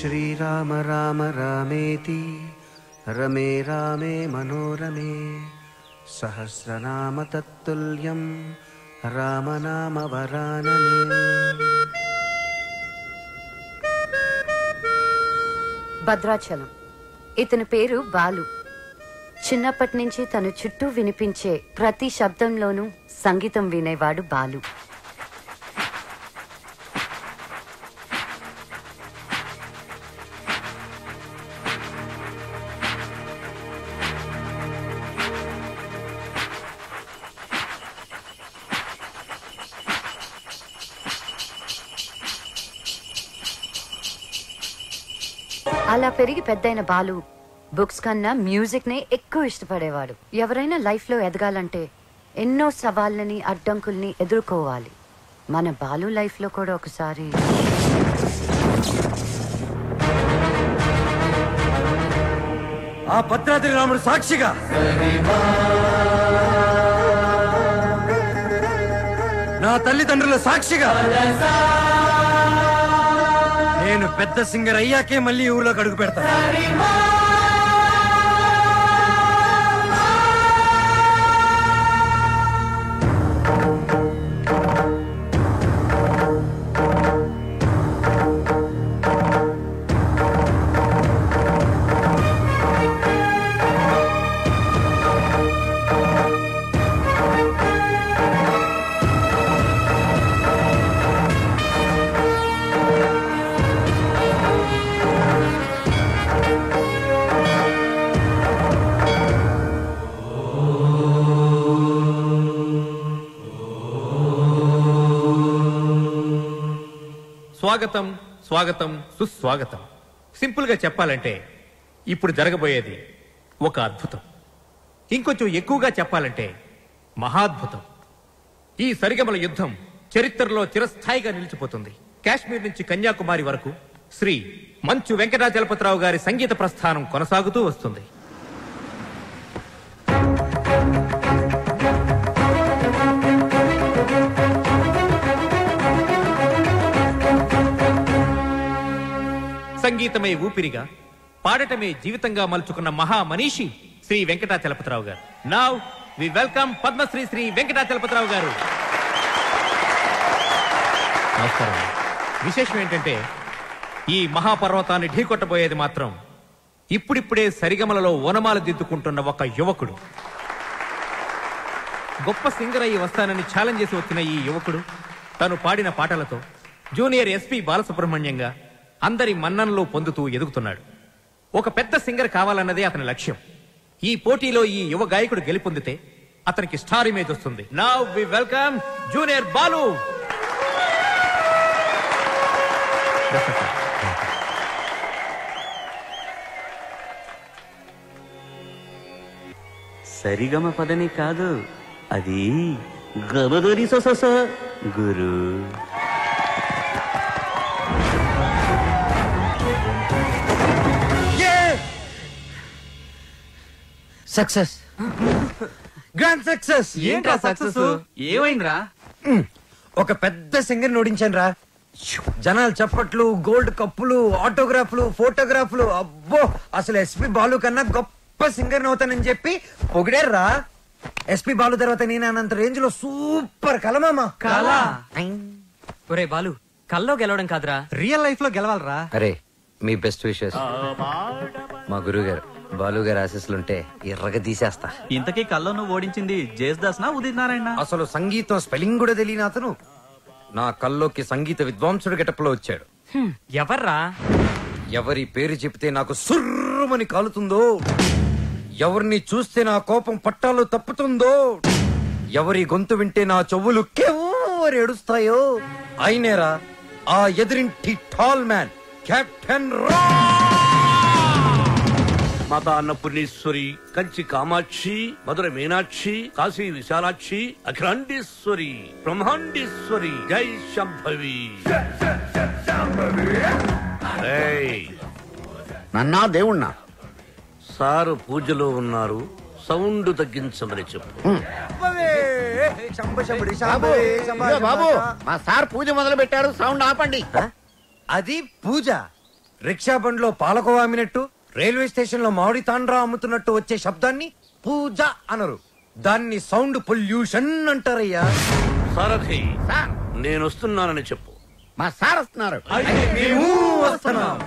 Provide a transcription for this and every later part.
श्रीराम राम रामेति रमे रामे मनोरमे सहस्रनाम तत्तुल्यं रामनाम वरानने। భద్రాచలం. ఇతని పేరు బాలు. చిన్నప్పటి నుంచి తన చుట్టూ వినిపించే ప్రతి శబ్దంలోనూ సంగీతం వినేవాడు బాలు. అలా పెరిగి పెద్దయిన బాలు బుక్స్ కన్నా మ్యూజిక్ నే ఎక్కువ ఇష్టపడేవాడు. ఎవరైనా లైఫ్ లో ఎదగాలంటే ఎన్నో సవాళ్ళని అడ్డంకుల్ని ఎదుర్కోవాలి. మన బాలు లైఫ్ లో కూడా ఒకసారి ఆ భద్రాద్రి రాముడు సాక్షిగా నా తల్లిదండ్రుల సాక్షిగా నేను పెద్ద సింగర్ అయ్యాకే మళ్ళీ ఊర్లోకి అడుగు పెడతాను. స్వాగతం స్వాగతం సుస్వాగతం. సింపుల్ గా చెప్పాలంటే ఇప్పుడు జరగబోయేది ఒక అద్భుతం. ఇంకొంచెం ఎక్కువగా చెప్పాలంటే మహాద్భుతం. ఈ సరిగమల యుద్ధం చరిత్రలో చిరస్థాయిగా నిలిచిపోతుంది. కాశ్మీర్ నుంచి కన్యాకుమారి వరకు శ్రీ మంచు వెంకటాచలపతిరావు గారి సంగీత ప్రస్థానం కొనసాగుతూ వస్తుంది. సంగీతమే ఊపిరిగా, పాడటమే జీవితంగా మలుచుకున్న మహా మనీషి శ్రీ వెంకటాచలపతిరావు గారు. Now we welcome Padmashri Shri వెంకటాచలపతిరావు గారు. నమస్కారం. విశేషం ఏంటంటే ఈ మహాపర్వతాన్ని ఢీకొట్టబోయేది మాత్రం ఇప్పుడిప్పుడే సరిగమలలో ఓనమాలు దిద్దుకుంటున్న ఒక యువకుడు. గొప్ప సింగర్ అయ్యి వస్తానని ఛాలెంజ్ చేసి వచ్చిన ఈ యువకుడు తను పాడిన పాటలతో జూనియర్ ఎస్పి బాలసుబ్రహ్మణ్యంగా అందరి మన్ననలు పొందుతూ ఎదుగుతున్నాడు. ఒక పెద్ద సింగర్ కావాలన్నదే అతని లక్ష్యం. ఈ పోటీలో ఈ యువ గాయకుడు గెలుపొందితే అతనికి స్టార్ ఇమేజ్ వస్తుంది. Now we welcome junior Balu. సరిగమ పదని కాదు, అది గబదరి సొస గురు. Success, grand success. ఏంట్రా సక్సెస్? ఏమైందిరా? ఒక పెద్ద సింగర్ ఓడించాను రా. జనాలు చప్పట్లు, గోల్డ్ కప్పులు, ఆటోగ్రాఫ్లు, ఫోటోగ్రాఫ్లు. అబ్బో, అసలు ఎస్పి బాలు కన్నా గొప్ప సింగర్ అవుతానని చెప్పి పొగిడారా. ఎస్పి బాలు తర్వాత నేను అన్నంత రేంజ్ లో సూపర్ కలమామా. కలా? ఒరే బాలు, కల్లో గెలవడం కాదురా, రియల్ లైఫ్ లో గెలవాలరా. అరే, మీ బెస్ట్ విషెస్. మా గురువు గారు బాలు గారు ఆశీస్సులుంటే ఎర్రగా తీసేస్తా. ఇంతకీ కల్లో నువ్వు ఓడించింది జేస్దాస్ నా ఉదిత్ నారాయణ? అసలు సంగీతం స్పెల్లింగ్ కూడా తెలియని అతను నా కల్లోకి సంగీత విద్వాంసుడు గెటప్లో వచ్చాడు. ఎవర్రా? ఎవరి పేరు చెప్తే నాకు సుర్రుమని కాలుతుందో, ఎవరిని చూస్తే నా కోపం పట్టాలు తప్పుతుందో, ఎవరి గొంతు వింటే నా చెవులు కేవరేడుస్తాయో అయినేరా ఆ ఎదురింటి టాల్ మ్యాన్ కెప్టెన్ రా. మాతా అన్నపూర్ణేశ్వరి, కంచి కామాక్షి, మధుర మీనాక్షి, కాశీ విశాలాక్షి, అఖిలాండేశ్వరి, బ్రహ్మాండేశ్వరి, జై శంభవి. నన్నా దేవుణ్ణా? సారు పూజలో ఉన్నారు, సౌండ్ తగ్గించమని చెప్పు. బాబు, మా సార్ పూజ మొదలు పెట్టారు, సౌండ్ ఆపండి. అది పూజ, రిక్షా బండ్లో పాలకోవా అమ్మినట్టు, రైల్వే స్టేషన్ లో మామిడి తాండ్రా అమ్ముతున్నట్టు వచ్చే శబ్దాన్ని పూజ అనరు, దాన్ని సౌండ్ పొల్యూషన్ అంటారయ్యా. సారథి, నేను వస్తున్నానని చెప్పు. మా సార్ వస్తున్నారు. మేము వస్తున్నాం.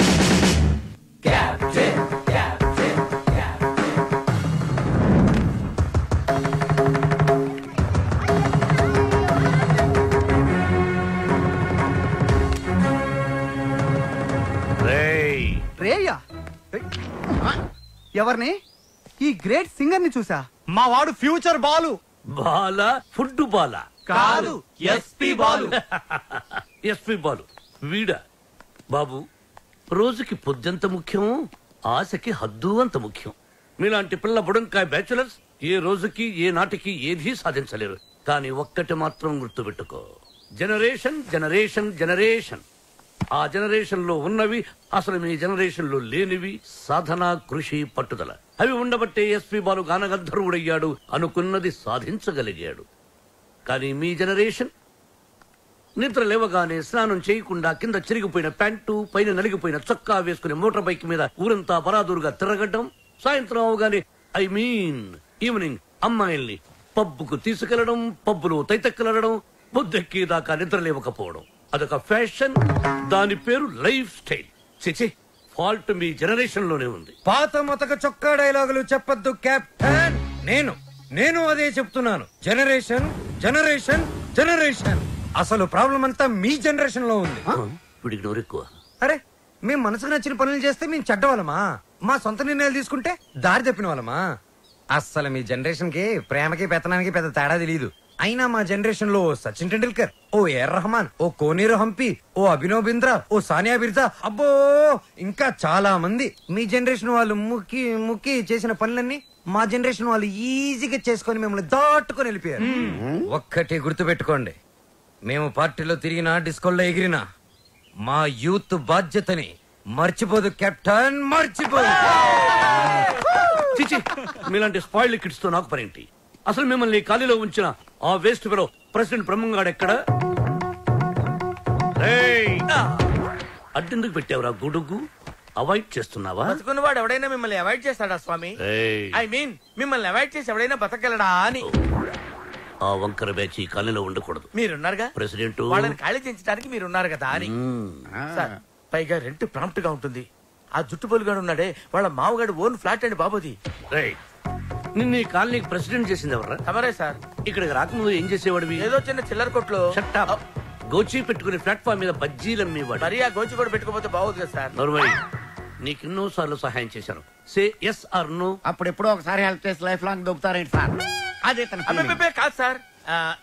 రేయ్యా, ఎవరిని? ఈ గ్రేట్ సింగర్ ని చూసా. మా వాడు ఫ్యూచర్ బాలు. బాల ఫుడ్ బాల కాదు, ఎస్పీ బాలు. ఎస్పీ బాలు వీడా? బాబు, రోజుకి పొద్దెంత ముఖ్యం, ఆశకి హద్దు అంత ముఖ్యం. మీలాంటి పిల్ల బుడంకాయ బ్యాచులర్స్ ఏ రోజుకి ఏ నాటికి ఏదీ సాధించలేరు. కానీ ఒక్కటి మాత్రం గుర్తుపెట్టుకో, జనరేషన్ జనరేషన్ జనరేషన్. ఆ జనరేషన్ లో ఉన్నవి అసలు మీ జనరేషన్ లో లేనివి సాధన, కృషి, పట్టుదల. అవి ఉండబట్టే ఎస్పీ బాలు గానగంధర్వుడయ్యాడు, అనుకున్నది సాధించగలిగాడు. కానీ మీ జనరేషన్ నిద్ర లేవగానే స్నానం చేయకుండా కింద చిరిగిపోయిన ప్యాంటు, పైన నలిగిపోయిన చొక్కా వేసుకుని మోటార్ బైక్ మీద ఊరంతా బరాదూరుగా తిరగడం, సాయంత్రం అవగానే ఈవినింగ్ అమ్మాయిల్ని పబ్బుకు తీసుకెళ్లడం, పబ్బులో తైతెక్కలడం, బుద్ధెక్కి దాకా నిద్ర లేవకపోవడం. అదొక ఫ్యాషన్, దాని పేరు లైఫ్ స్టైల్. చిచి, ఫాల్ట్ మీ జనరేషన్ లోనే ఉంది. పాత మతక చొక్కా డైలాగులు చెప్పొద్దు కెప్టెన్. నేను అదే చెప్తున్నాను. Generation generation generation. అసలు ప్రాబ్లం అంతా మీ జనరేషన్ లో ఉంది. వీడికి నోరెక్కువ. అరే, మేము మనసుకు నచ్చిన పనులు చేస్తే మేము చెడ్డ వాళ్ళమా? మా సొంత నిర్ణయాలు తీసుకుంటే దారి తప్పిన వాళ్ళమా? అస్సలు మీ జనరేషన్ కి ప్రేమకి పెత్తనానికి పెద్ద తేడా తెలియదు. అయినా మా జనరేషన్ లో సచిన్ టెండూల్కర్, ఓ ఏఆర్ రెహమాన్, ఓ కోనేరు హంపి, ఓ అభినవ్ బింద్రా, ఓ సానియా బిర్జా, అబ్బో ఇంకా చాలా మంది. మీ జనరేషన్ వాళ్ళు ముక్కి చేసిన పనులన్నీ మా జనరేషన్ వాళ్ళు ఈజీగా చేసుకొని మిమ్మల్ని దాటుకొని వెళ్ళిపోయారు. ఒక్కటి గుర్తు పెట్టుకోండి, మేము పార్టీలో తిరిగినా, డిస్కోల్లో ఎగిరినా మా యూత్ బాధ్యతని మర్చిపోదు కెప్టెన్, మర్చిపోదు. చిచి, మీలాంటి స్పాయిల్డ్ కిడ్స్ తో నాకు పనేంటి? అసలు మిమ్మల్ని ఖాళీలో ఉంచిన ఆ వేస్ట్ ఫెలో ప్రెసిడెంట్ బ్రహ్మంగాడు ఎక్కడ? అడ్డెందుకు పెట్టావురా గొడుగు? అవాయిడ్ చేస్తున్నావా? బతుకున్నవాడు ఎవడైనా మిమ్మల్ని అవాయిడ్ చేస్తాడా స్వామి? ఐ మీన్ మిమ్మల్ని అవాయిడ్ చేసి ఎవడైనా బతకగలడా అని. ఆ వంకర బ్యాచ్ ఈ ఖాళీలో ఉండకూడదు. మీరున్నారుగా ప్రెసిడెంట్, వాళ్ళని ఖాళీ చేయించడానికి మీరున్నారు కదా అని. సార్, పైగా రెంట్ ప్రాంప్ట్ గా ఉంటుంది. ఆ జుట్టుబోలుగాడు ఉన్నాడే, వాళ్ళ మామగాడు ఓన్ ఫ్లాట్ అండి బాబుది. నిన్న ఈ కాలనీకి ప్రెసిడెంట్ చేసింది ఎవరా? తమరే సార్. ఇక్కడికి రాకముందు ఏం చేసేవాడివి? ఏదో చిన్న చిల్లర కొట్లో గోచి పెట్టుకుని ప్లాట్ఫామ్ మీద బజ్జీలు అమ్మేవాడు. మరి ఆ గోచి కూడా పెట్టుకోపోతే బాగోదు కదా సార్. నోర్మై, నీకు ఎన్నో సార్లు సహాయం చేశాను. Say yes or no. అప్పుడెప్పుడో ఒకసారి హెల్ప్ చేసి లైఫ్ లాంగ్ దొబ్బుతారేంటి సార్? అదే కాదు సార్.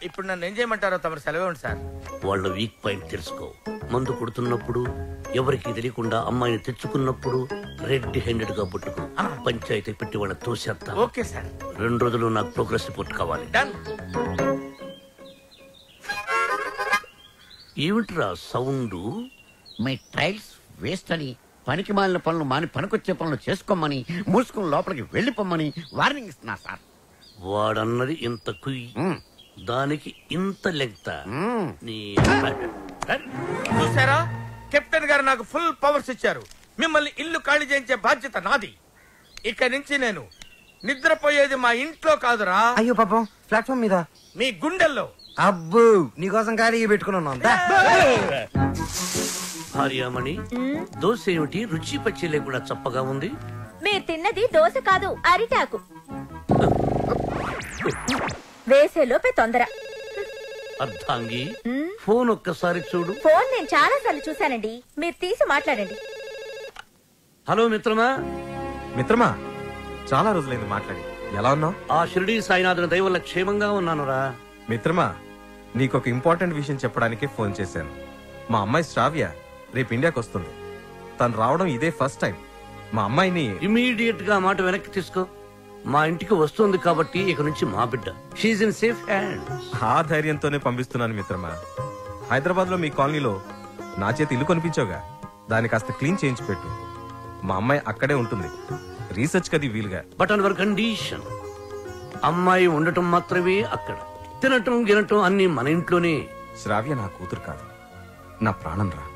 ఇప్పుడు నన్ను ఏం చేయమంటారో తమరు సెలవు సార్. వాళ్ళ వీక్ పాయింట్ తెలుసుకో. మందు కొడుతున్నప్పుడు, ఎవరికి తెలియకుండా అమ్మాయిని తెచ్చుకున్నప్పుడు రెడ్ హ్యాండెడ్ గా పట్టుకో. పంచాయతీ పెట్టి వాళ్ళ తోసేస్తా. Okay sir. 2 రోజులు నాకు ప్రోగ్రెస్ రిపోర్ట్ కావాలి. డన్. ఏమిట్రా సౌండ్? మీ ట్రైల్స్ వేస్ట్ అని, పనికి మాలిన పనులు మాని పనికొచ్చే పనులు చేసుకోమని, మూసుకుని లోపలికి వెళ్ళిపోమ్మని వార్నింగ్ ఇస్తున్నా సార్. వాడన్నది ఇంత కుయ్, దానికి ఇంత లెంగ్త. చూసారా, కెప్టెన్ గారు నాకు ఫుల్ పవర్స్ ఇచ్చారు. మిమ్మల్ని ఇల్లు ఖాళీ చేయించే బాధ్యత నాది. ఇక నుంచి నేను నిద్రపోయేది మా ఇంట్లో కాదురా. అయ్యో పాపం, ప్లాట్ఫామ్ మీద మీ గుండెల్లో. అబ్బు, నీకోసం ఖాళీ పెట్టుకున్నాను. భార్యామణి, దోశ ఏమిటి రుచి పచ్చి లేకుండా చప్పగా ఉంది? మీరు తిన్నది దోశ కాదు, అరిటాకు. వేసేలోపే తొందర. అర్థాంగి, ఫోన్ ఒక్కసారి చూడు. ఫోన్ నేను చాలా సార్లు చూశానండి, మీరు తీసి మాట్లాడండి. హలో మిత్రమా. మిత్రమా, చాలా రోజులైంది మాట్లాడి. ఎలా ఉన్నావు? ఆ షిరిడి సాయినాథుని దయ వల్ల క్షేమంగా ఉన్నానురా. మిత్రమా, నీకొక ఇంపార్టెంట్ విషయం చెప్పడానికి ఫోన్ చేశాను. మా అమ్మాయి శ్రావ్య రేపు ఇండియాకి వస్తుంది. తను రావడం ఇదే ఫస్ట్ టైం. మా అమ్మాయిని ఇమీడియట్ గా మాట వెనక్కి తీసుకో. మా ఇంటికి వస్తుంది కాబట్టి ఇక నుంచి మా బిడ్డ. She's in safe hands. ఆ ధైర్యంతోనే పంపిస్తున్నాను మిత్రమా. హైదరాబాద్ లో మీ కాలనీలో నా చేతి ఇల్లు కొనిపించావుగా, దాన్ని కాస్త క్లీన్ చేయించి పెట్టు. మా అమ్మాయి అక్కడే ఉంటుంది, రీసెర్చ్ కది వీలుగా. బట్ ఆన్ అవర్ కండిషన్, అమ్మాయి ఉండటం మాత్రమే అక్కడ, తినటం గినటం అన్ని మన ఇంట్లోనే. శ్రావ్య నా కూతురు కాదు, నా ప్రాణం రా.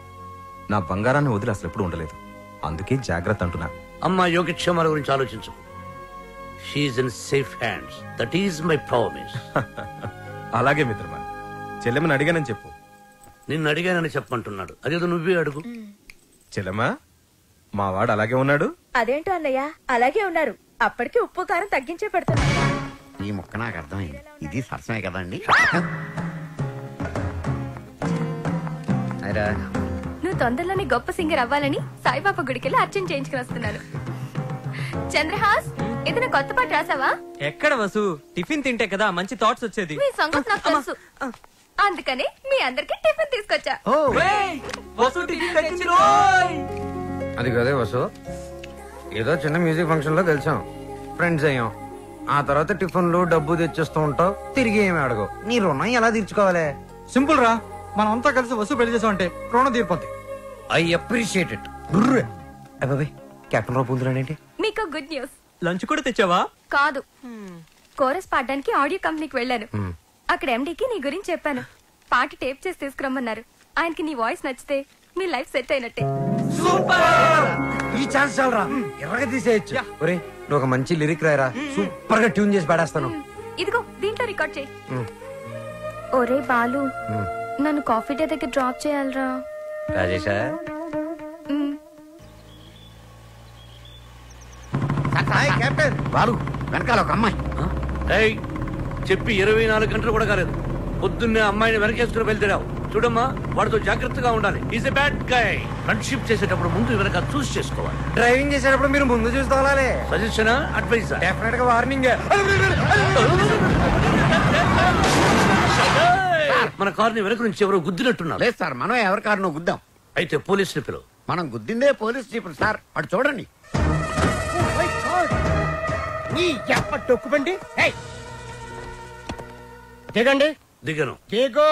నా బంగారాన్ని వదిలి అసలు ఎప్పుడు ఉండలేదు. అందుకే జాగ్రత్త అంటున్నా. అమ్మ యోగక్షేమాల గురించి ఆలోచించు. She's in safe hands. That is my promise. అలాగే మిత్రమా, చెల్లెమ్మని అడిగానని చెప్పు. నిన్ను అడిగానని చెప్పమంటున్నాడు. అదేదో నువ్వే అడుగు. చెల్లెమ్మా, మా వాడు అలాగే ఉన్నాడు. అదేంటో అన్నయ్య అలాగే ఉన్నారు. అప్పటికి ఉప్పు కారం తగ్గించే పెడుతున్నా. ఈ ముక్క నాకు అర్థమైంది. ఇది సరసమే కదండి. నువ్వు తొందరలోనే గొప్ప సింగర్ అవ్వాలని సాయిబాబా గుడికెళ్ళి అర్చన చేయించుకుని వస్తున్నాను. చంద్రహాస్, ఏదైనా కొత్త పాట రాసావా? ఎక్కడ వసు, టిఫిన్ తింటే కదా మంచి థాట్స్ వచ్చేది. మీ సంగతి నాకు తెలుసు, అందుకని మీ అందరికి టిఫిన్ తీసుకొచ్చా. అది కదే వసు, ఏదో చిన్న మ్యూజిక్ ఫంక్షన్ లో కలిసాం, ఫ్రెండ్స్ అయ్యాం. ఆ తర్వాత టిఫిన్లు డబ్బు తెచ్చేస్తూ ఉంటావు, తిరిగి ఏమి అడగవు. నీ రుణం ఎలా తీర్చుకోవాలి? సింపుల్ రా, మనం అంతా కలిసి వసూలు పెళ్లి చేసామంటే రుణం తీరిపోద్ది. I appreciate it. అబ్బాయి, కెప్టెన్ రావు పూందురాడేంటి? మీకు గుడ్ న్యూస్. లంచ్ కూడా తెచ్చావా? కాదు, కోరస్ పాడడానికి ఆడియో కంపెనీకి వెళ్ళాను. అక్కడ ఎండీకి నీ గురించి చెప్పాను. పాట టేప్ చేసి తీసుకురమ్మన్నారు. ఆయనకి నీ వాయిస్ నచ్చితే మీ లైఫ్ సెట్ అయినట్టే. ఈ ఛాన్స్ చాలరా, ఎర్రగా తీసేయచ్చు. ఒరే, నువ్వు ఒక మంచి లిరిక్ రాయరా, సూపర్ గా ట్యూన్ చేసి పాడేస్తాను. ఇదిగో దీంట్లో రికార్డ్ చేయి. ఒరే బాలు, నన్ను కాఫీ డే దగ్గర డ్రాప్ చేయాలరా. రాజేశా, కెప్టెన్ బాలు, వెనకాల ఒక అమ్మాయి. చెప్పి 24 గంటలు కూడా కాలేదు. పొద్దున్నే అమ్మాయిని వెనకేసుకుని వెళ్తావు. చూడమ్మా, వాడితో జాగ్రత్తగా ఉండాలి. Is a bad guy. Friendship చేసేటప్పుడు ముందు వెనక చూస్ చేసుకోవాలి. డ్రైవింగ్ చేసేటప్పుడు మీరు ముందు చూసుకోవాలి. సజెషనా, అడ్వైజా? డెఫినెట్ గా వార్నింగ్. మన కారుని వెనక నుంచి ఎవరో గుద్దినట్టున్నారు. లేదు సార్, మనం ఎవరి కారునో గుద్దాం. అయితే పోలీసులు పిలువు. మనం గుద్దిందే పోలీస్ జీపులు సార్. అటు చూడండి. టొక్కుబండి దిగండి. దిగను. దిగో.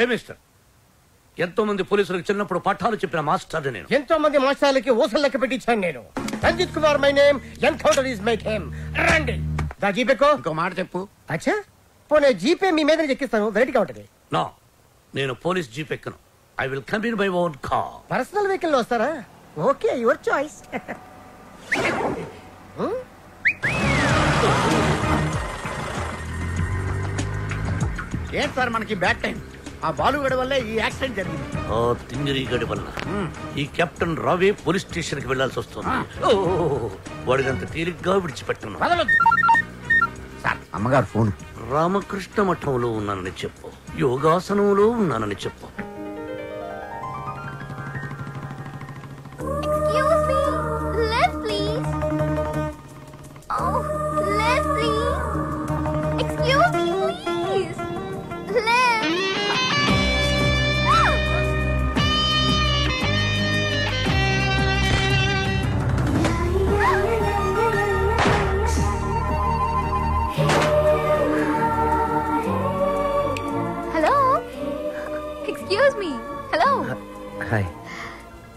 ఏ మిస్టర్, ఎంతో మంది పోలీసులకు చిన్నప్పుడు పాఠాలు చెప్పిన మాస్టర్ నేను. ఎంతో మంది మాస్టర్లకి ఊసలు లెక్క పెట్టించాను నేను. Ranjith Kumar my name, encounter is my game. రండి. దా జీపేకో. ఇంకో మాట చెప్పు. అచ్చా, పోనీ జీపే మీ మీద ఎక్కిస్తాను, వెరైటీగా ఉంటది. నో, నేను పోలీస్ జీప్ ఎక్కను. I will come in my own car. Personal vehicle లో వస్తారా? Okay, your choice. ఏంటి సార్ మనకి బ్యాడ్ టైం? ఆ బాలుగడి వల్లే ఈ యాక్సిడెంట్ జరిగింది. ఆ తింగిరి గడి వల్ల ఈ కెప్టెన్ రావే పోలీస్ స్టేషన్ కి వెళ్లాల్సి వస్తుంది. వాడినంత తేలిగ్గా విడిచిపెట్టను. సార్, అమ్మగారు ఫోన్. రామకృష్ణ మఠంలో ఉన్నానని చెప్పు, యోగాసనంలో ఉన్నానని చెప్పు.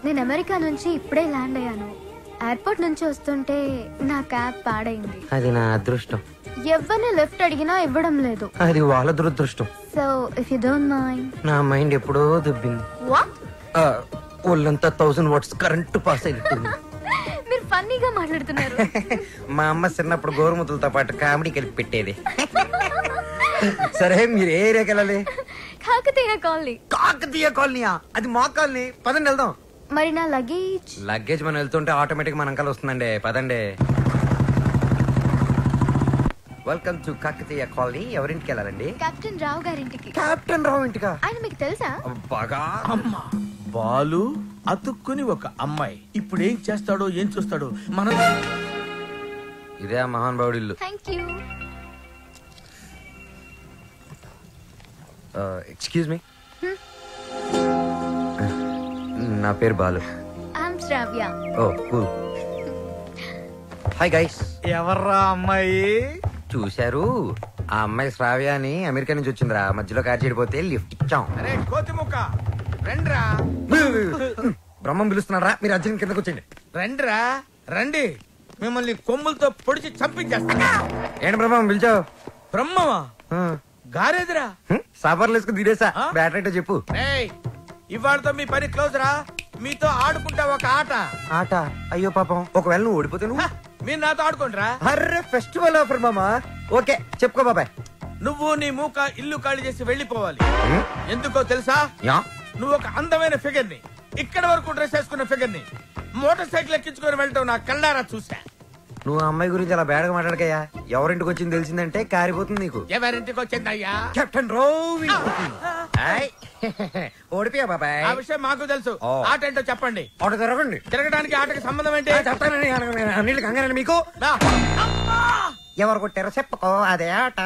నేను అమెరికా నుంచి ఇప్పుడే ల్యాండ్ అయ్యాను. ఎయిర్పోర్ట్ నుంచి వస్తుంటే నా క్యాబ్ పాడైంది. అది నా అదృష్టం. ఎవరిని లిఫ్ట్ అడిగినా ఇవ్వడం లేదు. అది వాళ్ళ దురదృష్టం. So if you don't mind. నా మైండ్ ఎప్పుడో దుబ్బింది. వాట్? ఒళ్ళంతా 1000 వాట్స్ కరెంట్ పాస్ అయినట్టుంది. మీరు ఫన్నీగా మాట్లాడుతున్నారు. మా అమ్మ చిన్నప్పుడు గోరుముతులతో పాటు కామెడీ కలిపి పెట్టేది. సరే, మీరు ఏ ఏరియాకి వెళ్ళాలి? కాకతీయ కాలనీ. కాకతీయ కాలనీయా? అది మా కాలనీ. పదండి వెళ్దాం. మరి నా లగేజ్? లగేజ్ మనం వెళ్తుంటే ఆటోమేటిక్ మన అంకల్ వస్తుందండి. పదండి. Welcome to Kakatiya colony. ఎవరింటికి వెళ్ళాలండి? కెప్టెన్ రావు గారింటికి. కెప్టెన్ రావు ఇంటికా? ఆయన మీకు తెలుసా? బాగా. అమ్మా, బాలు అతుక్కుని ఒక అమ్మాయి. ఇప్పుడు ఏం చేస్తాడో ఏం చూస్తాడో మనం. ఇదే ఆ మహానుభావుడి ఇల్లు. Thank you. ఎక్స్క్యూజ్ మీ, నా పేరు Balu. I'm Shravya. Oh cool. Hi guys. ఎవర్రా అమ్మాయి? చూశారు, ఆ అమ్మాయి శ్రావ్య అని అమెరికా నుంచి వచ్చిందిరా. మధ్యలో కార్ చెడిపోతే లిఫ్ట్ ఇచ్చాం. రండిరా. బ్రహ్మం పిలుస్తున్నారా? మీరు అర్జున్ కిందకు వచ్చేయండి. రండిరా, రండి. మిమ్మల్ని కొమ్ములతో పొడిచి చంపించేస్తా. ఏంటి బ్రహ్మం పిలిచావు? బ్రహ్మమా? గారేదిరా. సాపర్లు వేసుకుని తీరేసా. బ్యాటరీ చెప్పు. ఇవాళతో మీ పని క్లోజ్ రా. మీతో ఆడుకుంటా ఒక ఆట. ఆట? అయ్యో పాపం, ఒకవేళ నువ్వు ఓడిపోతే నువ్వు? మీరు నాతో ఆడుకుంటారా? అర్రే ఫెస్టివల్ ఆఫర్ మామా. ఓకే చెప్పుకో బాబాయ్. నువ్వు నీ మూక ఇల్లు ఖాళీ చేసి వెళ్ళిపోవాలి. ఎందుకో తెలుసా? నువ్వు ఒక అందమైన ఫిగర్ ని, ఇక్కడ వరకు డ్రెస్ వేసుకున్న ఫిగర్ ని మోటార్ సైకిల్ ఎక్కించుకొని వెళ్ళటం నా కళ్ళారా చూసా. నువ్వు ఆ అమ్మాయి గురించి అలా బేడగా మాట్లాడకయ్యా. ఎవరింటికి వచ్చింది తెలిసిందంటే కారిపోతుంది నీకు. ఎవరింటికి వచ్చిందయ్యా? కెప్టెన్ రోవి. ఓడిపోయా బాబాయ్. ఆ విషయం మాకు తెలుసు. ఆట ఏంటో చెప్పండి. ఆట తిరగండి. తిరగడానికి ఆటకి సంబంధం ఏంటి? చెప్తానండి. అన్నిటికి కంగారండి మీకు. ఎవరు కొట్టారో చెప్పుకో, అదే ఆట.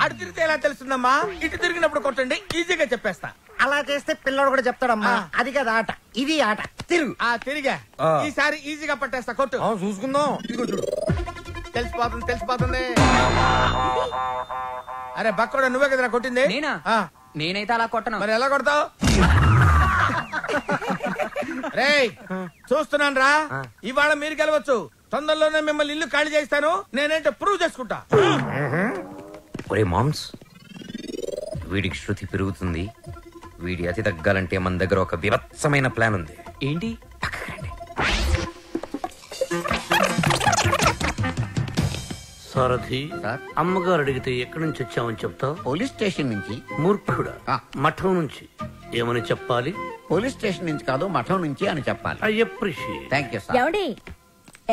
అటు తిరిగితే ఎలా తెలుస్తుందమ్మా? ఇటు తిరిగినప్పుడు కొట్టండి, ఈజీగా చెప్పేస్తా. అలా చేస్తే పిల్లడు కూడా చెప్తాడమ్మా. అది కదా ఆట, ఇది ఆట. తిరుగు. తిరిగా. ఈసారి ఈజీగా పట్టేస్తా. కొట్టు. చూసుకుందాం. తెలిసిపోతుంది. అరే బక్కడా, నువ్వే కదా కొట్టింది? నేనైతే అలా కొట్టను. మరి ఎలా కొడతావు? రేయ్ చూస్తున్నాను రా, ఇవాళ మీరు గెలవచ్చు. తొందరలోనే మిమ్మల్ని ఇల్లు ఖాళీ చేస్తాను. నేనేంటో ప్రూవ్ చేసుకుంటా. ఒరే మామ్స్, వీడికి శృతి పెరుగుతుంది. వీడి అతి తగ్గాలంటే మన దగ్గర ఒక వివత్సమైన ప్లాన్ ఉంది. ఏంటి? సారథి, అమ్మగారు అడిగితే ఎక్కడి నుంచి వచ్చామని చెప్తావు? పోలీస్ స్టేషన్ నుంచి. మూర్ఖుడా, మఠం నుంచి. ఏమని చెప్పాలి? పోలీస్ స్టేషన్ నుంచి కాదు, మఠం నుంచి అని చెప్పాలి. I appreciate. Thank you sir. ఏమండి,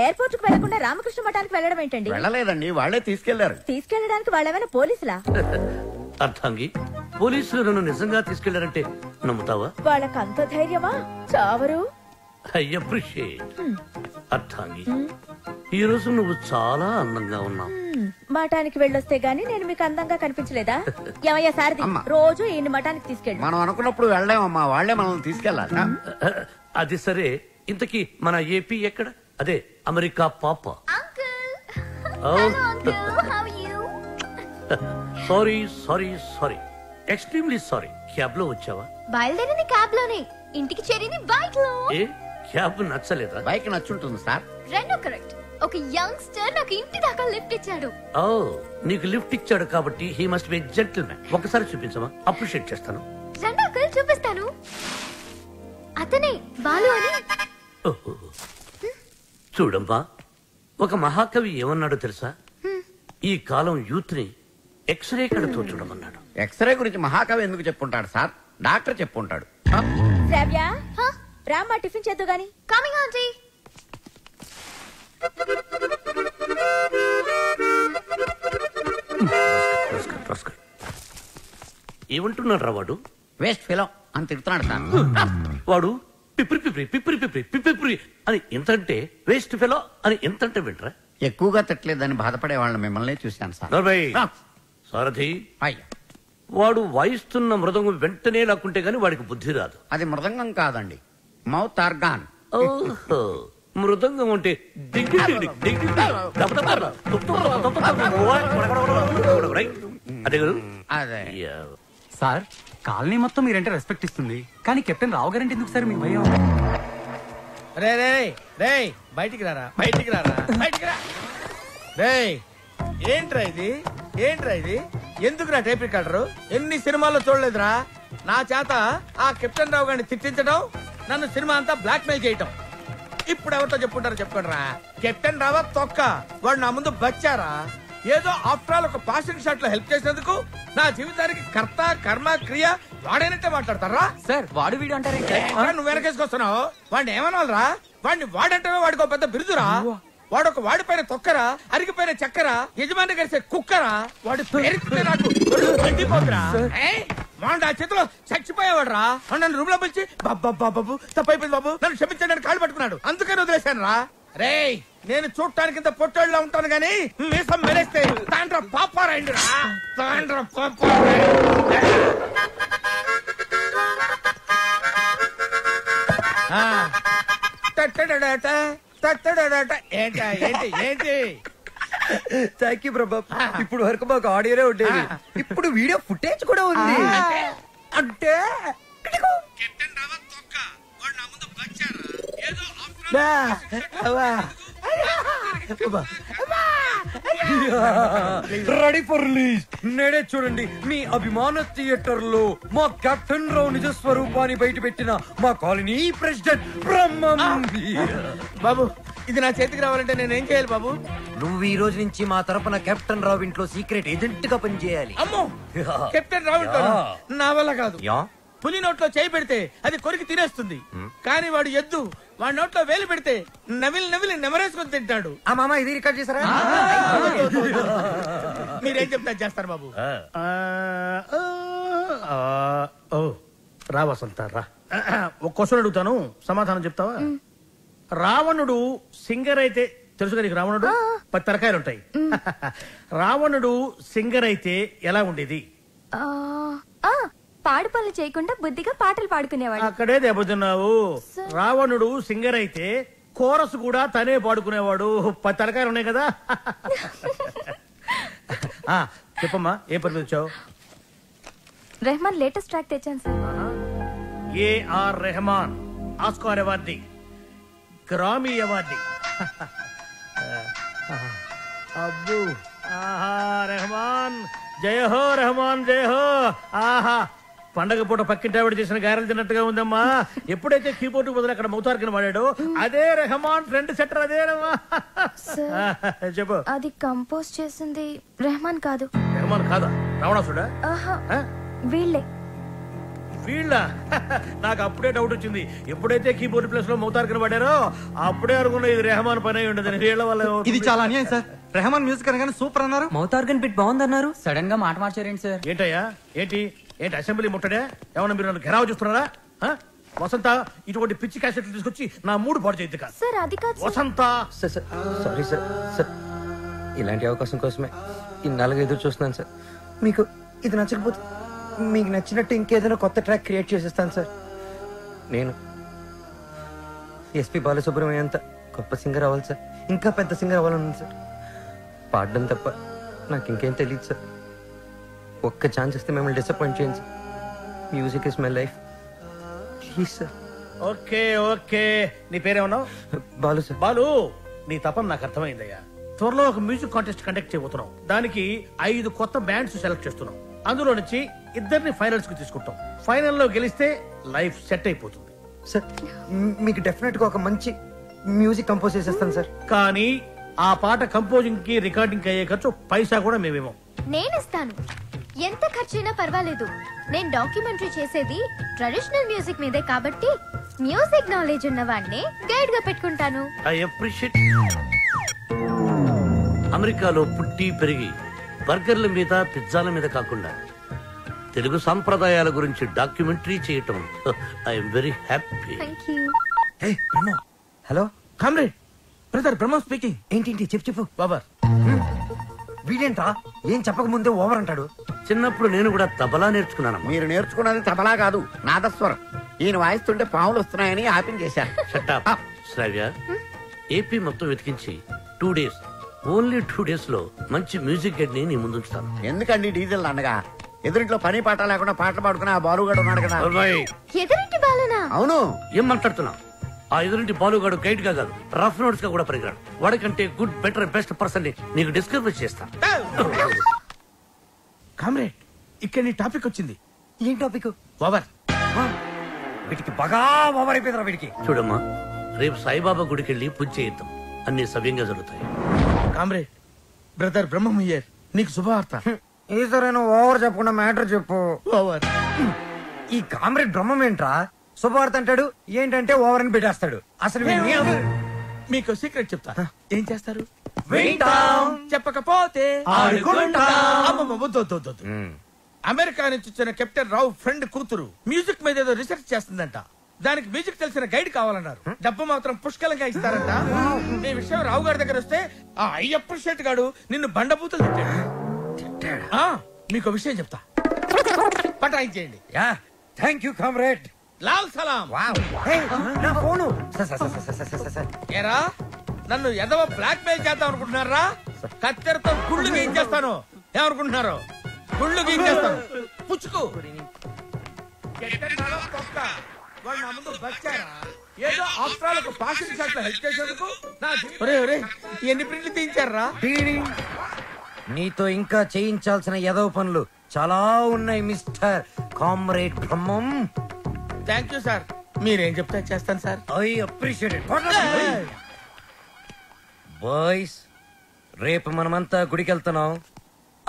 ఎయిర్పోర్ట్ కు వెళ్లకుండా రామకృష్ణ మఠానికి వెళ్ళడం ఏంటండి? వెళ్ళలేదండి, వాళ్లే తీసుకెళ్లారు. తీసుకెళ్ళడానికి వాళ్ళేమైనా పోలీసులా? అర్థంగి, పోలీసులు నన్ను నిజంగా తీసుకెళ్లారంటే నమ్ముతావా? వాళ్ళకి అంత ధైర్యమా? చావరు. I appreciate. అర్థంగి, ఈ రోజు నువ్వు చాలా అందంగా ఉన్నావు. మఠానికి వెళ్ళొస్తే గానీ నేను మీకు అందంగా కనిపించలేదా? ఏమయ్యా సారథి, రోజు ఈయన మఠానికి తీసుకెళ్ళి. మనం అనుకున్నప్పుడు వెళ్ళామమ్మా, వాళ్లే మనల్ని తీసుకెళ్లాలి. అది సరే, ఇంతకీ మన ఏపీ ఎక్కడ? అదే అమెరికా పాప. Sorry extremely sorry. క్యాబ్ లో వచ్చావా? బయలుదేరింది క్యాబ్ లోనే, ఇంటికి చేరింది బైక్ లో. ఏ క్యాబ్ నచ్చలేదా? బైక్ నచ్చుంటుంది సార్. రెండు కరెక్ట్. ఒక యంగ్స్టర్ నాకు ఇంటి దాకా లిఫ్ట్ ఇచ్చాడు. ఓ, నీకు లిఫ్ట్ ఇచ్చాడు కాబట్టి హీ మస్ట్ బి జెంటిల్‌మ్యాన్. ఒకసారి చూపించమా? అప్రిషియేట్ చేస్తాను. రెండు అంకుల్ చూపిస్తాను. అతనే బాలు అని. చూడమ్మా, ఒక మహాకవి ఏమన్నాడో తెలుసా? ఈ కాలం యూత్ ని ఎక్స్రే కడతో చూడమన్నాడు. ఎక్స్రే గురించి మహాకవి ఎందుకు చెప్పుంటాడు సార్? డాక్టర్ చెప్పుంటాడు. శ్రావ్య, రామ్మా టిఫిన్ చేద్దు గాని. Coming aunty. ఏమంటున్నాడు రా వాడు? వేస్ట్ ఫెలో అని తిడుతున్నాడు సార్. వాడు పిప్రి పిప్రి పిప్రి పిప్రి పిప్రి అని ఎంతంటే వేస్ట్ ఫెలో అని ఎంతంటే వింటరా? ఎక్కువగా తిట్టలేదని బాధపడే వాళ్ళని మిమ్మల్ని చూశాను సార్. సారథి, వాడు వాయిస్తున్న మృదంగం వెంటనే లాక్కుంటే గాని వాడికి బుద్ధి రాదు. అది మృదంగం కాదండి, మౌత్ ఆర్గాన్. ఓహో, మృదంగం అంటే అదే కదా. అదే సార్, కాలనీ మొత్తం మీరంటే రెస్పెక్ట్ ఇస్తుంది, కానీ కెప్టెన్ రావు గారంటే ఎందుకు సార్ మీకు భయం? రే రే రే, బయటికి రారా, బయటికి రారా, బయటికి రా. రే ఏంట్రా ఇది, ఏంట్రా ఇది? ఎందుకురా టేప్ రికార్డరు? ఎన్ని సినిమాల్లో చూడలేదురా? నా చేత ఆ కెప్టెన్ రావు గారిని తిట్టించడం, నన్ను సినిమా అంతా బ్లాక్ మెయిల్ చేయటం. ఇప్పుడు ఎవరితో చెప్పుకుంటారో చెప్పుకోండి రా. కెప్టెన్ రావా తొక్క, వాడు నా ముందు బచ్చారా? ఏదో ఆఫ్టర్ ఆల్ ఒక పాసింగ్ షాట్ లో హెల్ప్ చేసినందుకు నా జీవితానికి కర్త కర్మ క్రియ వాడైనట్టే మాట్లాడతారా? సార్, వాడు వీడు అంటారే. నువ్వు వెనకేసుకొస్తున్నావు. వాడిని ఏమనాలరా? వాడిని వాడంటే వాడికి ఒక పెద్ద బిరుదురా. వాడొక వాడిపైన తొక్కరా, అరిగిపోయిన చక్కరా, యజమాని కలిసే కుక్కరా. వాడి పేరు నాకు మండిపోతురా. వాడు ఆ చేతిలో చచ్చిపోయేవాడు రా. నన్ను రూమ్ లో పిలిచి బాబు తప్పైపోయింది బాబు, నన్ను క్షమించడానికి కాళ్ళు పట్టుకున్నాడు. అందుకని వదిలేశాను రా. రే, నేను చూడటానికి ఇంత పొట్టోళ్ళ ఉంటాను గానీ మీసం మెరేస్తే తాండ్ర పాపారాయండి రా. తాండ్ర ఏంటి ఏంటి ఏంటి? థ్యాంక్ యూ ప్రభా. ఇప్పుడు వరకు మాకు ఆడియోనే ఉండేది, ఇప్పుడు వీడియో ఫుటేజ్ కూడా ఉంది. అంటే రెడీ ఫర్ రిలీజ్. నేడే చూడండి మీ అభిమాన థియేటర్ లో మా కెప్టెన్ రావు నిజ స్వరూపాన్ని బయట పెట్టిన మా కాలనీ ప్రెసిడెంట్ బ్రహ్మం. బాబు ఇది నా చేతికి రావాలంటే నేనేం చేయాలి బాబు? నువ్వు ఈ రోజు నుంచి మా తరపున కెప్టెన్ రావు ఇంట్లో సీక్రెట్ ఏజెంట్ గా పనిచేయాలి. అమ్మో కెప్టెన్ రావు ఇంట్లో నా వల్ల కాదు. పులి నోట్లో చేయి పెడితే అది కొరికి తినేస్తుంది, కానీ వాడు ఎద్దు వాడి నోట్లో వేలు పెడితే నవిలి నెమరేసుకొని తింటాడు. ఆ మామ ఇది రికార్డ్ చేశారా? మీరేం చెప్తా చేస్తారు బాబు. రా వసంత రా. ఒక క్వశ్చన్ అడుగుతాను, సమాధానం చెప్తావా? రావణుడు సింగర్ అయితే తెలుసుగా నీకు? రావణుడు 10 తలకాయలు ఉంటాయి. రావణుడు సింగర్ అయితే ఎలా ఉండేది? పాడు పనులు చేయకుండా బుద్ధిగా పాటలు పాడుకునేవాడు. అక్కడే దెబ్బతున్నావు. రావణుడు సింగర్ అయితే కోరస్ కూడా తనే పాడుకునేవాడు. 10 తలకాయలు ఉన్నాయి కదా. చెప్పమ్మా ఏ పని వచ్చావు? రెహమాన్ లేటెస్ట్ ట్రాక్ తెచ్చాను sir. AR Rahman Oscar awardee, Grammy awardee. అబ్బు ఆహా రెహమాన్ జయ హో, రెహమాన్ జయ హో. ఆహా పండగ పూట పక్కింటి ఆవిడ చేసిన గారెలు తిన్నట్టుగా ఉందమ్మా. ఎప్పుడైతే కీబోర్డ్ బదులు అక్కడ మౌతార్కిని వాడాడో అదే రెహమాన్ ఫ్రెండ్ సెటర్. అదే చెప్పు. అది కంపోజ్ చేసింది రెహమాన్ కాదు. రెహమాన్ కాదా? రావణాసుడా? వీళ్ళే. వీళ్ళ? నాకు అప్పుడే డౌట్ వచ్చింది. ఎప్పుడైతే కీబోర్డ్ ప్లేస్ లో మౌతార్కిని వాడారో అప్పుడే అనుకున్నా ఇది రెహమాన్ పని అయి ఉండదు. వీళ్ళ వల్ల ఇది చాలా అన్యాయం సార్. రెహమాన్ మ్యూజిక్ అనగానే సూపర్ అన్నారు, మౌతార్గన్ బిట్ బాగుందన్నారు. సడన్ గా మాట మార్చారేంటి సార్? ఏంటయ్యా ఏంటి అసెంబ్లీ ముట్టడే? ఏమన్నా మీరు నన్ను ఘెరావు చూస్తున్నారా? వసంత ఇటువంటి పిచ్చి క్యాసెట్లు తీసుకొచ్చి నా మూడు పాడు చేయద్దు కాదు. సార్ అది కాదు వసంత. Sorry sir. సార్ ఇలాంటి అవకాశం కోసమే ఇన్నాళ్ళుగా ఎదురు చూస్తున్నాను సార్. మీకు ఇది నచ్చకపోతే మీకు నచ్చినట్టు ఇంకేదైనా కొత్త ట్రాక్ క్రియేట్ చేసేస్తాను సార్. నేను ఎస్పి బాలసుబ్రహ్మణ్యం అంత గొప్ప సింగర్ అవ్వాలి సార్. ఇంకా పెద్ద సింగర్ అవ్వాలని సార్. పాడడం తప్ప నాకు ఇంకేం తెలియదు సార్. ఒక్క ఛాన్స్ ఇస్తే మిమ్మల్ని డిసప్పాయింట్ చేయండి sir. Music is my life, please sir. Okay okay. నీ పేరేమన్నావు? బాలు సార్. బాలు, నీ తపన నాకు అర్థమైందయ్యా. త్వరలో ఒక మ్యూజిక్ కాంటెస్ట్ కండక్ట్ చేయబోతున్నాం. దానికి 5 కొత్త బ్యాండ్స్ సెలెక్ట్ చేస్తున్నాం. అందులో నుంచి 2 ఫైనల్స్ కి తీసుకుంటాం. ఫైనల్లో గెలిస్తే లైఫ్ సెట్ అయిపోతుంది సార్. మీకు డెఫినెట్ గా ఒక మంచి మ్యూజిక్ కంపోజ్ చేసేస్తాను సార్. కానీ ఆ పాట కంపోజింగ్ కి రికార్డింగ్ అయ్యే ఖర్చు పైసా కూడా మేమేమో. నేనిస్తాను. ఎంత ఖర్చైనా పర్వాలేదు. నేను డాక్యుమెంటరీ చేసేది ట్రెడిషనల్ మ్యూజిక్ మీదే కాబట్టి మ్యూజిక్ నాలెడ్జ్ ఉన్న వాడిని గైడ్ గా పెట్టుకుంటాను. I appreciate. అమెరికాలో పుట్టి పెరిగి బర్గర్ల మీద పిజ్జాల మీద కాకుండా తెలుగు సంప్రదాయాల గురించి డాక్యుమెంటరీ చేయటం I'm very happy. Hello comrade, brother Brahma speaking. ఏంటి చెప్పు బాబర్. వీడేంట్రా ఏం చెప్పక ముందే ఓవర్ అంటాడు. చిన్నప్పుడు నేను కూడా తబలా నేర్చుకున్నాను. మీరు నేర్చుకున్నది తబలా కాదు, నాదస్వరం. ఈయన వాయిస్తుంటే పాములు వస్తున్నాయని ఆపించేశాను. శ్రావ్య, ఏపీ మొత్తం వెతికించి 2 days, ఓన్లీ 2 days లో మంచి మ్యూజిక్ గైడ్ ని నీ ముందుంచుతాను. ఎందుకండి డీజిల్ అనగా ఎదురింట్లో పని పాట లేకుండా పాటలు పాడుకుని ఆ బాలుగాడు ఉన్నాడు కదా. ఎదురింటి బాలునా? అవును. ఏం మాట్లాడుతున్నా? ఆ ఎదురింటి బాలుగాడు గైడ్ గా కాదు, రఫ్ నోట్స్ గా కూడా పరిగరాడు. వాడికంటే గుడ్, బెటర్, బెస్ట్ పర్సన్ ని నీకు డిస్కవర్ చేస్తా. కామ్రేడ్, ఇక్కడ నీ టాపిక్ వచ్చింది. ఏం టాపిక్? ఓవర్. వీటికి బాగా ఓవర్ అయిపోయిందిరా వీడికి. చూడమ్మా, రేపు సాయిబాబా గుడికి వెళ్ళి పూజ చేయిద్దాం. అన్ని సవ్యంగా జరుగుతాయి. కామ్రేడ్, బ్రదర్ బ్రహ్మయ్యర్, నీకు శుభవార్త. ఈసారైనా ఓవర్ చెప్పకుండా మ్యాటర్ చెప్పు. ఓవర్. ఈ కామ్రేడ్ బ్రహ్మం ఏంట్రా శుభవార్త అంటాడు, ఏంటంటే ఓవర్ అని పెట్టేస్తాడు. అసలు మీకు సీక్రెట్ చెప్తా. ఏం చేస్తారు? వింటాం. చెప్పకపోతే ఆడుకుంటాం. అమెరికా నుంచి వచ్చిన కెప్టెన్ రావు ఫ్రెండ్ కూతురు మ్యూజిక్ మీద ఏదో రీసెర్చ్ చేస్తుందంట. దానికి మ్యూజిక్ తెలిసిన గైడ్ కావాలన్నారు. డబ్బు మాత్రం పుష్కలంగా ఇస్తారంట. ఈ విషయం రావు గారి దగ్గర వస్తే ఆ అయ్యప్ప షెట్ గాడు నిన్ను బండబూతులు తిట్టాడు. మీకు విషయం చెప్తా, పటాయించేయండి. Thank you comrade. లాల్ సలాం. నా ఫోను. ఏరా, నన్ను ఎదవ బ్లాక్ మెయిల్ చేద్దాం అనుకుంటున్నారా? కత్తెరతో గుళ్ళు గీయించేస్తాను. ఏమనుకుంటున్నారు? గుళ్ళు గీయించేస్తాను. పుచ్చుకు. వాడు నా ముందు బచ్చారా? ఏదో ఆస్ట్రాలకు పాసింగ్ షాట్ లో హెల్ప్ చేసేందుకు ఎన్ని ప్రింట్లు తీయించారా? నీతో ఇంకా చేయించాల్సిన ఎదవ పనులు చాలా ఉన్నాయి mister comrade Brahmam. Thank you sir. మీరేం చెప్తే చేస్తాను sir. I appreciate it. Boys, రేపు మనమంతా గుడికి వెళ్తున్నాం.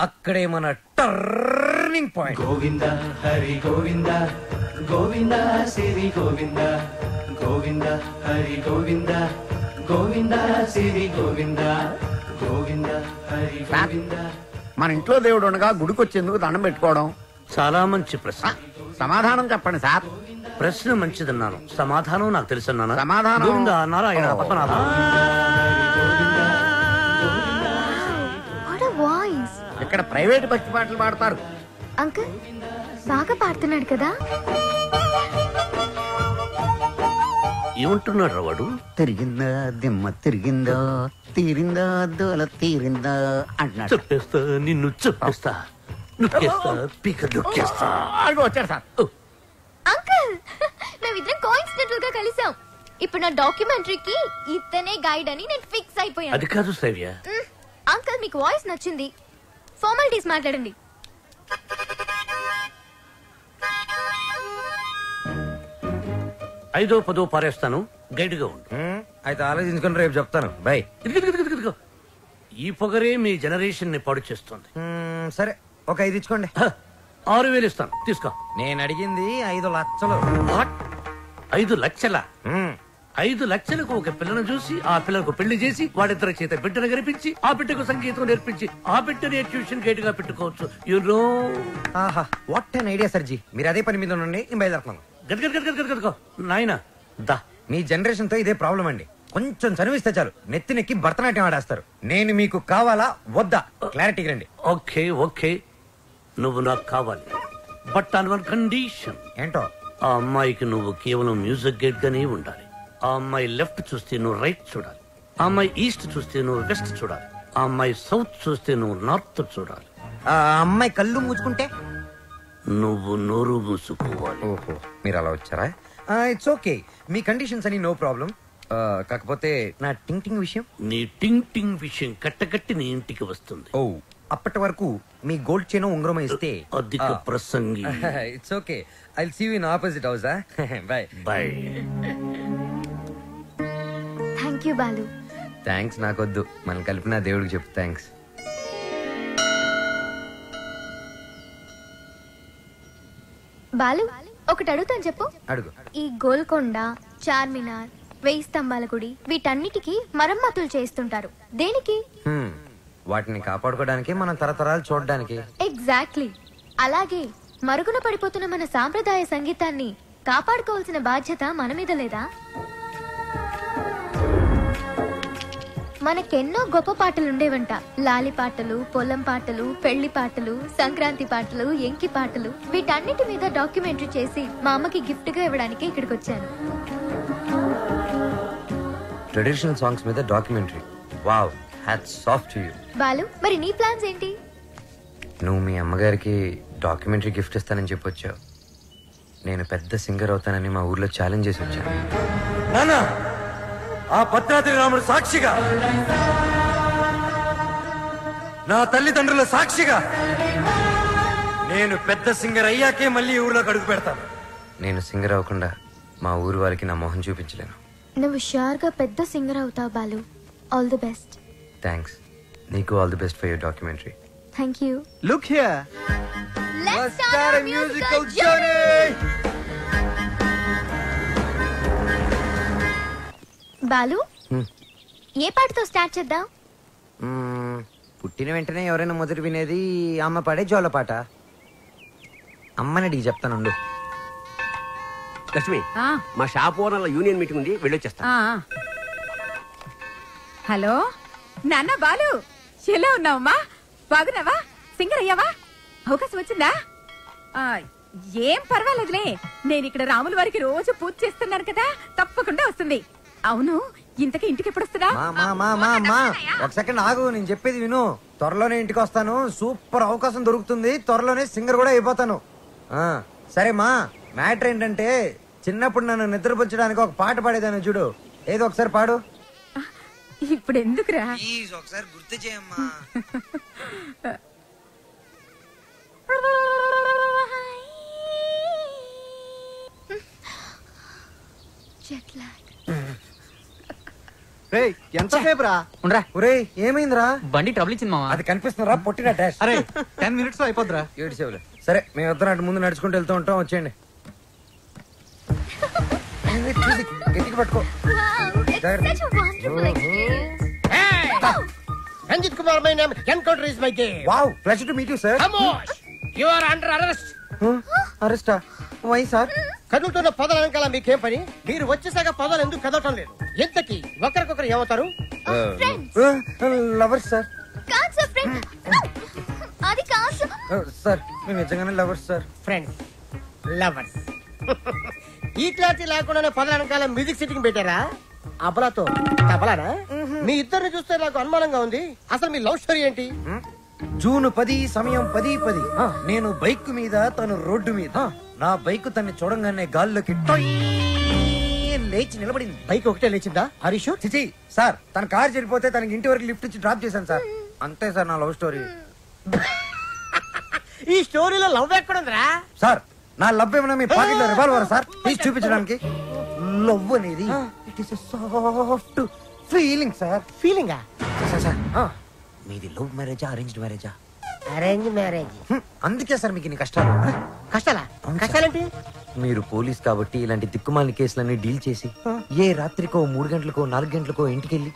అక్కడే మన టర్నింగ్ పాయింట్. గోవింద హరి గోవింద గోవింద సిరి గోవింద గోవింద హరి గోవింద గోవింద సిరి గోవింద గోవింద హరి గోవింద. మన ఇంట్లో దేవుడు ఉండగా గుడికి వచ్చేందుకు దండం పెట్టుకోవడం చాలా మంచి ప్రశ్న. సమాధానం చెప్పండి సార్. ప్రశ్న మంచిదన్నాను, సమాధానం నాకు తెలుసన్నాను. సమాధానం Govinda Narayana Padmanabha. What a voice. ఇక్కడ ప్రైవేట్ భక్తి పాటలు పాడతారు. అంకుల్ బాగా పాడుతున్నాడు కదా. ఏమంటున్నాడు వాడు? తిరిగిందా దిమ్మ తిరిగిందా తీరిందా దోల తీరిందా అంటున్నాడు. చెప్పేస్తా, నిన్ను చెప్పేస్తా, నొక్కేస్తా, పీక నొక్కేస్తా. వచ్చాడు సార్. అంకుల్ మేమిద్దరం కోఇన్సిడెంటల్ గా కలిసాం. ఇప్పుడు నా డాక్యుమెంటరీకి ఇతనే గైడ్ అని నేను ఫిక్స్ అయిపోయాను. అది కాదు శ్రవ్య. అంకుల్ మీకు వాయిస్ నచ్చింది, ఫార్మాలిటీస్ మాట్లాడండి. ఐదో పదో పారేస్తాను, గైడ్ గా ఉండు. అయితే ఆలోచించుకుని రేపు చెప్తాను. బై. ఈ పొగరే మీ జనరేషన్ ని పాడు చేస్తుంది. సరే, ఒక 5 ఇచ్చుకోండి. 6,000 ఇస్తాను, తీసుకో. నేను అడిగింది 5 లక్షలు. 5 లక్షల? 5 లక్షలకు ఒక పిల్లను చూసి ఆ పిల్లకు పెళ్లి చేసి వాడిద్దరి చేత బిడ్డను గరిపించి ఆ బిడ్డకు సంగీతం నేర్పించి ఆ బిడ్డని ట్యూషన్ గైడ్ గా పెట్టుకోవచ్చు. ఆహా, వాట్ అన్ ఐడియా సర్జీ. మీరు అదే పని మీద ఉండండి, నేను బయలుదేరుతున్నాను. నాయన దా. మీ జనరేషన్ తో ఇదే ప్రాబ్లం అండి. కొంచెం చదివిస్తే చాలు నెత్తినెక్కి భరతనాట్యం ఆడేస్తారు. నేను మీకు కావాలా వద్దా క్లారిటీ రండి. ఓకే ఓకే, నువ్వు నాకు కావాలి, బట్ ఆన్ వన్ కండిషన్. ఏంటో? ఆ అమ్మాయికి నువ్వు కేవలం మ్యూజిక్ గైడ్ గానే ఉండాలి. ఆ అమ్మాయి లెఫ్ట్ చూస్తే నువ్వు రైట్ చూడాలి. ఆ అమ్మాయి ఈస్ట్ చూస్తే నువ్వు వెస్ట్ చూడాలి. ఆ అమ్మాయి సౌత్ చూస్తే నువ్వు నార్త్ చూడాలి. ఆ అమ్మాయి కళ్ళు మూసుకుంటే నువ్వు నోరు మూసుకోవాలి. ఓహో, మీరు అలా వచ్చారా? ఇట్స్ ఓకే, మీ కండిషన్స్ అని నో ప్రాబ్లం. కాకపోతే నా టింగ్ టింగ్ విషయం. నీ టింగ్ టింగ్ విషయం కట్టకట్టి నీ ఇంటికి వస్తుంది. ఓ, అప్పటి వరకు మీ గోల్డ్ చైన్ ఉంగరం ఇస్తే అధిక ప్రసంగి. It's okay, I will see you in opposite house. Bye bye. Thank you Balu. Thanks నాకొద్దు, మనం కలిపిన దేవుడికి చెప్పు థ్యాంక్స్. బాలు ఒకటి అడుగుతాను, చెప్పు. అడుగు. ఈ గోల్కొండ, చార్మినార్, 1000 స్తంభాల గుడి వీటన్నిటికీ మరమ్మతులు చేస్తుంటారు. దేనికి? వాటిని కాపాడుకోవడానికి, మనం తరతరాలు చూడడానికి. ఎగ్జాక్ట్లీ. అలాగే మరుగున పడిపోతున్న మన సాంప్రదాయ సంగీతాన్ని కాపాడుకోవాల్సిన బాధ్యత మన మీద లేదా? మనకెన్నో గొప్ప పాటలు ఉండేవంట. లాలి పాటలు, పొలం పాటలు, పెళ్లి పాటలు, సంక్రాంతి పాటలు, ఎంకి పాటలు. వీటన్నిటి మీద డాక్యుమెంటరీ చేసి మా అమ్మకి గిఫ్ట్ గా ఇవ్వడానికి ఇక్కడికి వచ్చాను. ట్రెడిషనల్ సాంగ్స్ మీద documentary. Wow, hats off to you. Balu, మరి నీ ప్లాన్స్ ఏంటి? నువ్వు మీ అమ్మగారికి డాక్యుమెంటరీ గిఫ్ట్ ఇస్తానని చెప్పొచ్చావు. నేను పెద్ద సింగర్ అవుతానని మా ఊర్లో ఛాలెంజ్ చేసి వచ్చాను. నాన్న, ఆ భద్రాద్రి రాముడు సాక్షిగా, నా తల్లిదండ్రుల సాక్షిగా, నేను పెద్ద సింగర్ అయ్యాకే మళ్ళీ ఊర్లోకి అడుగు పెడతాను. నేను సింగర్ అవ్వకుండా మా ఊరు వాళ్ళకి నా మొహం చూపించలేను. నువ్వు షూర్ గా పెద్ద సింగర్ అవుతావు Balu. All the best. Thanks. నీకు all the best for your documentary. Thank you. Look here, let's start a musical journey. Balu, ఏ పాటతో స్టార్ట్ చేద్దాం? పుట్టిన వెంటనే ఎవరైనా మొదటి వినేది అమ్మ పాడే జోల పాట. అమ్మని అడిగి చెప్తానుండు. లక్ష్మి, మా షాప్ ఓనర్ల యూనియన్ మీటింగ్ ఉంది, వెళ్ళొచ్చేస్తా. హలో నాన్న బాలు, ఎలా ఉన్నావమ్మా? బాగున్నావా? సింగర్ అయ్యావా? అవకాశం వచ్చిందా? ఏం పర్వాలేదులే, నేను ఇక్కడ రాముల వారికి రోజు పూజ చేస్తున్నాను కదా, తప్పకుండా వస్తుంది. అవును, ఇంతకీ ఇంటికి ఎప్పుడు వస్తుందా? ఒక సెకండ్ ఆగు, నేను చెప్పేది విను. త్వరలోనే ఇంటికి వస్తాను. సూపర్ అవకాశం దొరుకుతుంది. త్వరలోనే సింగర్ కూడా అయిపోతాను. సరే మా, మ్యాటర్ ఏంటంటే చిన్నప్పుడు నన్ను నిద్రపుచ్చడానికి ఒక పాట పాడేదాన్ని చూడు. ఏదో ఒకసారి పాడు. ఇప్పుడు ఎందుకురా? ఒకసారి గుర్తు చేయమ్మా. ఎంతసేపు రా? ఉండరా ఒరే, ఏమైందిరా? బండి ట్రబుల్ ఇచ్చింది మామ. అది కనిపిస్తుందిరా, పొట్టిన డాష్. అరే 10 minutes లో అయిపోద్దిరా. 7 సేవలే. సరే మేము ఇద్దరం అటు ముందు నడుచుకుంటూ వెళ్తూ ఉంటాం, వచ్చేయండి. గట్టిగా పట్టుకో. Ranjith Kumar my name, encounter is my game. Wow, pleasure to meet you sir. ఖమోష్, యు ఆర్ అండర్ అరెస్ట్. అరెస్టా? Why sir? కదులుతున్న పొదల వెనకాల మీకేం పని? మీరు వచ్చేసాక పొదలు ఎందుకు కదలటం లేదు? ఎంతకి ఒకరికొకరు ఏమవుతారు? Lovers sir. కాదు సార్, ఫ్రెండ్. అది కాదు సార్, మేము నిజంగానే లవర్స్ సార్. Friends, lovers. ఈ క్లారిటీ లేకుండానే పొదల వెనకాల మ్యూజిక్ సిట్టింగ్ పెట్టారా? అబలాతో తబలానా? మీ ఇద్దరిని చూస్తే నాకు అనుమానంగా ఉంది. అసలు మీ లవ్ స్టోరీ ఏంటి? జూన్ 10 సమయం 10:10. నేను బైక్ మీద, తను రోడ్డు మీద. నా బైక్ తన్ని చూడంగానే గాల్లోకి లేచి నిలబడింది. బైక్ ఒకటే లేచిందా? హరీష్ చిచి సార్, తన కార్ చెడిపోతే తనకి ఇంటి వరకు లిఫ్ట్ ఇచ్చి డ్రాప్ చేశాను సార్. అంతే సార్ నా లవ్ స్టోరీ. ఈ స్టోరీలో లవ్ ఎక్కడుందిరా? సార్, నా లవ్ ఏమన్నా మీ పాకెట్ లో రివాల్వర్ సార్? తీసి చూపించడానికి. లవ్ అనేది it is soft feeling sir. ఫీలింగా? సార్, మీది లవ్ మ్యారేజా, అరేంజ్డ్ మ్యారేజా? Arrange marriage. అందుకే సార్ మీకు ఇన్ని కష్టాలు. కష్టాలా? కష్టాలేంటి? మీరు పోలీస్ కాబట్టి ఇలాంటి దిక్కుమాలిన కేసులన్నీ డీల్ చేసి ఏ రాత్రికో 3 గంటలకో 4 గంటలకో ఇంటికెళ్ళి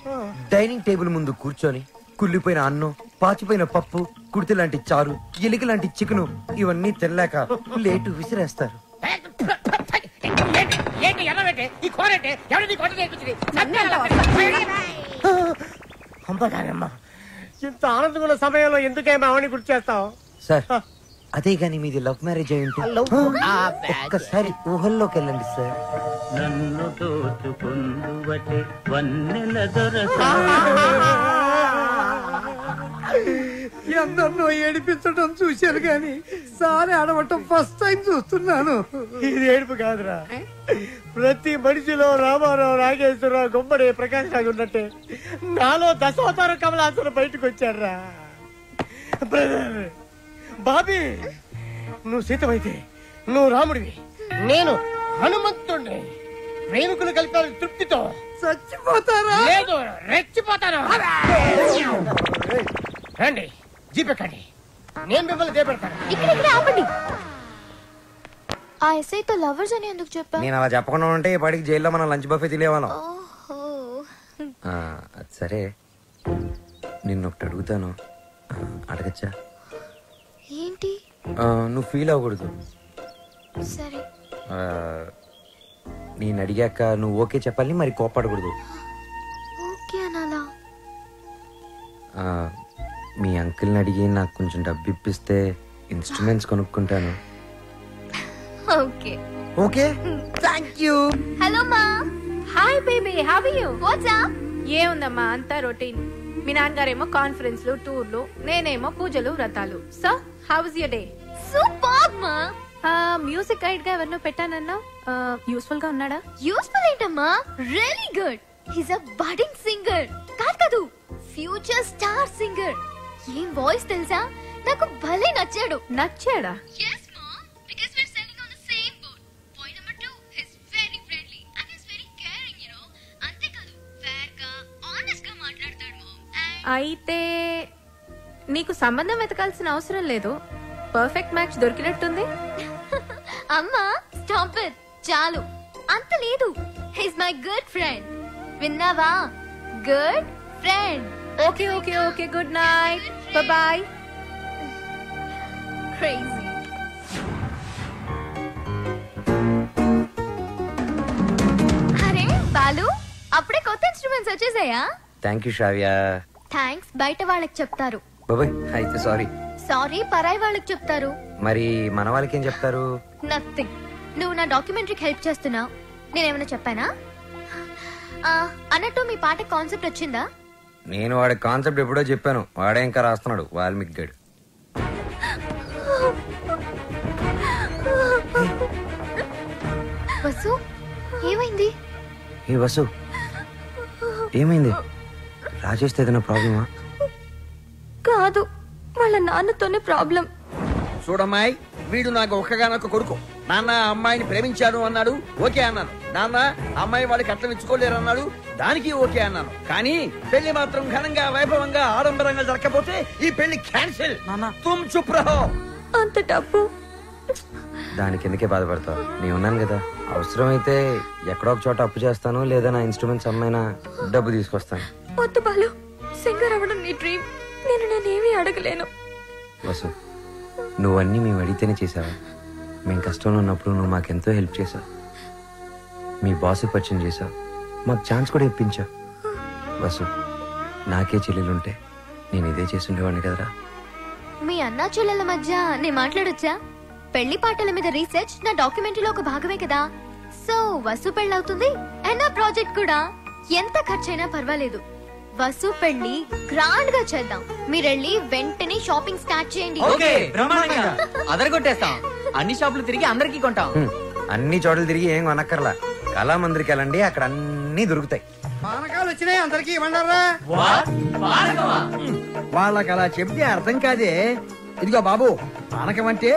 డైనింగ్ టేబుల్ ముందు కూర్చొని కుళ్ళిపోయిన అన్నం, పాచిపోయిన పప్పు, కుడితి లాంటి చారు, ఎలిక లాంటి చికెను ఇవన్నీ తెల్లాక లేటు విసిరేస్తారు. ఇంత ఆనందమైన సమయంలో ఎందుకేమో ఆవిడని గుర్తు చేస్తావు సార్? అదే గాని మీది లవ్ మ్యారేజ్ అయి ఉంటే ఒక్కసారి ఊహల్లోకి వెళ్ళండి సార్. నన్ను దోచుకుందువటే వన్నెల దొరసా. ఎందరినో ఏడిపించడం చూశాను గాని సారి ఆడవటం ఫస్ట్ టైం చూస్తున్నాను. ఇది ఏడుపు కాదురా, ప్రతి మనిషిలో రామారావు, నాగేశ్వరరావు, గుమ్మడి, ప్రకాష్ రాజు ఉన్నట్టే నాలో దశావతార కమలాసులు బయటకు వచ్చారా. బ్రదర్ బాబీ, నువ్వు సీతమైతే నువ్వు రాముడివి, నేను హనుమంతుడిని. ప్రేమికులు కలిపారు తృప్తితో. చచ్చిపోతారా? లేదు, రెచ్చిపోతాను. రండి, జీపెక్కండి, నేను మిమ్మల్ని దేపెడతాను. ఇక్కడ ఆపండి. ఆ ఎస్ఐతో లవర్స్ అని ఎందుకు చెప్పా? నేను అలా చెప్పకుండా ఉంటే ఈ పాటికి జైల్లో మనం లంచ్ బఫే తినేవాళ్ళం. సరే, నిన్నొకటి అడుగుతాను, అడగచ్చా? ఏంటి? నువ్వు ఫీల్ అవ్వకూడదు. సరే. నేను అడిగాక నువ్వు ఓకే చెప్పాలి, మరి కోపడకూడదు. ఓకే అనాలా? మీ అంకుల్ని అడిగి నాకు కొంచెం డబ్బు ఇప్పిస్తే ఇన్స్ట్రుమెంట్స్ కొనుక్కుంటాను. Okay. Okay, thank you. Hello మా. Hi baby, how are you? What's up? ఏముందమ్మా, అంతా రొటీన్. మీ నాన్నగారేమో కాన్ఫరెన్స్లు, టూర్లు, నేనేమో పూజలు, వ్రతాలు. So how was your day? Super మా. మ్యూజిక్ గైడ్ గా ఎవరినో పెట్టానన్నా, యూస్ఫుల్ గా ఉన్నాడా? యూస్ఫుల్ ఏంటమ్మా, రియల్లీ గుడ్. హిస్ అ బడింగ్ సింగర్. కాదు, ఫ్యూచర్ స్టార్ సింగర్. ఏం వాయిస్ తెలుసా? నాకు భలే నచ్చాడు. నచ్చాడా? yes mom, because we're sailing on the same boat. Point number 2, he's very friendly and he's very caring, you know. అంతే కాదు, fair గా, honest గా మాట్లాడతాడు mom. అయితే నీకు సంబంధం వెతకాల్సిన అవసరం లేదు, పర్ఫెక్ట్ మ్యాచ్ దొరికినట్టుంది. అమ్మా స్టాప్ ఇట్, చాలు. అంత లేదు, హిస్ మై గుడ్ ఫ్రెండ్. విన్నావా? Good friend. Okay okay okay, good night, bye bye. Crazy. అరే బాలు, అప్పుడే కొత్త ఇన్స్ట్రుమెంట్స్ వచ్చేసాయా? Thank you Shravya. థ్యాంక్స్ బయట వాళ్ళకి చెప్తారు. బాబాయ్ అయితే సారీ. సారీ పరాయి వాళ్ళకి చెప్తారు. మరి మన వాళ్ళకి ఏం చెప్తారు? నథింగ్. నువ్వు నా డాక్యుమెంటరీకి హెల్ప్ చేస్తున్నావు, నేనేమైనా చెప్పానా? అన్నట్టు మీ పాట కాన్సెప్ట్ వచ్చిందా? నేను వాడి కాన్సెప్ట్ ఎప్పుడో చెప్పాను, వాడే ఇంకా రాస్తున్నాడు, వాల్మీకి గడ్. వసు, ఏమైంది? ఏ వసు, ఏమైంది? రాజేష్తో ఏదైనా ప్రాబ్లమా? కాదు, వాళ్ళ నాన్నతోనే ప్రాబ్లం. చూడమ్మాయి, వీడు నాకు ఒక్కగానొక్క కొడుకు. నాన్న అమ్మాయిని ప్రేమించాను అన్నాడు, ఓకే అన్నాను. నాన్న అమ్మాయి వాడికి అట్లా ఇచ్చుకోలేరు అన్నాడు, దానికి ఓకే అన్నాను. కానీ పెళ్లి మాత్రం ఘనంగా వైభవంగా ఆడంబరంగా జరగకపోతే ఈ పెళ్లి క్యాన్సిల్. తుమ్ చుప్ రహో. అంత డబ్బు దానికి ఎందుకే బాధపడతావు? నేను ఉన్నాను కదా. అవసరమైతే ఎక్కడో ఒక చోట అప్పు చేస్తాను, లేదా నా ఇన్స్ట్రుమెంట్స్ అమ్మైనా డబ్బు తీసుకొస్తాను. వద్దు బాలు, సింగర్ అవ్వడం నీ డ్రీమ్. నేనేమీ అడగలేను. వసు, నువ్వన్నీ మేము అడిగితేనే చేసావా? మేము కష్టంలో ఉన్నప్పుడు నువ్వు మాకెంతో హెల్ప్ చేసావు. మీ బాస్కి పరిచయం చేసావు, మాకు ఛాన్స్ కూడా ఇప్పించావు. వసు, నాకే చెల్లెలుంటే నేను ఇదే చేసి ఉండేవాడిని కదరా. మీ అన్నా చెల్లెల మధ్య నేను మాట్లాడొచ్చా? పెళ్లి పాటల మీద రీసెర్చ్ నా డాక్యుమెంటరీలో ఒక భాగమే కదా. సో వసు పెళ్ళవుతుంది అండ్ నా ప్రాజెక్ట్ కూడా. ఎంత ఖర్చైనా పర్వాలేదు, వసు పెళ్లి గ్రాండ్ గా చేద్దాం. మీరెళ్ళి వెంటనే షాపింగ్ స్టార్ట్ చేయండి. అదరగొట్టేస్తాం. అన్ని షాపులు తిరిగి అందరికీ కొంటాం. అన్ని చోట్ల తిరిగి ఏం కొనక్కర్లా, కళామందిరికి వెళ్ళండి, అక్కడ అన్ని దొరుకుతాయి. పానకాలు వచ్చినాయి, అందరికి ఇవ్వండారా. వాళ్ళకి అలా చెప్తే అర్థం కాదే. ఇదిగో బాబు, పానకం అంటే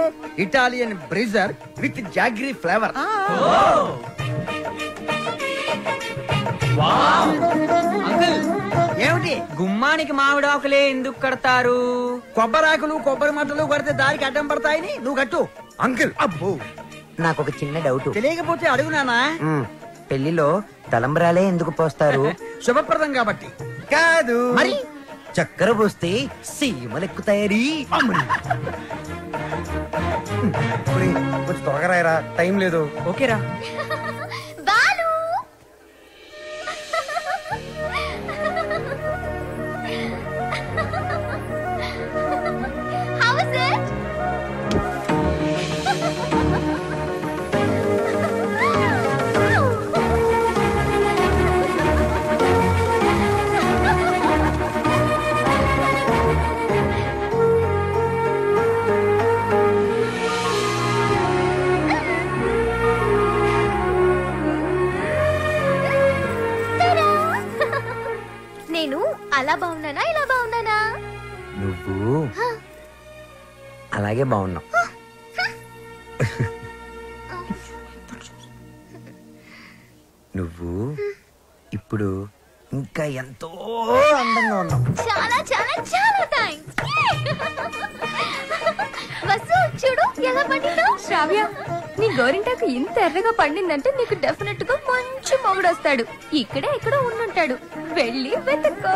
ఇటాలియన్ బ్రిజర్ విత్ జాగ్రీ ఫ్లేవర్. ఏమిటి? గుమ్మానికి మామిడాకులే ఎందుకు కడతారు? కొబ్బరాకులు కొబ్బరి మంటలు కొడితే దారికి అడ్డం పడతాయని నువ్వు కట్టు. అంకుల్, అబ్బో, నాకు ఒక చిన్న డౌట్. తెలియకపోతే అడుగునానా. పెళ్లిలో తలంబరాలే ఎందుకు పోస్తారు? శుభప్రదం కాబట్టి. కాదు మరి చక్కెర పోస్తే సీమలెక్కుతాయని. కొంచెం త్వరగా రాయరా, టైం లేదు. ఓకేరా. Balu, how is it? నేను అలా బాగున్నానా ఇలా బాగున్నానా? నువ్వు అలాగే బాగున్నావు. నువ్వు ఇప్పుడు ఇంకా ఎంతో అందంగా ఉన్నావు. చాలా చాలా చాలా థాంక్స్. వసు చూడు ఎలా పండిందో. శ్రావ్య, నీ గోరింటాకు ఇంత ఎర్రగా పండిందంటే నీకు డెఫినెట్ గా మంచి మొగుడు వస్తాడు. ఇక్కడే ఎక్కడో ఉండుంటాడు, వెళ్ళి వెతుక్కో.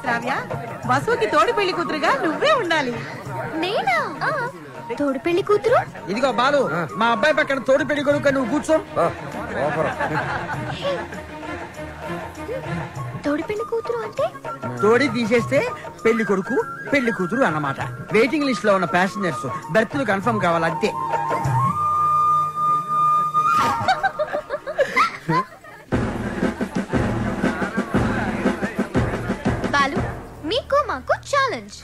శ్రావ్య, వసుకి తోడు పెళ్లి కూతురుగా నువ్వే ఉండాలి. నేనా? తోడు పెళ్లి కూతురు? ఇదిగో బాలు, మా అబ్బాయి పక్కన తోడు పెళ్లి కొడుకు, నువ్వు కూర్చో. తోడు పెళ్లి కూతురు అంటే తోడి తీసేస్తే పెళ్లి కొడుకు పెళ్లి కూతురు అన్నమాట. వెయిటింగ్ లిస్ట్ లో ఉన్న ప్యాసింజర్స్ బెర్త్లు కన్ఫర్మ్ కావాలి అంతే. బాలు, మీకు మాకు ఛాలెంజ్.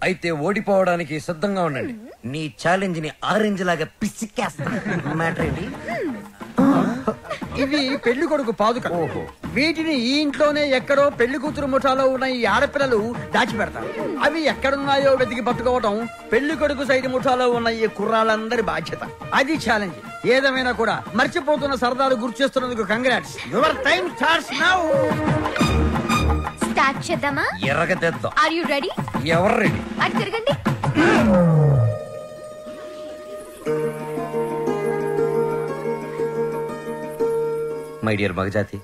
అయితే ఓడిపోవడానికి సిద్ధంగా ఉండండి. నీ ఛాలెంజ్ ని ఆరెంజ్ లాగా పిసికేస్తా. మ్యాటర్ ఏంటి? ఇవి పెళ్లి కొడుకు పాదుక. వీటిని ఈ ఇంట్లోనే ఎక్కడో పెళ్లి కూతురు ముఠాలో ఉన్న ఈ ఆడపిల్లలు దాచిపెడతారు. అవి ఎక్కడున్నాయో వెతికి పట్టుకోవడం పెళ్లి కొడుకు సైడ్ ముఠాలో ఉన్న ఈ కుర్రాళ్ళందరి బాధ్యత. అది ఛాలెంజ్. ఏదేమైనా కూడా మర్చిపోతున్న సరదాలు గుర్తు చేస్తున్నందుకు congrats. Your time starts now. Start చేద్దామా? ఎర్రగా తెద్దాం. Are you ready? ఎవరు రెడీ? అటు తిరగండి. మై డియర్ మగజాతి,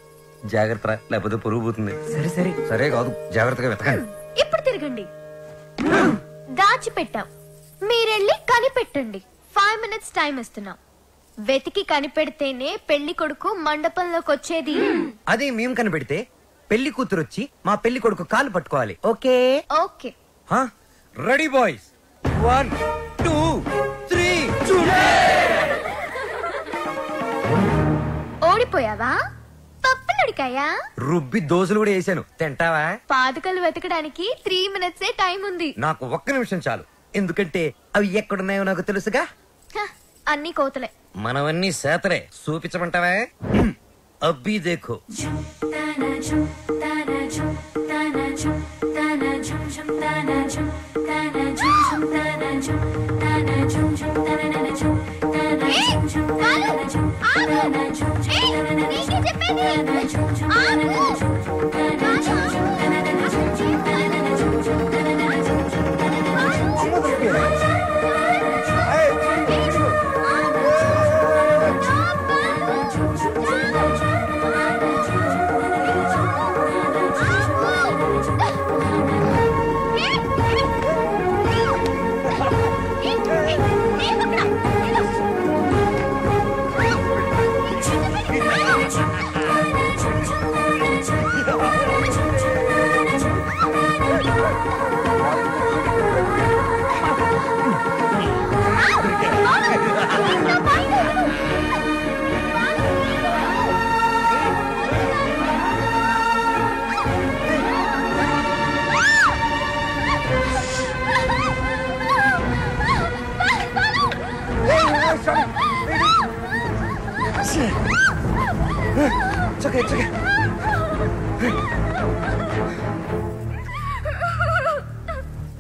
జాగ్రత్త, లేకపోతే పొరుగు పోతుంది. సరే సరే సరే కాదు, జాగ్రత్తగా వెతకండి. ఇప్పుడు తిరగండి. దాచిపెట్టాం, మీరెళ్ళి కనిపెట్టండి. 5 minutes టైం ఇస్తున్నాం. వెతికి కనిపెడితేనే పెళ్లి కొడుకు మండపంలోకి వచ్చేది. అదే మేము కనిపెడితే పెళ్లి కూతురు వచ్చి మా పెళ్లి కొడుకు కాలు పట్టుకోవాలి. ఓకే? ఓకే. Ready boys, 1 2 3 ఓడిపోయావా? పప్పులడికాయా? రుబ్బి దోశలు కూడా వేసాను, తింటావా? పాదుకలు వెతకడానికి 3 minutes టైం ఉంది. నాకు 1 నిమిషం చాలు, ఎందుకంటే అవి ఎక్కడున్నాయో నాకు తెలుసుగా. అన్ని కోతలే. మనవన్నీ సేతలే, చూపించమంటావా? అబ్బీ దేఖో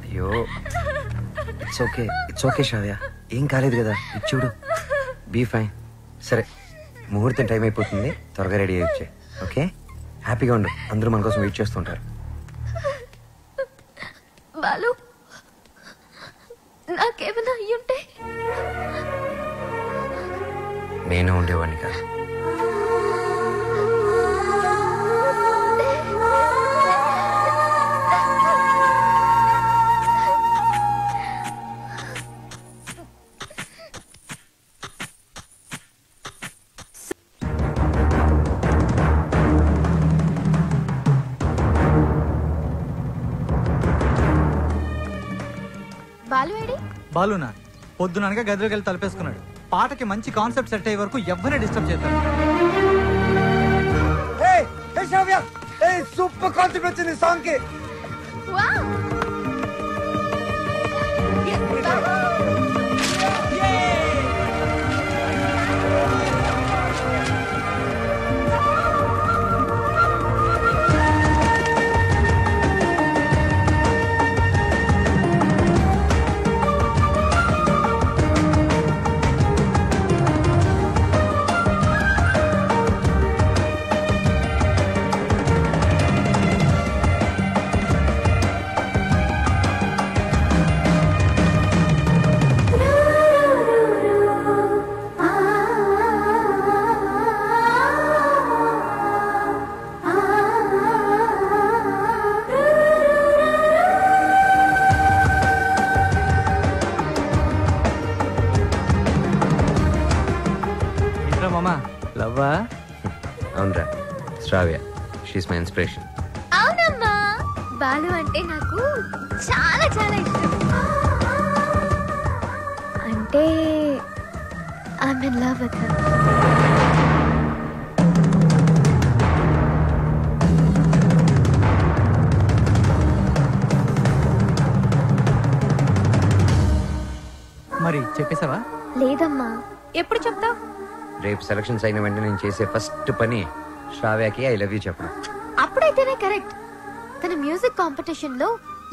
అయ్యో ఇట్స్ ఓకే శ్రావ్య, ఏం కాలేదు కదా, ఇచ్చుడు బీ ఫైన్. సరే ముహూర్తం టైం అయిపోతుంది, త్వరగా రెడీ అయ్యి వచ్చే. ఓకే, హ్యాపీగా ఉండు, అందరూ మన కోసం వెయిట్ చేస్తుంటారు. బాలు నాకేమైనా అయ్యుంటే నేను ఉండేవాడిని కాదు. బాలునా పొద్దుననగా గదిలోకి వెళ్ళి తలపేసుకున్నాడు. పాటకి మంచి కాన్సెప్ట్ సెట్ అయ్యే వరకు ఎవరిని డిస్టర్బ్ చేస్తాడు. సూపర్ కాన్సెప్ట్ వచ్చింది సాంగ్ కి. లవ్వా? అవునరా, శ్రావ్య, షీస్ మై ఇన్స్పిరేషన్. అవునమ్మా, బాలు అంటే నాకు చాలా చాలా ఇష్టం. అంటే I'm in love with him. మరి చెప్పేసావా? లేదమ్మా. ఎప్పుడు చెప్తావు? రేపు సెలక్షన్స్ అయిన వెంటనే నేను చేసే ఫస్ట్ పని శ్రావ్యకి ఐ లవ్ యూ చెప్పడం. అప్పుడైతేనే కరెక్ట్. తన మ్యూజిక్ కాంపిటీషన్ లో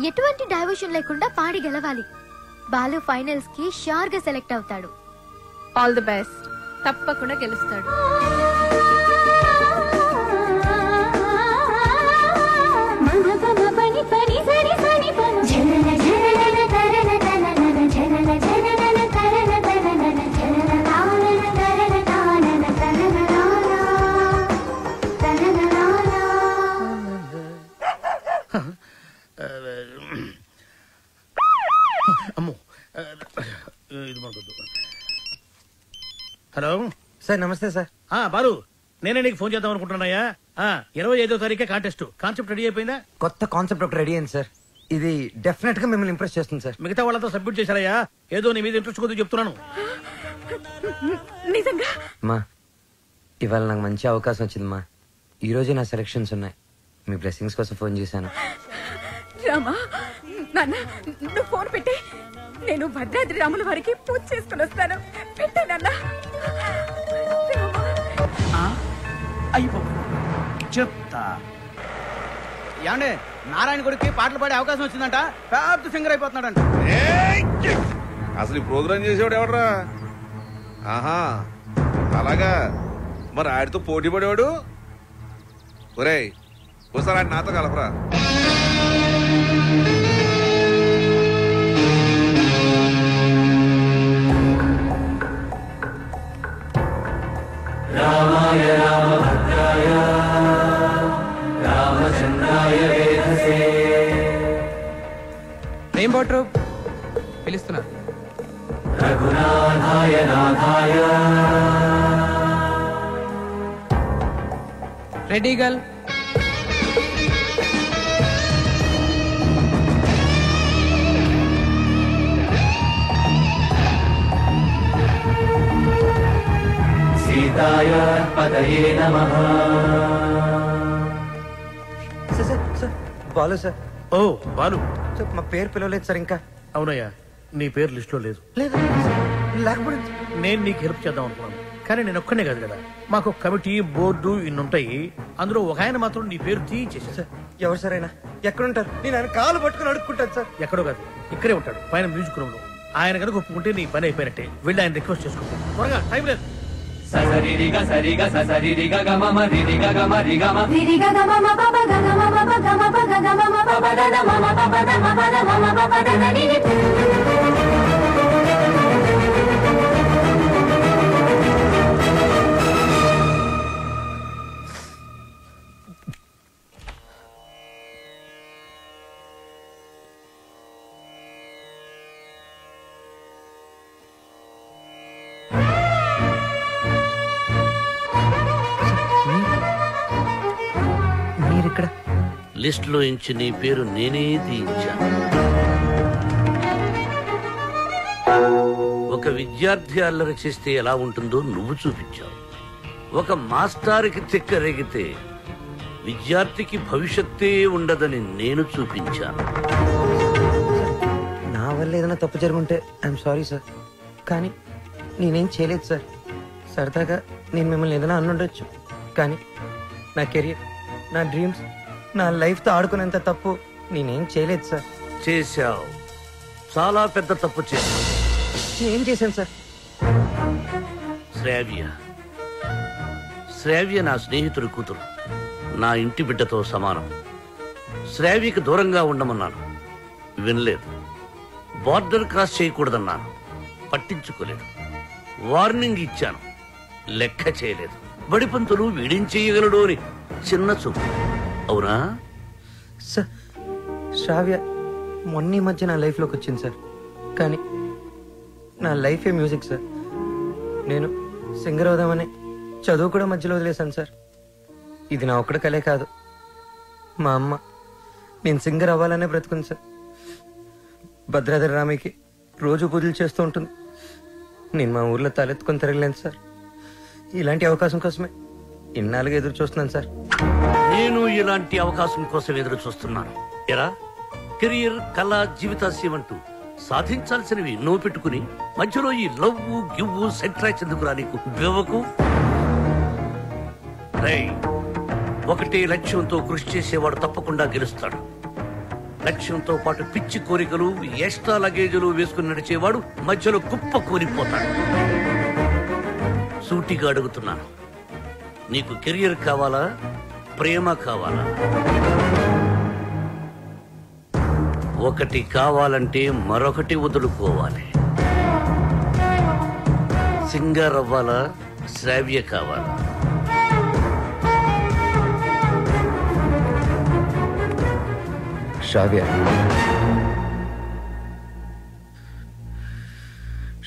ఎటువంటి డైవర్షన్ లేకుండా పాడి గెలవాలి. బాలు ఫైనల్స్ కి షూర్ గా సెలెక్ట్ అవుతాడు. All the best. తప్పకుండా గెలుస్తాడు. హలో సార్, నమస్తే సార్. బాలు, నేనే నీకు ఫోన్ చేద్దాం అనుకుంటున్నాయా? 25వ తారీఖే కాంటెస్ట్. కాన్సెప్ట్ రెడీ అయిపోయిందా? కొత్త కాన్సెప్ట్ ఒకటి రెడీ అయింది సార్. ఇది డెఫినెట్ గా మిమ్మల్ని ఇంప్రెస్ చేస్తుంది సార్. మిగతా వాళ్ళతో సబ్మిట్ చేశారయ్యా. ఏదో నీ మీద ఇంట్రెస్ట్ కొద్దిగా చెప్తున్నాను. నిజంగా మా ఇవాళ నాకు మంచి అవకాశం వచ్చిందమ్మా. ఈ రోజే నా సెలక్షన్స్ ఉన్నాయి. మీ బ్లెస్సింగ్స్ కోసం ఫోన్ చేశాను. రామా, నాన్న నువ్వు ఫోన్ పెట్టే. నేను భద్రాద్రి రాముల వారికి పూజ చేసుకుని వస్తాను. పెట్టే నాన్న. అయిపో చెప్తా. ఏమండి నారాయణ గుడికి పాటలు పాడే అవకాశం వచ్చిందంట. పెద్ద సింగర్ అయిపోతున్నాడంట. అసలు ఈ ప్రోగ్రామ్ చేసేవాడు ఎవడరా? ఆహా అలాగా, మరి ఆడితో పోటీ పడేవాడు. ఒరేయ్ ఒకసారి ఆడి నాతో కలపరా. రామాయ రామభద్రాయ రామచంద్రాయ వేధసే. రెయిన్బో ట్రూప్ పిలుస్తున్నారు. రఘునాథాయ నాథాయ. Ready girl. సీతాయ పదయే నమః. Sir Balu sir. Oh Balu sir మా పేరు పిలవలేదు సార్ ఇంకా. అవునయ్యా, నీ పేరు లిస్ట్ లో లేదు. లేకపోతే నేను నీకు హెల్ప్ చేద్దాం అనుకున్నాను, కానీ నేను ఒక్కనే కాదు కదా, మాకు కమిటీ బోర్డు ఇన్నుంటాయి. అందులో ఒక ఆయన మాత్రం నీ పేరు తీయించేసా. సార్ ఎవరు సార్ అయినా ఎక్కడుంటారు? నేను ఆయన కాలు పట్టుకుని అడుక్కుంటాను సార్. ఎక్కడో కాదు, ఇక్కడే ఉంటాడు పైన మ్యూజిక్ రూమ్ లో. ఆయన కనుక ఒప్పుకుంటే నీ పని అయిపోయినట్టే. వెళ్ళి ఆయన రిక్వెస్ట్ చేసుకో త్వరగా, టైం లేదు. ససరిరిగ సరిగ ససరిరిగ గమమ రిరిగ గమ రిగమ రిరిగ గమమ పప గమ పప గమ పగ గమ పప దద మమ పప ద మమ ద మమ పప దద నిని. మీరిక్కడ లిస్ట్ లో ఇంచి నీ పేరు నేనే తీయించాను. ఒక విద్యార్థి అల్లరి చేస్తే ఎలా ఉంటుందో నువ్వు చూపించావు. ఒక మాస్టారుకి తిక్కరేగితే విద్యార్థికి భవిష్యత్తే ఉండదని నేను చూపించాను. నా వల్ల ఏదైనా తప్పు జరుగుంటే ఐఎమ్ సారీ సార్, కానీ నేనేం చేయలేదు సార్. సరదాగా నేను మిమ్మల్ని ఏదైనా అనుండొచ్చు, కానీ నా కెరియర్, నా డ్రీమ్స్, నా లైఫ్తో ఆడుకునేంత తప్పు నేనేం చేయలేదు సార్. చేశావు, చాలా పెద్ద తప్పు చేశావు. ఏం చేశాను సార్? శ్రావ్య నా స్నేహితుడి కూతురు, నా ఇంటి బిడ్డతో సమానం. శ్రావ్యకి దూరంగా ఉండమన్నాను, వినలేదు. బార్డర్ క్రాస్ చేయకూడదన్నాను, పట్టించుకోలేదు. వార్నింగ్ ఇచ్చాను, లెక్క చేయలేదు. బడిపంతులు వీడేం చేయగలడు అని చిన్న చూపు. అవునా సార్? శ్రావ్య మొన్న మధ్య నా లైఫ్లోకి వచ్చింది సార్, కానీ నా లైఫే మ్యూజిక్ సార్. నేను సింగర్ అవుదామని చదువు కూడా మధ్యలో వదిలేశాను సార్. ఇది నా ఒక్కడ కలే కాదు, మా అమ్మ నేను సింగర్ అవ్వాలనే బ్రతుకుంది సార్. భద్రాద్రి రామికి రోజు పూజలు చేస్తూ ఉంటుంది. నేను మా ఊర్లో తలెత్తుకొని తిరగలేను సార్. ఇలాంటి అవకాశం కోసమే ఇన్నాళ్ళుగా ఎదురు చూస్తున్నాను సార్. నేను ఇలాంటి అవకాశం కోసం ఎదురు చూస్తున్నాను. ఎరా, కెరియర్, కళ, జీవితాశయం అంటూ సాధించాల్సినవి నువ్వు పెట్టుకుని మధ్యలో ఈ లవ్వు గివ్వు సెంట్రాచ్ ఎందుకురా నీకు బెవకు? ఒకటే లక్ష్యంతో కృషి చేసేవాడు తప్పకుండా గెలుస్తాడు. లక్ష్యంతో పాటు పిచ్చి కోరికలు, ఎక్స్ట్రా లగేజీలు వేసుకుని నడిచేవాడు మధ్యలో కుప్ప కూలిపోతాడు. సూటిగా అడుగుతున్నాను, నీకు కెరియర్ కావాలా, ప్రేమ కావాలా? ఒకటి కావాలంటే మరొకటి వదులుకోవాలి. సింగర్ అవ్వాలా, శ్రావ్య కావాలా?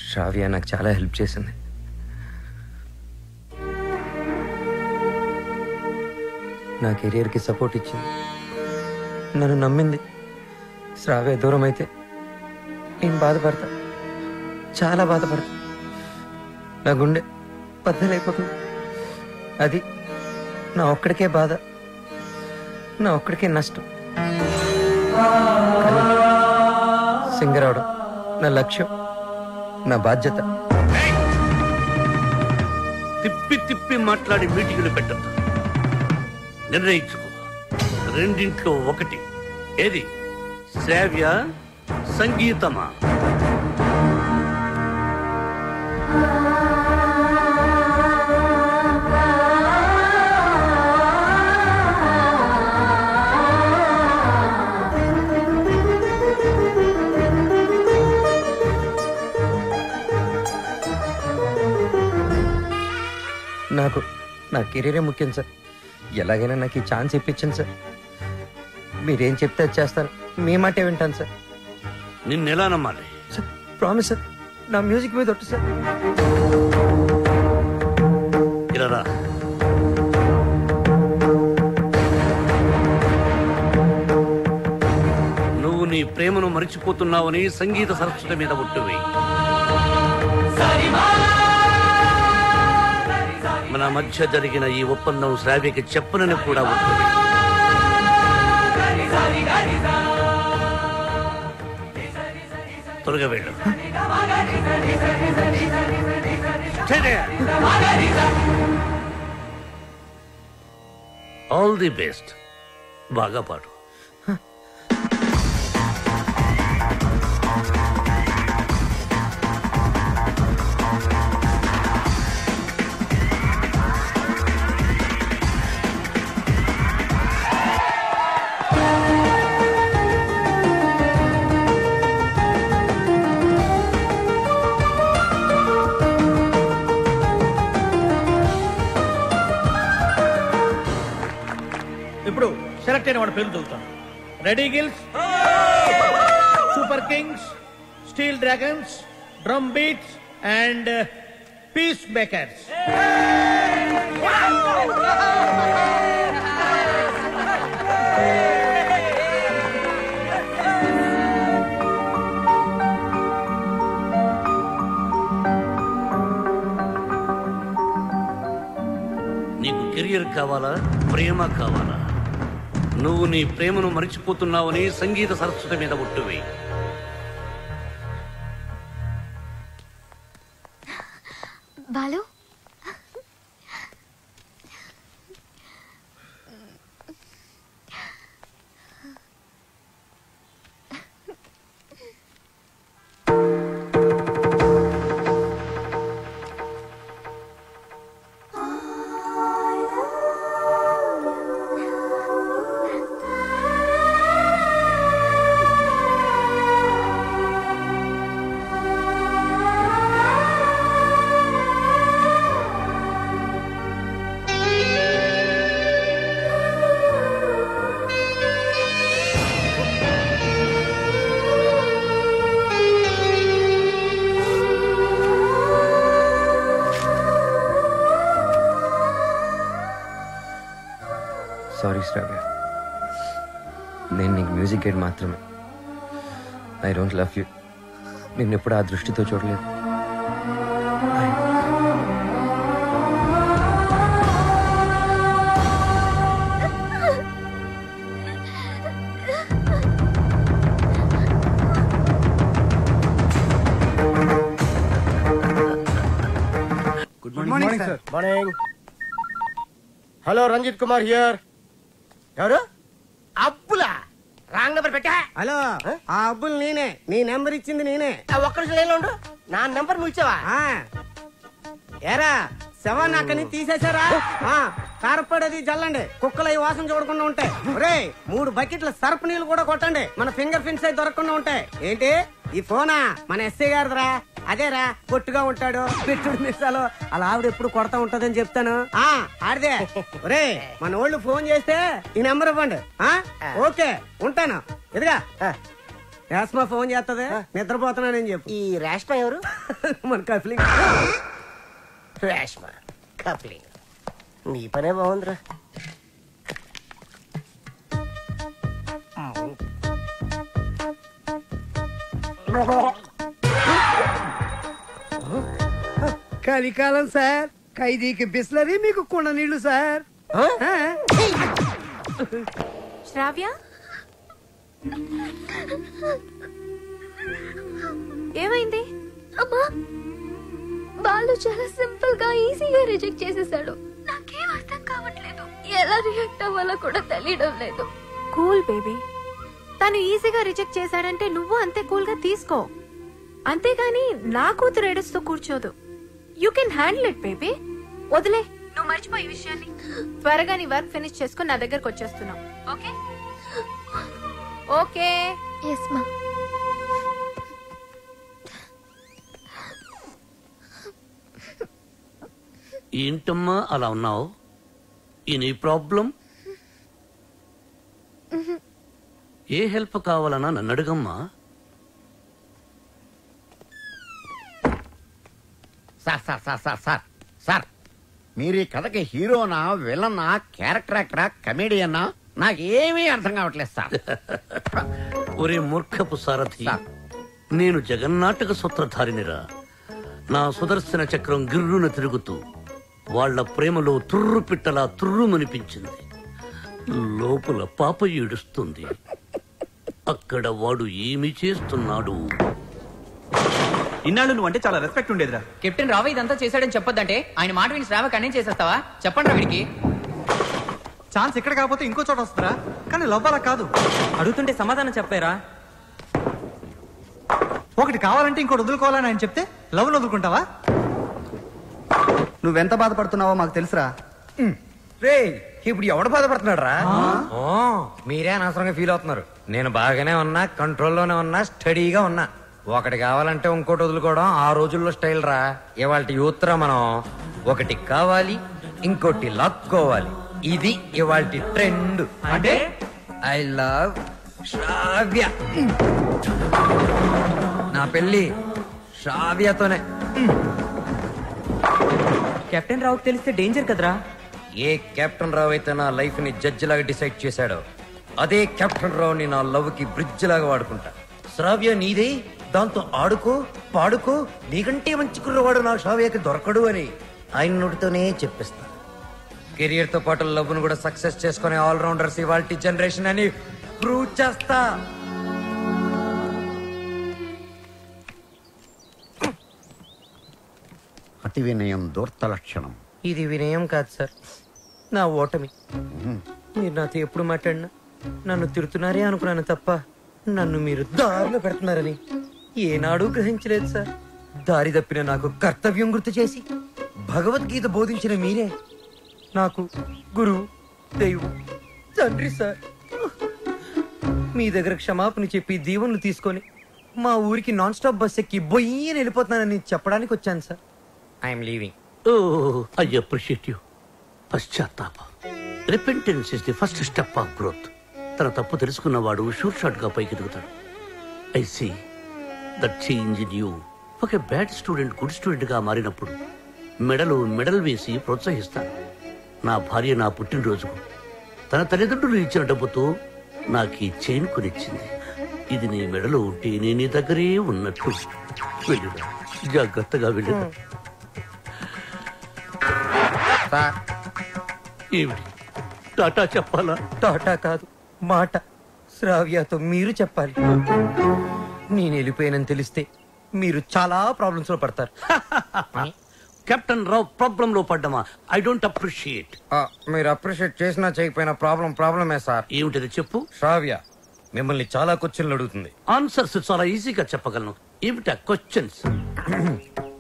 శ్రావ్య నాకు చాలా హెల్ప్ చేసింది. నా కెరియర్కి సపోర్ట్ ఇచ్చింది, నన్ను నమ్మింది. శ్రావ్య దూరం అయితే నేను బాధపడతా, చాలా బాధపడతా. నా గుండె బద్దలైపోతుంది. అది నా ఒక్కడికే బాధ, నా ఒక్కడికే నష్టం. సింగర్ అవడం నా లక్ష్యం, నా బాధ్యత. తిప్పి తిప్పి మాట్లాడి మీటింగులు పెట్టద్దు. నిర్ణయించుకో. రెండింట్లో ఒకటి. ఏది? శ్రావ్య సంగీతమా? నాకు నా కెరీరే ముఖ్యం సార్. ఎలాగైనా నాకు ఈ ఛాన్స్ ఇప్పించండి సార్. మీరేం చెప్తే అది చేస్తాను. మీ మాటే వింటాను సార్. నిన్నెలా నమ్మాలి? Sir promise sir. నా మ్యూజిక్ మీద ఒట్టు సార్. ఇలా రా. నువ్వు నీ ప్రేమను మరిచిపోతున్నావని సంగీత సరస్వతి మీద ఒట్టువి. మన మధ్య జరిగిన ఈ ఒప్పందం శ్రావ్యకి చెప్పనని కూడా ఒట్టువి. త్వరగా వెళ్ళు. All the best. బాగా పాడు. ఇప్పుడు సెలెక్ట్ అయిన వాడి పేరు చదువుతాను. Reddy Gills, Super Kings, Steel Dragons, Drum Beats and Peace Makers. నీకు కెరియర్ కావాలా, ప్రేమ కావాలా? నువ్వు నీ ప్రేమను మరిచిపోతున్నావని సంగీత సరస్వతి మీద ఒట్టువి. బాలు, సారీ శ్రావ్య. నేను నీకు మ్యూజిక్ గైడ్ మాత్రమే. I don't love you. నిన్నెప్పుడు ఆ దృష్టితో చూడలేదు. Good morning sir. Morning. Hello, Ranjith Kumar here. ఎవరు? అబ్బులా? రాంగ్ నెంబర్ పెట్టా. హలో, ఆ అబ్బులు నేనే. నీ నెంబర్ ఇచ్చింది నేనే. ఒక్క నిమిషం లైన్లో ఉండు. నా నెంబర్ నువ్వు ఇచ్చావా? ఏరా, శవాన్ని అక్కడి నుంచి తీసేశారా? కారపడేది జల్లండి. కుక్కలు ఈ వాసన చూడకుండా ఉంటాయి. ఒరే, 3 బకెట్ల సర్పు నీళ్లు కూడా కొట్టండి. మన ఫింగర్ ప్రింట్స్ అయి దొరకకుండా ఉంటాయి. ఏంటి ఈ ఫోనా? మన ఎస్ఐ గారిదిరా. అదేరా, పొట్టుగా ఉంటాడు, పెట్టుడు మిస్సాలు. అలా ఆవిడ ఎప్పుడు కొడతా ఉంటదని చెప్తాను. ఆడిదే. ఒరే, మన వాళ్ళు ఫోన్ చేస్తే ఈ నెంబర్ ఇవ్వండి. ఓకే, ఉంటాను. ఎదుగా రేష్మా ఫోన్ చేస్తుంది. నిద్రపోతున్నానని చెప్పు. ఈ రేష్మా ఎవరు? మన కప్లింగ్. రేష్మా కప్లింగ్. నీ పనే బాగుందిరా. కలికాలం సార్. ఖైదీకి బిస్లరీ, మీకు కుండ నీళ్లు సార్. శ్రావ్య, ఏమైంది? అమ్మా, బాలు చాలా సింపుల్ గా ఈజీగా రిజెక్ట్ చేసేసాడు. నాకేం అర్థం కావట్లేదు. ఎలా రియాక్ట్ అవ్వాలో కూడా తెలియడం లేదు. Cool baby. తను ఈజీగా రిజెక్ట్ చేశాడంటే నువ్వు అంతే కూల్ గా తీసుకో. అంతేగాని నా కూతురు ఏడుస్తూ కూర్చోదు. You can handle it baby. వదిలే, నువ్వు మర్చిపో ఈ విషయాన్ని. త్వరగా నీ వర్క్ ఫినిష్ చేసుకుని నా దగ్గరకు వచ్చేస్తున్నావు. Okay okay. ఎస్ మా. ఏంటమ్మా అలా ఉన్నావు? Any problem? ఏ హెల్ప్ కావాలన్నా నన్ను అడుగమ్మా. Sir sir sir sir sir sir మీరు ఈ కథకి హీరోనా, విలనా, క్యారెక్టర్ యాక్టరా, కమెడియన్నా నాకేమీ అర్థం కావట్లేదు సార్. ఒరే మూర్ఖపు సారథి, నేను జగన్నాటక సూత్రధారినిరా. నా సుదర్శన చక్రం గిర్రున తిరుగుతూ వాళ్ల ప్రేమలో తుర్రు పిట్టలా తుర్రుమనిపించింది. లోపల పాప ఏడుస్తుంది. అక్కడ వాడు ఏమి చేస్తున్నాడు? ఇన్నాళ్ళు నువ్వు అంటే చాలా రెస్పెక్ట్ ఉండేదిరా. కెప్టెన్ రావు ఇదంతా చేశాడని చెప్పొద్దంటే ఆయన మాట విని శ్రావ కన్నేం చేసేస్తావా? చెప్పండి రా వీడికి. ఛాన్స్ ఇక్కడ కాకపోతే ఇంకో చోట వస్తుందా? కానీ లవ్ అలా కాదు. అడుగుతుంటే సమాధానం చెప్పారా? ఒకటి కావాలంటే ఇంకోటి వదులుకోవాలని ఆయన చెప్తే లవ్ వదులుకుంటావా? నువ్వెంత బాధపడుతున్నావో మాకు తెలుసురా. రే ఇప్పుడు ఎవడు బాధపడుతున్నాడు రా? మీరే అనవసరంగా ఫీల్ అవుతున్నారు. నేను బాగానే ఉన్నా, కంట్రోల్లోనే ఉన్నా, స్టడీగా ఉన్నా. ఒకటి కావాలంటే ఇంకోటి వదులుకోవడం ఆ రోజుల్లో స్టైల్ రా. ఇవాళ యూత్ రా మనం. ఒకటి కావాలి, ఇంకోటి లాక్కోవాలి. ఇది ఇవాళ ట్రెండ్. అంటే ఐ లవ్ శ్రావ్య. నా పెళ్లి శ్రావ్యతోనే. కెప్టెన్ రావుకి తెలిస్తే డేంజర్ కదరా. ఏ కెప్టెన్ రావు అయితే నా లైఫ్ ని జడ్జి లాగా డిసైడ్ చేశాడో అదే కెప్టెన్ రావుని నా లవ్ కి బ్రిడ్జ్ లాగా వాడుకుంటా. శ్రావ్య నీదే, దాంతో ఆడుకో పాడుకో. నీకంటే మంచి కుర్రవాడు నా శ్రావ్యకి దొరకడు అని ఆయన నోటితోనే చెప్పిస్తా. కెరియర్ తో పాటు లవ్ ను కూడా సక్సెస్ చేసుకునే ఆల్రౌండర్స్ ఇవాల్టి జనరేషన్ అని ప్రూవ్ చేస్తా. అతి వినయం దూర్త లక్షణం. ఇది వినయం కాదు సార్, నా ఓటమి. మీరు నాతో ఎప్పుడు మాట్లాడినా నన్ను తిడుతున్నారే అనుకున్నాను తప్ప నన్ను మీరు దారిలో పెడుతున్నారని ఏనాడూ గ్రహించలేదు సార్. దారి తప్పిన నాకు కర్తవ్యం గుర్తు చేసి భగవద్గీత బోధించిన మీరే నాకు గురువు, దైవం, తండ్రి సార్. మీ దగ్గర క్షమాపణ చెప్పి దీవెనలు తీసుకొని మా ఊరికి నాన్ స్టాప్ బస్ ఎక్కి బొయ్యని వెళ్ళిపోతున్నానని చెప్పడానికి వచ్చాను sir. I'm leaving. I appreciate you. పశ్చాత్తాప, repentance is the first step of growth. తన తప్పు తెలుసుకున్నవాడు షూర్ షాట్ గా పైకి ఎదుగుతాడు. I see that change in you. ఒక బ్యాడ్ స్టూడెంట్ గుడ్ స్టూడెంట్ గా మారినప్పుడు మెడలు మెడల్ వేసి ప్రోత్సహిస్తాను. నా భార్య నా పుట్టినరోజుకు తన తల్లిదండ్రులు ఇచ్చిన డబ్బుతో నాకు ఈ చైన్ కొనిచ్చింది. ఇది నీ మెడలో ఉంటే నేను నీ దగ్గరే ఉన్నట్టు. వెళ్ళిరా, జాగ్రత్తగా వెళ్ళిరా. ఏమిటి టాటా చెప్పాలా? టాటా కాదు, మాట. శ్రావ్యతో మీరు చెప్పాలి. నేను వెళ్ళిపోయానని తెలిస్తే మీరు చాలా ప్రాబ్లమ్స్ లో పడతారు. కెప్టెన్ రావు ప్రాబ్లం లో పడ్డమా? I don't appreciate. మీరు అప్రిషియేట్ చేసినా చేయకపోయినా ప్రాబ్లమే సార్. ఏమిటది చెప్పు. శ్రావ్య మిమ్మల్ని చాలా క్వశ్చన్లు అడుగుతుంది. ఆన్సర్స్ చాలా ఈజీగా చెప్పగలను. ఏమిటా క్వశ్చన్స్?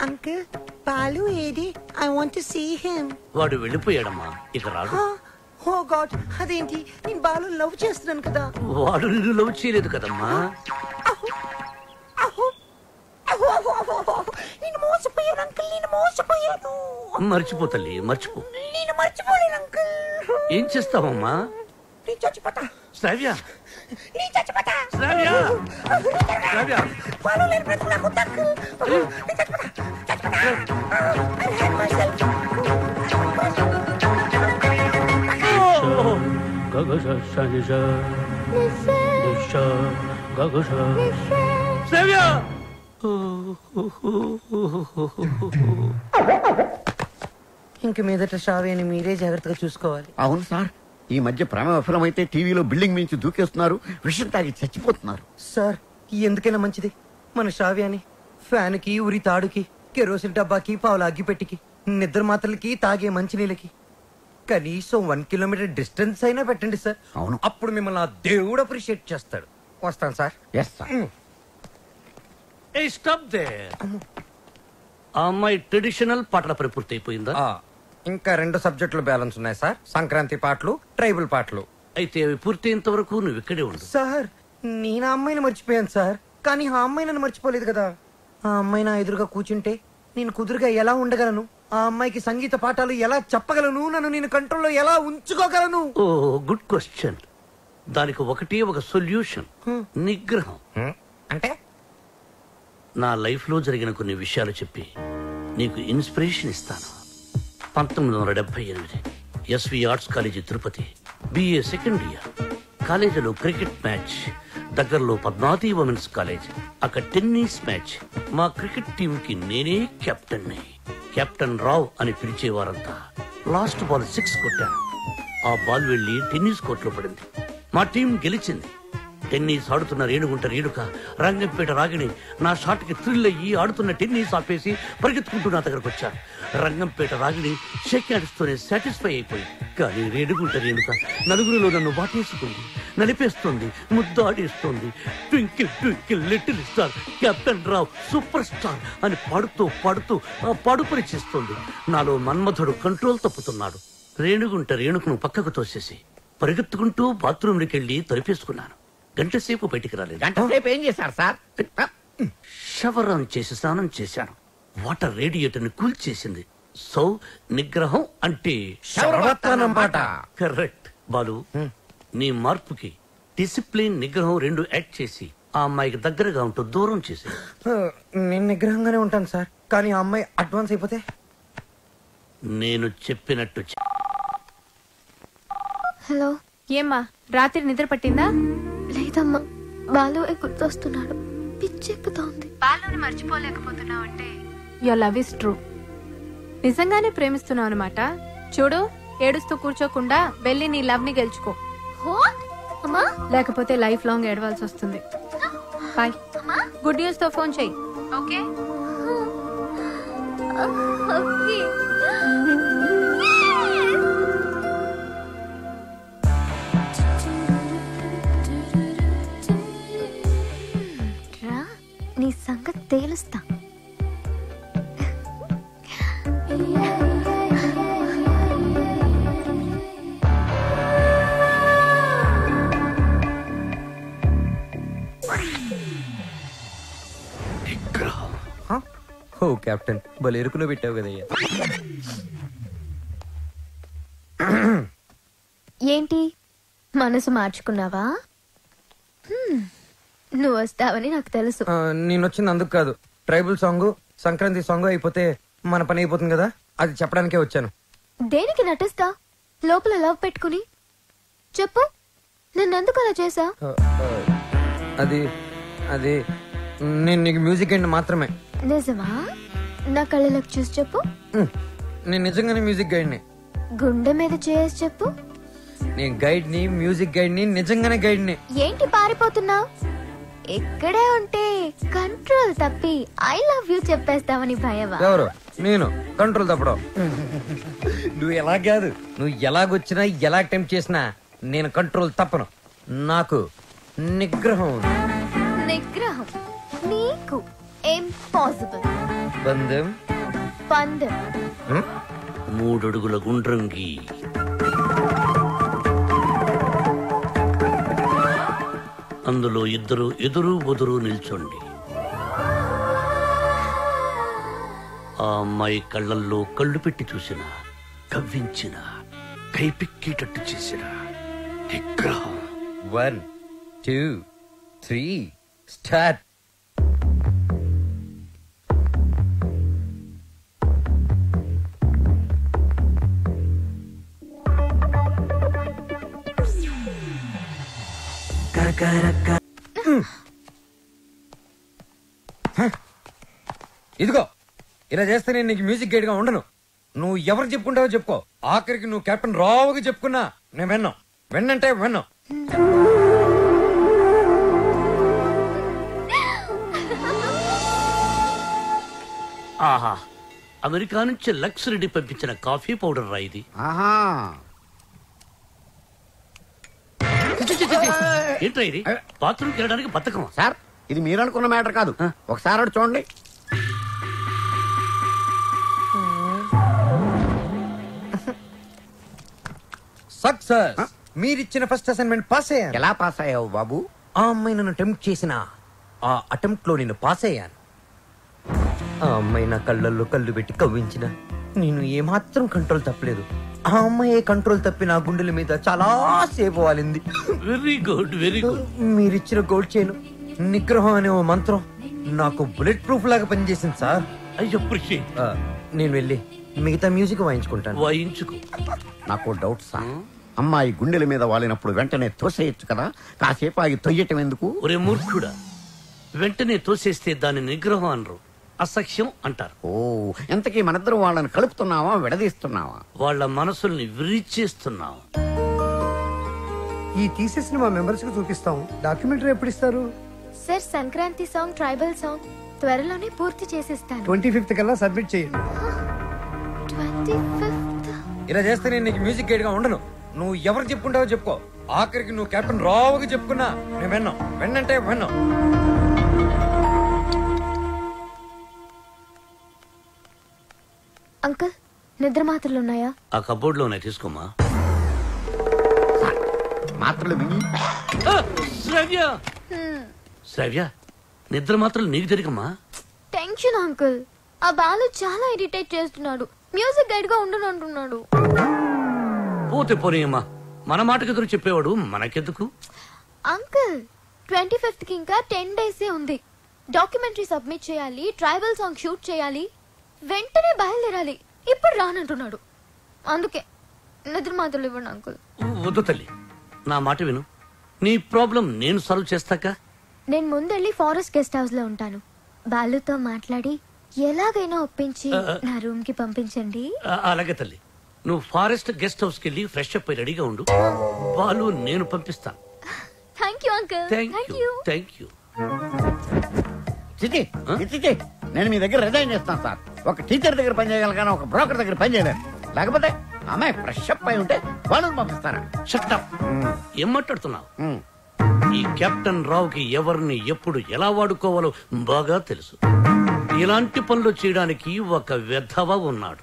అంకుల్, బాలు ఏది? I want to see him. వాడు వెళ్ళిపోయాడమ్మా, ఇక రాడు. ఓ గాడ్, అదేంటి? నేను బాలు లవ్ చేస్తున్నాను కదా. వాడు నిన్ను లవ్ చేయలేదు కదమ్మా. నేను మోసపోయాను అంకుల్, నేను మోసపోయాను. మర్చిపో తల్లి, మర్చిపో. నేను మర్చిపోలేను అంకుల్. ఏం చేస్తావమ్మా? నేను చచ్చిపోతా. శ్రావ్య, నేను చచ్చిపోతా. శ్రావ్య, శ్రావ్య. బాలు లేని బ్రతుకు నాకు వద్దు అంకుల్. నేను చచ్చిపోతా. I hate myself. శ్రావ్య, ఇంక మీదట శ్రావ్యని మీరే జాగ్రత్తగా చూసుకోవాలి. అవును సార్, ఈ మధ్య ప్రేమ విఫలమైతే టీవీలో బిల్డింగ్ నుంచి దూకేస్తున్నారు, విషయం తాగి చచ్చిపోతున్నారు. సార్ ఎందుకైనా మంచిది మన శ్రావ్యాన్ని ఫ్యాన్ కి, ఉరి తాడుకి, కెరోసిన్ డబ్బాకి, పావుల అగ్గిపెట్టికి, నిద్ర మాత్రలకి, తాగే మంచినీళ్ళకి కనీసం 1 కిలోమీటర్ డిస్టెన్స్ అయినా పెట్టండి సార్. అవును, అప్పుడు మిమ్మల్ని ఆ దేవుడు అప్రిషియేట్ చేస్తాడు. వస్తాను sir. Yes sir. Stop there. ఆ అమ్మాయి ట్రెడిషనల్ పాటల పని పూర్తి అయిపోయిందా? ఇంకా 2 సబ్జెక్టులు బ్యాలెన్స్ ఉన్నాయి సార్. సంక్రాంతి పాటలు, ట్రైబల్ పాటలు. అయితే అవి పూర్తయ్యేంత వరకు నువ్వు ఇక్కడే ఉండు. సార్ నేను ఆ అమ్మాయిని మర్చిపోయాను సార్, కానీ ఆ అమ్మాయి నన్ను మర్చిపోలేదు కదా. ఆ అమ్మాయి నా ఎదురుగా కూర్చుంటే నేను కుదురుగా ఎలా ఉండగలను? ఆ అమ్మాయికి సంగీత పాఠాలు ఎలా చెప్పగలను? నన్ను నేను కంట్రోల్లో ఎలా ఉంచుకోగలను? ఓ గుడ్ క్వశ్చన్. దానికి ఒకటే ఒక సొల్యూషన్, నిగ్రహం. అంటే నా లైఫ్ లో జరిగిన కొన్ని విషయాలు చెప్పి నీకు ఇన్స్పిరేషన్ ఇస్తాను. 1978 SV arts college Tirupati, BA second year. కాలేజీలో క్రికెట్ మ్యాచ్, దగ్గరలో పద్మావతి ఉమెన్స్ కాలేజ్. అక్కడ టెన్నిస్ మ్యాచ్. మా క్రికెట్ టీం కి నేనే కెప్టెన్. కెప్టెన్ రావ్ అని పిలిచేవారంతా. లాస్ట్ బాల్ 6 కొట్టాను. ఆ బాల్ వెళ్లి టెన్నిస్ కోర్టులో పడింది. మా టీం గెలిచింది. టెన్నిస్ ఆడుతున్న రేణుగుంట రేణుక, రంగంపేట రాగిణి నా షాట్ కి థ్రిల్ అయ్యి ఆడుతున్న టెన్నిస్ ఆపేసి పరిగెత్తుకుంటూ నా దగ్గరకు వచ్చారు. రంగంపేట రాగిణి షేక్ హ్యాండ్స్తోనే సాటిస్ఫై అయిపోయి, కానీ రేణుగుంట రేణుక నలుగురిలో నన్ను వాటేసుకుంది, నలిపేస్తుంది, ముద్దాడేస్తుంది. Twinkle twinkle little star, captain Rao super star అని పాడుతూ పాడుతూ ఆ పాడుపని చేస్తుంది. నాలో మన్మధుడు కంట్రోల్ తప్పుతున్నాడు. రేణుగుంట రేణుకను పక్కకు తోసేసి పరిగెత్తుకుంటూ బాత్రూంలోకి వెళ్లి తలిపేసుకున్నాను. గంట సేపు బయటికి రాలేదు. గంట సేపు ఏం చేశారు సార్? షవర్ ఆన్ చేసి స్నానం చేశాను. వాటర్ రేడియేటర్ ని కూల్ చేసింది. సో నిగ్రహం అంటే కరెక్ట్. బాలు, నీ మార్పుకి డిసిప్లిన్, నిగ్రహం 2 యాడ్ చేసి ఆ అమ్మాయికి దగ్గరగా ఉంటూ దూరం చేసి. నేను నిగ్రహంగానే ఉంటాను సార్, కానీ ఆ అమ్మాయి అడ్వాన్స్ అయిపోతే? నేను చెప్పినట్టు హలో. ఏమ్మా రాత్రి నిద్ర పట్టిందా? లేదమ్మా, బాలు గుర్తొస్తున్నాడు. పిచ్చెక్కుతోంది. బాలుని మర్చిపోలేకపోతున్నావు అంటే యువర్ లవ్ ఇస్ ట్రూ. నిజంగానే ప్రేమిస్తున్నావు అనమాట. చూడు, ఏడుస్తూ కూర్చోకుండా వెళ్ళి నీ లవ్ ని గెలుచుకో. లేకపోతే లైఫ్ లాంగ్ ఏడవాల్సి వస్తుంది. బాయ్. గుడ్ న్యూస్ తో ఫోన్ చెయ్యి. ఓకే. నీ సంగతి తేలుస్తా. ఓ కెప్టెన్, భలే ఎరుకులో పెట్టావు కదయ్యా. ఏంటి మనసు మార్చుకున్నావా? నువ్వు వస్తావని నాకు తెలుసు. నేను వచ్చింది అందుకు కాదు. ట్రైబల్ సాంగ్, సంక్రాంతి సాంగ్ అయిపోతే మన పని అయిపోతుంది కదా, అది చెప్పడానికే వచ్చాను. దేనికి నటిస్తా? లోపల లవ్ పెట్టుకుని చెప్పు, నన్నెందుకు అలా చేసా? అది అది నేను నీకు మ్యూజిక్ గైడ్ మాత్రమే. నిజమా? నా కళ్ళలోకి చూసి చెప్పు. నేను నిజంగానే మ్యూజిక్ గైడ్ని. గుండె మీద చేసి చెప్పు. నేను గైడ్ ని, మ్యూజిక్ గైడ్ ని, నిజంగానే గైడ్ ని. ఏంటి పారిపోతున్నావు? ఇక్కడే ఉంటే కంట్రోల్ తప్పి ఐ లవ్ యూ చెప్పేస్తావని భయమా? ఎవరు? నేను కంట్రోల్ తప్పడం. నువ్వు ఎలా కాదు, నువ్వు ఎలాగొచ్చినా ఎలా అటెంప్ట్ చేసినా నేను కంట్రోల్ తప్పను. నాకు నిగ్రహం. నిగ్రహం నీకు ఇంపాసిబుల్. బంధం పందెం. 3 అడుగుల గుండ్రంగి. అందులో 2 ఎదురు బొదురు నిల్చోండి. ఆ అమ్మాయి కళ్ళల్లో కళ్ళు పెట్టి చూసిన, కవ్వించిన, కైపిక్కేటట్టు చేసిన నిగ్రహం. 1 2 3 స్టార్ట్. ఇదిగో, ఇలా చేస్తే నేను నీకు మ్యూజిక్ గైడ్ గా ఉండను. నువ్వు ఎవరు చెప్పుకుంటావో చెప్పుకో. ఆఖరికి నువ్వు కెప్టెన్ రావుగా చెప్పుకున్నా నేను విన్నాం. విన్నంటే విన్నాం. ఆహా, అమెరికా నుంచి లక్స్ రెడ్డి పంపించిన కాఫీ పౌడర్ రా ఇది. ఆహా ఏంట్రా ఇది? బాత్రూమ్కి వెళ్ళడానికి బతకం. సార్ ఇది మీరు అనుకున్న మ్యాటర్ కాదు, ఒకసారి అటు చూడండి. సక్సెస్. మీరిచ్చిన ఫస్ట్ అసైన్మెంట్ పాస్ అయ్యాను. ఎలా పాస్ అయ్యావు బాబు? ఆ అమ్మాయి నన్ను అటెంప్ట్ చేసిన ఆ అటెంప్ట్ లో నేను పాస్ అయ్యాను. ఆ అమ్మాయి నా కళ్ళల్లో కళ్ళు పెట్టి కవ్వించిన నేను ఏమాత్రం కంట్రోల్ తప్పలేదు. ఆ అమ్మాయి కంట్రోల్ తప్పి నా గుండెల మీద చాలా సేపు వాలింది. Very good, very good. మీరిచ్చిన గోల్డ్ చైన్ నిగ్రహం అనే ఓ మంత్రం నాకు బుల్లెట్ ప్రూఫ్ లాగా పనిచేసింది సార్. నేను వెళ్ళి మిగతా మ్యూజిక్ వాయించుకుంటాను. వాయించుకో. నాకు డౌట్ సార్, అమ్మాయి గుండెల మీద వాలినప్పుడు వెంటనే తోసేయచ్చు కదా, కాసేపు ఆగి తొయ్యటం ఎందుకు? ఒరే మూర్ఖుడా, వెంటనే తోసేస్తే దాని నిగ్రహం అనరు, అసఖ్యం అంటారు. ఓ, ఎంతకీ మనిద్దరం వాళ్ళని కలుపుతున్నావా విడదీస్తున్నావా? వాళ్ళ మనసుల్ని విరిచేస్తున్నావా? ఈ థీసిస్ ని మా మెంబర్స్ కి చూపిస్తాం. డాక్యుమెంటరీ ఎప్పుడు ఇస్తారు? Sir Sankranti song, tribal song త్వరలోనే పూర్తి చేసేస్తాను. 25th కల్లా సబ్మిట్ చేయండి. 25th? ఇలా చేస్తే నేను నీకు మ్యూజిక్ గైడ్ గా ఉండను. నువ్వు ఎవరు చెప్పుకుంటావో చెప్పుకో. ఆఖరికి నువ్వు కెప్టెన్ రావుగా చెప్పుకున్నా నేను విన్నాం. వెన్నంటే విన్నాం. అంకుల్, నిద్ర మాత్రలు ఉన్నాయా? ఆ కబోర్డ్ లో ఉన్నాయి, తీసుకోమా. మాత్రలు శ్రావ్య, శ్రావ్య, నిద్ర మాత్రలు నీకు జరిగమ్మా. Tension uncle. ఆ బాలు చాలా ఇరిటేట్ చేస్తున్నాడు. మ్యూజిక్ గైడ్ గా ఉండనంటున్నాడు. పోతే పోనీయమ్మా, మన మాటకు ఎదురు చెప్పేవాడు మనకెందుకు? అంకుల్, 25th కి ఇంకా 10 days ఉంది. డాక్యుమెంటరీ సబ్మిట్ చేయాలి, ట్రైబల్ సాంగ్ షూట్ చేయాలి, వెంటనే బయలుదేరాలి. ఇప్పుడు రానంటున్నాడు. అందుకే నిద్ర మాత్రలు ఇవ్వండి అంకుల్. వద్దు తల్లి, నా మాట విను. నీ ప్రాబ్లం నేను సాల్వ్ చేస్తాక. నేను ముందెళ్ళి ఫారెస్ట్ గెస్ట్ హౌస్ లో ఉంటాను. బాలుతో మాట్లాడి ఎలాగైనా ఒప్పించి నా రూమ్ కి పంపించండి. అలాగే తల్లి, నువ్వు ఫారెస్ట్ గెస్ట్ హౌస్ కి వెళ్ళి ఫ్రెష్ అప్ అయి రెడీగా ఉండు. బాలు నేను పంపిస్తాను. Thank you uncle. Thank you, thank you. చిచి, చిచి, నేను మీ దగ్గర రిజైన్ చేస్తాను సార్. ఒక టీచర్ దగ్గర పని చేయగలను కానీ ఒక బ్రోకర్ దగ్గర పని చేయలేను. లేకపోతే అమ్మాయి ఫ్రెష్ అప్ అయి ఉంటే వాళ్ళు పంపిస్తారా? షట్టప్. ఏం మాట్లాడుతున్నావు? ఈ కెప్టెన్ రావుకి ఎవరిని ఎప్పుడు ఎలా వాడుకోవాలో బాగా తెలుసు. ఇలాంటి పనులు చేయడానికి ఒక వెధవ ఉన్నాడు.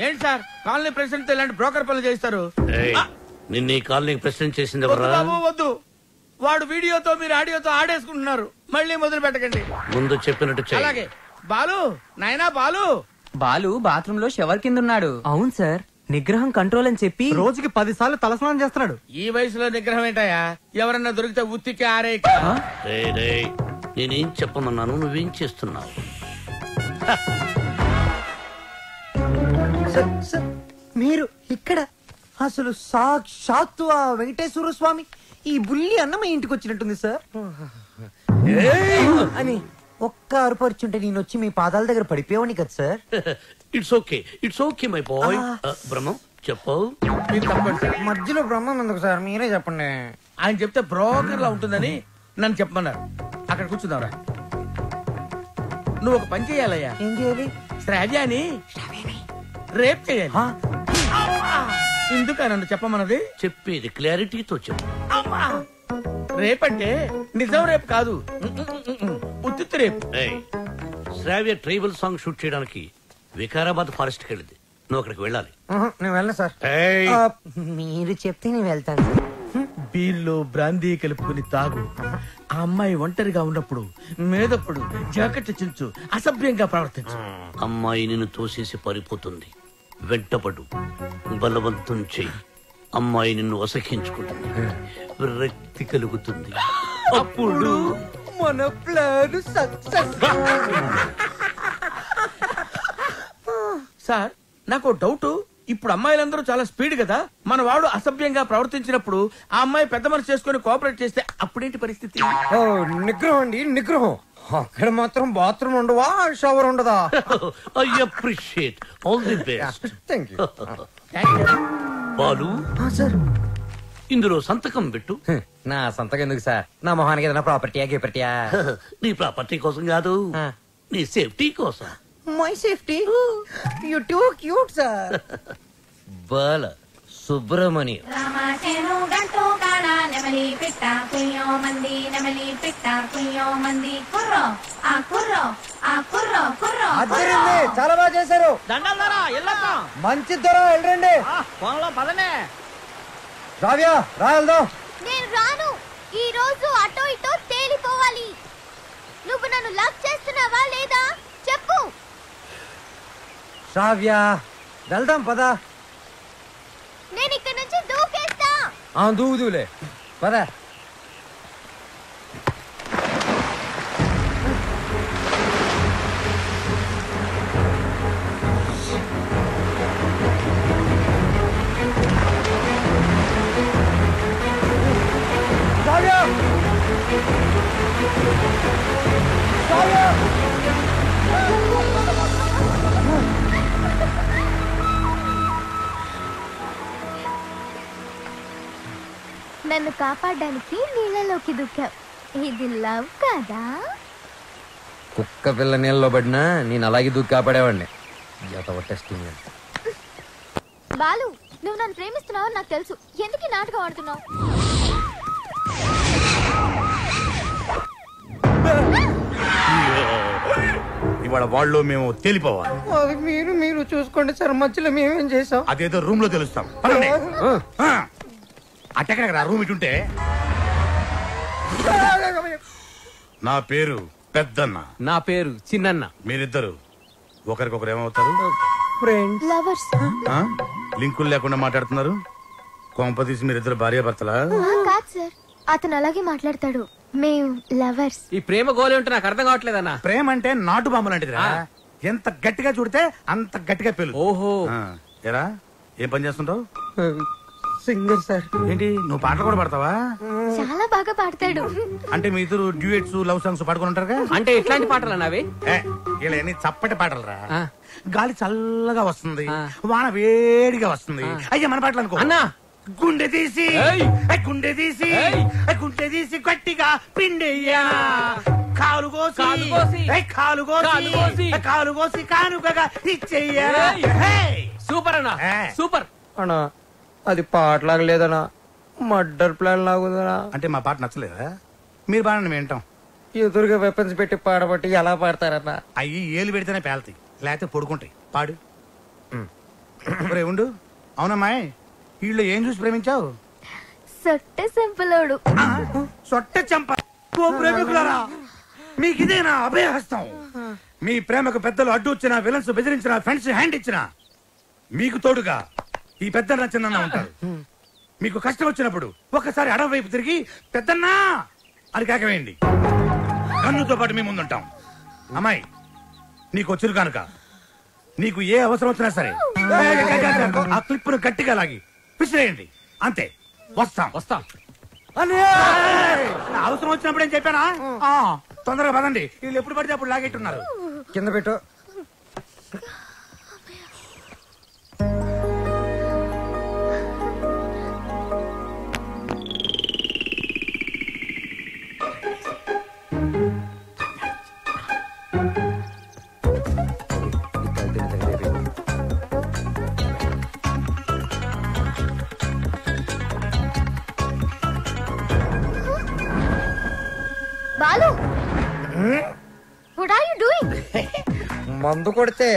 ఏంటి సార్, కాలనీ ప్రెసిడెంట్ ఇలాంటి బ్రోకర్ పనులు చేస్తారు? నిన్న ఈ కాలనీకి ప్రెసిడెంట్ చేసింది వద్దు ఎవరా? బాబు, వద్దు. వాడు వీడియోతో మీరు ఆడియోతో ఆడేసుకుంటున్నారు. మళ్ళీ మొదలు పెట్టకండి. ముందు చెప్పినట్టు చెయ్యి. అలాగే. బాలు, నాయనా బాలు. బాలు బాత్రూమ్ లో షవర్ కింద ఉన్నాడు. అవును సార్, నిగ్రహం కంట్రోల్ అని చెప్పి రోజుకి 10 సార్లు తలస్నానం చేస్తున్నాడు. ఈ వయసులో నిగ్రహం ఏంటయ్యా? ఎవరన్నా దొరికితే ఉత్తికి ఆరే. నేనేం చెప్పమన్నాను, నువ్వేం చేస్తున్నావు? మీరు ఇక్కడ అసలు సాక్షాత్తు ఆ వెంకటేశ్వర స్వామి ఈ బుల్లి అన్నమ్మ ఇంటికి వచ్చినట్టుంది సార్ అని ఒక్క అరుపరుచుంటే నేను వచ్చి మీ పాదాల దగ్గర పడిపోయావని కదా sir. It's okay, it's okay my boy. Brahmam చెప్పు. మధ్యలో బ్రహ్మం ఎందుకు సార్, మీరే చెప్పండి. ఆయన చెప్తే బ్రోకర్ లా ఉంటుందని నన్ను చెప్పమన్నారు. అక్కడ కూర్చున్నావురా. నువ్వు ఒక పని చేయాలయ్యా. ఏం చేయాలి? శ్రావ్యాని రేప్ చేయాలి. ఎందుకు నన్ను చెప్పమన్నది? చెప్పేది క్లారిటీతో చెప్పు. రేప్ అంటే నిజం రేపు కాదు, ఉత్తి రేపు. శ్రావ్య ట్రైబల్ సాంగ్ షూట్ చేయడానికి వికారాబాద్ ఫారెస్ట్ కి వెళ్ళింది. నువ్వు అక్కడికి వెళ్ళాలి. నేను వెళ్ళను సార్. మీరు చెప్తే నేను వెళ్తాను. బీల్లో బ్రాందీ కలుపుకుని తాగు. ఆ అమ్మాయి ఒంటరిగా ఉన్నప్పుడు మేదప్పుడు జాకెట్ చించు, అసభ్యంగా ప్రవర్తించు. అమ్మాయి నిన్ను తోసేసి పారిపోతుంది. వెంటపడు, బలవంతం చెయ్యి. అమ్మాయి నిన్ను అసహించుకుంటుంది, విరక్తి కలుగుతుంది. అప్పుడు మన ప్లాన్ సక్సెస్. సార్, నాకు డౌట్. ఇప్పుడు అమ్మాయిలందరూ చాలా స్పీడ్ కదా. మన వాడు అసభ్యంగా ప్రవర్తించినప్పుడు ఆ అమ్మాయి పెద్ద మనసు చేసుకుని కోఆపరేట్ చేస్తే అప్పుడేంటి పరిస్థితి? నిగ్రహం అండి, నిగ్రహం. అక్కడ మాత్రం బాత్రూమ్ ఉండవా, షవర్ ఉండదా? I appreciate. All the best. Thank you. Balu sir, ఇందులో సంతకం పెట్టు. నా సంతకం ఎందుకు సార్? నా మొహానికి ఏదైనా ప్రాపర్టీయా గిపర్టీయా? నీ ప్రాపర్టీ కోసం కాదు, నీ సేఫ్టీ కోసం. My safety you too cute sir. Bala Subramanyam. రామాచేను గంటూ కాడ నెమలి పిట్ట కుయ్యో మంది నెమలి పిట్ట కుయ్యో మంది కుర్రో ఆ కుర్రో ఆ కుర్రో కుర్రో అద్దరింది, చాలా బాగా చేశారు. దండాలారా ఎల్లొద్దాం. మంచి ధర వెళ్ళండి. పొలంలో పదనే. రావ్యా రా వెళ్దాం. నేను రాను. ఈ రోజు అటో ఇటో తేలిపోవాలి. నువ్వు నన్ను లవ్ చేస్తున్నావా లేదా చెప్పు. రావ్యా వెళ్దాం పద. నేను ఇక్కడ నుంచి దూకేస్తా. దూదులే పద. నన్ను కాపాడడానికి నీళ్ళలోకి దూకావు. ఇది లవ్ కదా? కుక్క పిల్ల నీళ్ళలో పడినా నేను అలాగే దూకి కాపాడేవాడిని. టెస్టింగ్. బాలు, నువ్వు నన్ను ప్రేమిస్తున్నావు నాకు తెలుసు. ఎందుకు ఈ నాటకం ఆడుతున్నావు? ఇవాళ వాళ్ళు మేము తేలిపోవాలి. అది మీరు చూసుకోండి సార్, మధ్యలో మేమేం చేసాం? అదేదో రూమ్ లో తెలుస్తాం. అట్టెక్కడ రూమ్ ఇటుంటే. నా పేరు పెద్దన్న. నా పేరు చిన్నన్న. మీరిద్దరు ఒకరికొకరు ఏమవుతారు? లవర్స్. లింకులు లేకుండా మాట్లాడుతున్నారు. కొంపదీసి మీరిద్దరు భార్యాభర్తలా? కాదు సార్, అతను అలాగే మాట్లాడతాడు. మేము లవర్స్. ఈ ప్రేమ గోలే ఉంటే నాకు అర్థం కావట్లేదన్నా. ప్రేమ అంటే నాటు బాంబు లాంటిదిరా. ఎంత గట్టిగా చూడితే అంత గట్టిగా పేలు. ఓహో. ఎరా ఏం పని చేస్తుంటావు? Singer sir. ఏంటి నువ్వు పాటలు కూడా పాడతావా? చాలా బాగా పాడతాడు. అంటే మీ ఇద్దరు డ్యూయెట్స్ లవ్ సాంగ్స్ పాడుకుని ఉంటారుగా? అంటే ఎట్లాంటి పాటలు అన్నవి? ఇలా అన్ని చప్పటి పాటలు రా. గాలి చల్లగా వస్తుంది, వాన వేడిగా వస్తుంది. అయ్యా మన పాటలు అనుకో. అన్నా గుండె తీసి గుండె తీసి గుండె తీసి గట్టిగా పిండెయ్యా, కాలు కోసి కాలు కోసి కానుకగా ఇచ్చెయ్యా. సూపర్ అన్నా, సూపర్ అన్నా. అది పాటలాగా లేదనా, మర్డర్ ప్లాన్ లాగుందనా. అంటే మా పాట నచ్చలేదా? మీరు బాగా మేము వింటాం. ఎదురుగా వెపన్స్ పెట్టి పాడబట్టి ఎలా పాడతారన్నా? అయ్యి ఏలు పెడితేనే పేలతాయి, లేకపోతే పడుకుంటాయి. పాడు. రే ఉండు. అవునమ్మాయి, వీళ్ళు ఏం చూసి ప్రేమించావు? సొట్టె సింపులోడు. సొట్ట చెంప. ప్రేమికులారా, మీకు ఇదేనా అభయహస్తం? మీ ప్రేమకు పెద్దలు అడ్డు వచ్చిన, విలన్స్ బెదిరించిన, ఫ్రెండ్స్ హ్యాండ్ ఇచ్చిన, మీకు తోడుగా ఈ పెద్దన్న చిన్న ఉంటారు. మీకు కష్టం వచ్చినప్పుడు ఒక్కసారి అడవి వైపు తిరిగి పెద్దన్నా అని కేకవేయండి. కన్నుతో పాటు మీ ముందుంటాం. అమ్మాయి, నీకు వచ్చిరు కనుక నీకు ఏ అవసరం వచ్చినా సరే ఆ క్లిప్పును గట్టిగా లాగి విసిరేయండి. అంతే. వస్తాం. అవసరం వచ్చినప్పుడు ఏం చెప్పానా? తొందరగా పదండి. వీళ్ళు ఎప్పుడు పడితే అప్పుడు లాగెట్టున్నారు. కింద పెట్టు. Balu, what are you doing? మందు కొడితే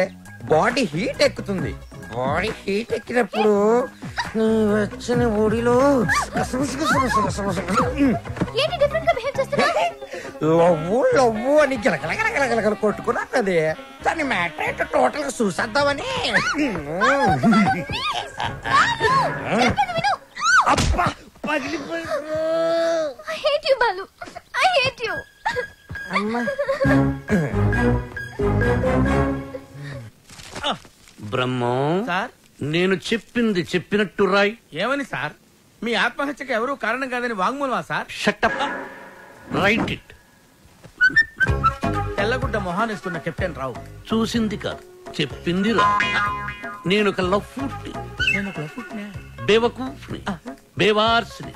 బాడీ హీట్ ఎక్కుతుంది. బాడీ హీట్ ఎక్కినప్పుడు నీ వచ్చిన ఒడిలో ఏంటి డిఫరెంట్ గా బిహేవ్ చేస్తున్నావు? లవ్వు అని గిలగలగలగలగల కొట్టుకున్నది. దాని మ్యాటర్ ఏంటో టోటల్ గా చూసేద్దామని. అబ్బా, I hate you, Balu. I hate you. Brahmam sir, నేను చెప్పింది చెప్పినట్టు రాయ్. ఏమని సార్? మీ ఆత్మహత్యకు ఎవరు కారణం కాదని వాంగ్మూలమా సార్? షట్టప్. Write it. తెల్లగుడ్డ మొహానేసుకున్న కెప్టెన్ రావు చూసింది కాదు, చెప్పింది రా. నేను ఒక లఫ్ఫుట్ని, బేవకూఫ్ని, బేవార్స్ని,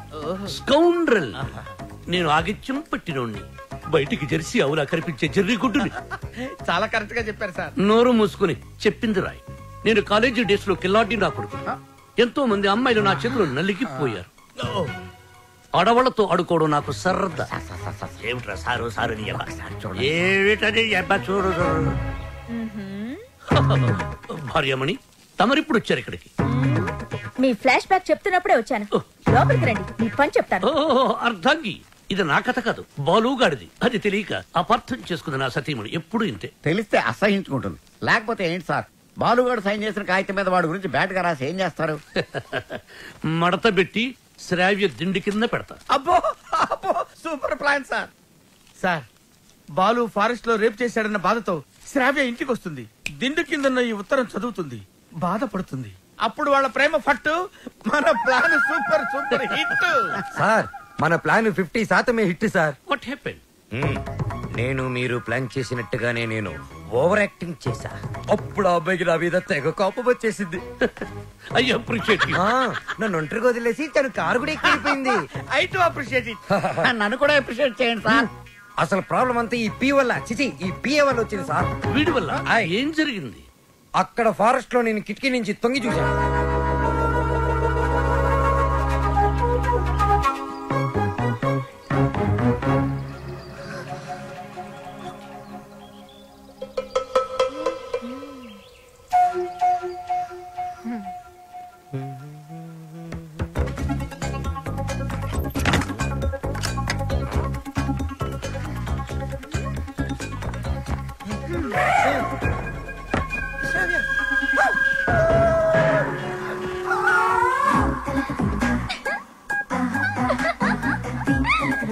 స్కౌండ్రల్. నేను ఆగిత్యం పట్టినోణ్ణి. బయటికి జెర్సీ అవులా కనిపించే జెర్రీ గుడ్డుని. చాలా కరెక్ట్ గా చెప్పారు సార్. నోరు మూసుకుని చెప్పింది రాయ్. నేను కాలేజీ డేస్ లో కిల్లాడి నా కొడుకు. ఎంతో మంది అమ్మాయిలు నా చేతిలో నలిగిపోయారు. ఆడవాళ్లతో ఆడుకోవడం నాకు సరదా. ఏమిట్రా సారు సారు ఏమిటది చూడు. భార్యమణి తమరిప్పుడు వచ్చారు ఇక్కడికి. మీ ఫ్లాష్ బ్యాక్ చెప్తున్నప్పుడే వచ్చాను. లోపలికి రండి, మీ పని చెప్తాను. అర్ధాంగి, ఇది నా కథ కాదు, బాలుగాడిది. అది తెలియక అపార్థం చేసుకుంది నా సతీమణి. ఎప్పుడు ఇంతే. తెలిస్తే అసహించుకుంటుంది. లేకపోతే ఏంటి సార్, బాలుగాడు సైన్ చేసిన కాగితం మీద వాడి గురించి బ్యాట్ గా రాసి ఏం చేస్తారు? మడత పెట్టి శ్రావ్య దిండి కింద పెడతా. అబ్బో అబ్బో, super plan sir. Sir, Balu forest లో రేప్ చేశాడన్న బాధతో శ్రావ్య ఇంటికి వస్తుంది. దిండు కిందన్న ఈ ఉత్తరం చదువుతుంది, బాధపడుతుంది. అప్పుడు వాళ్ళ ప్రేమ ఫట్టు. మన plan super super hit. Sir, మన plan 50% hit sir. What happen? నేను మీరు ప్లాన్ చేసినట్టుగానే నేను ఓవర్ యాక్టింగ్ చేశా. అప్పుడు ఆ అబ్బాయికి నా మీద తెగ కోపం వచ్చేసింది. I appreciate you. నన్ను ఒంటరిగా వదిలేసి తను కారు కూడా ఎక్కిపోయింది. I too appreciate it. నన్ను కూడా అప్రిషియేట్ చేయండి సార్. అసలు ప్రాబ్లం అంతా ఈ పి వల్ల, చిచి ఈ పిఏ వల్ల వచ్చింది సార్. వీడి వల్ల ఏం జరిగింది? అక్కడ ఫారెస్ట్ లో నేను కిటికీ నుంచి తొంగి చూశాను.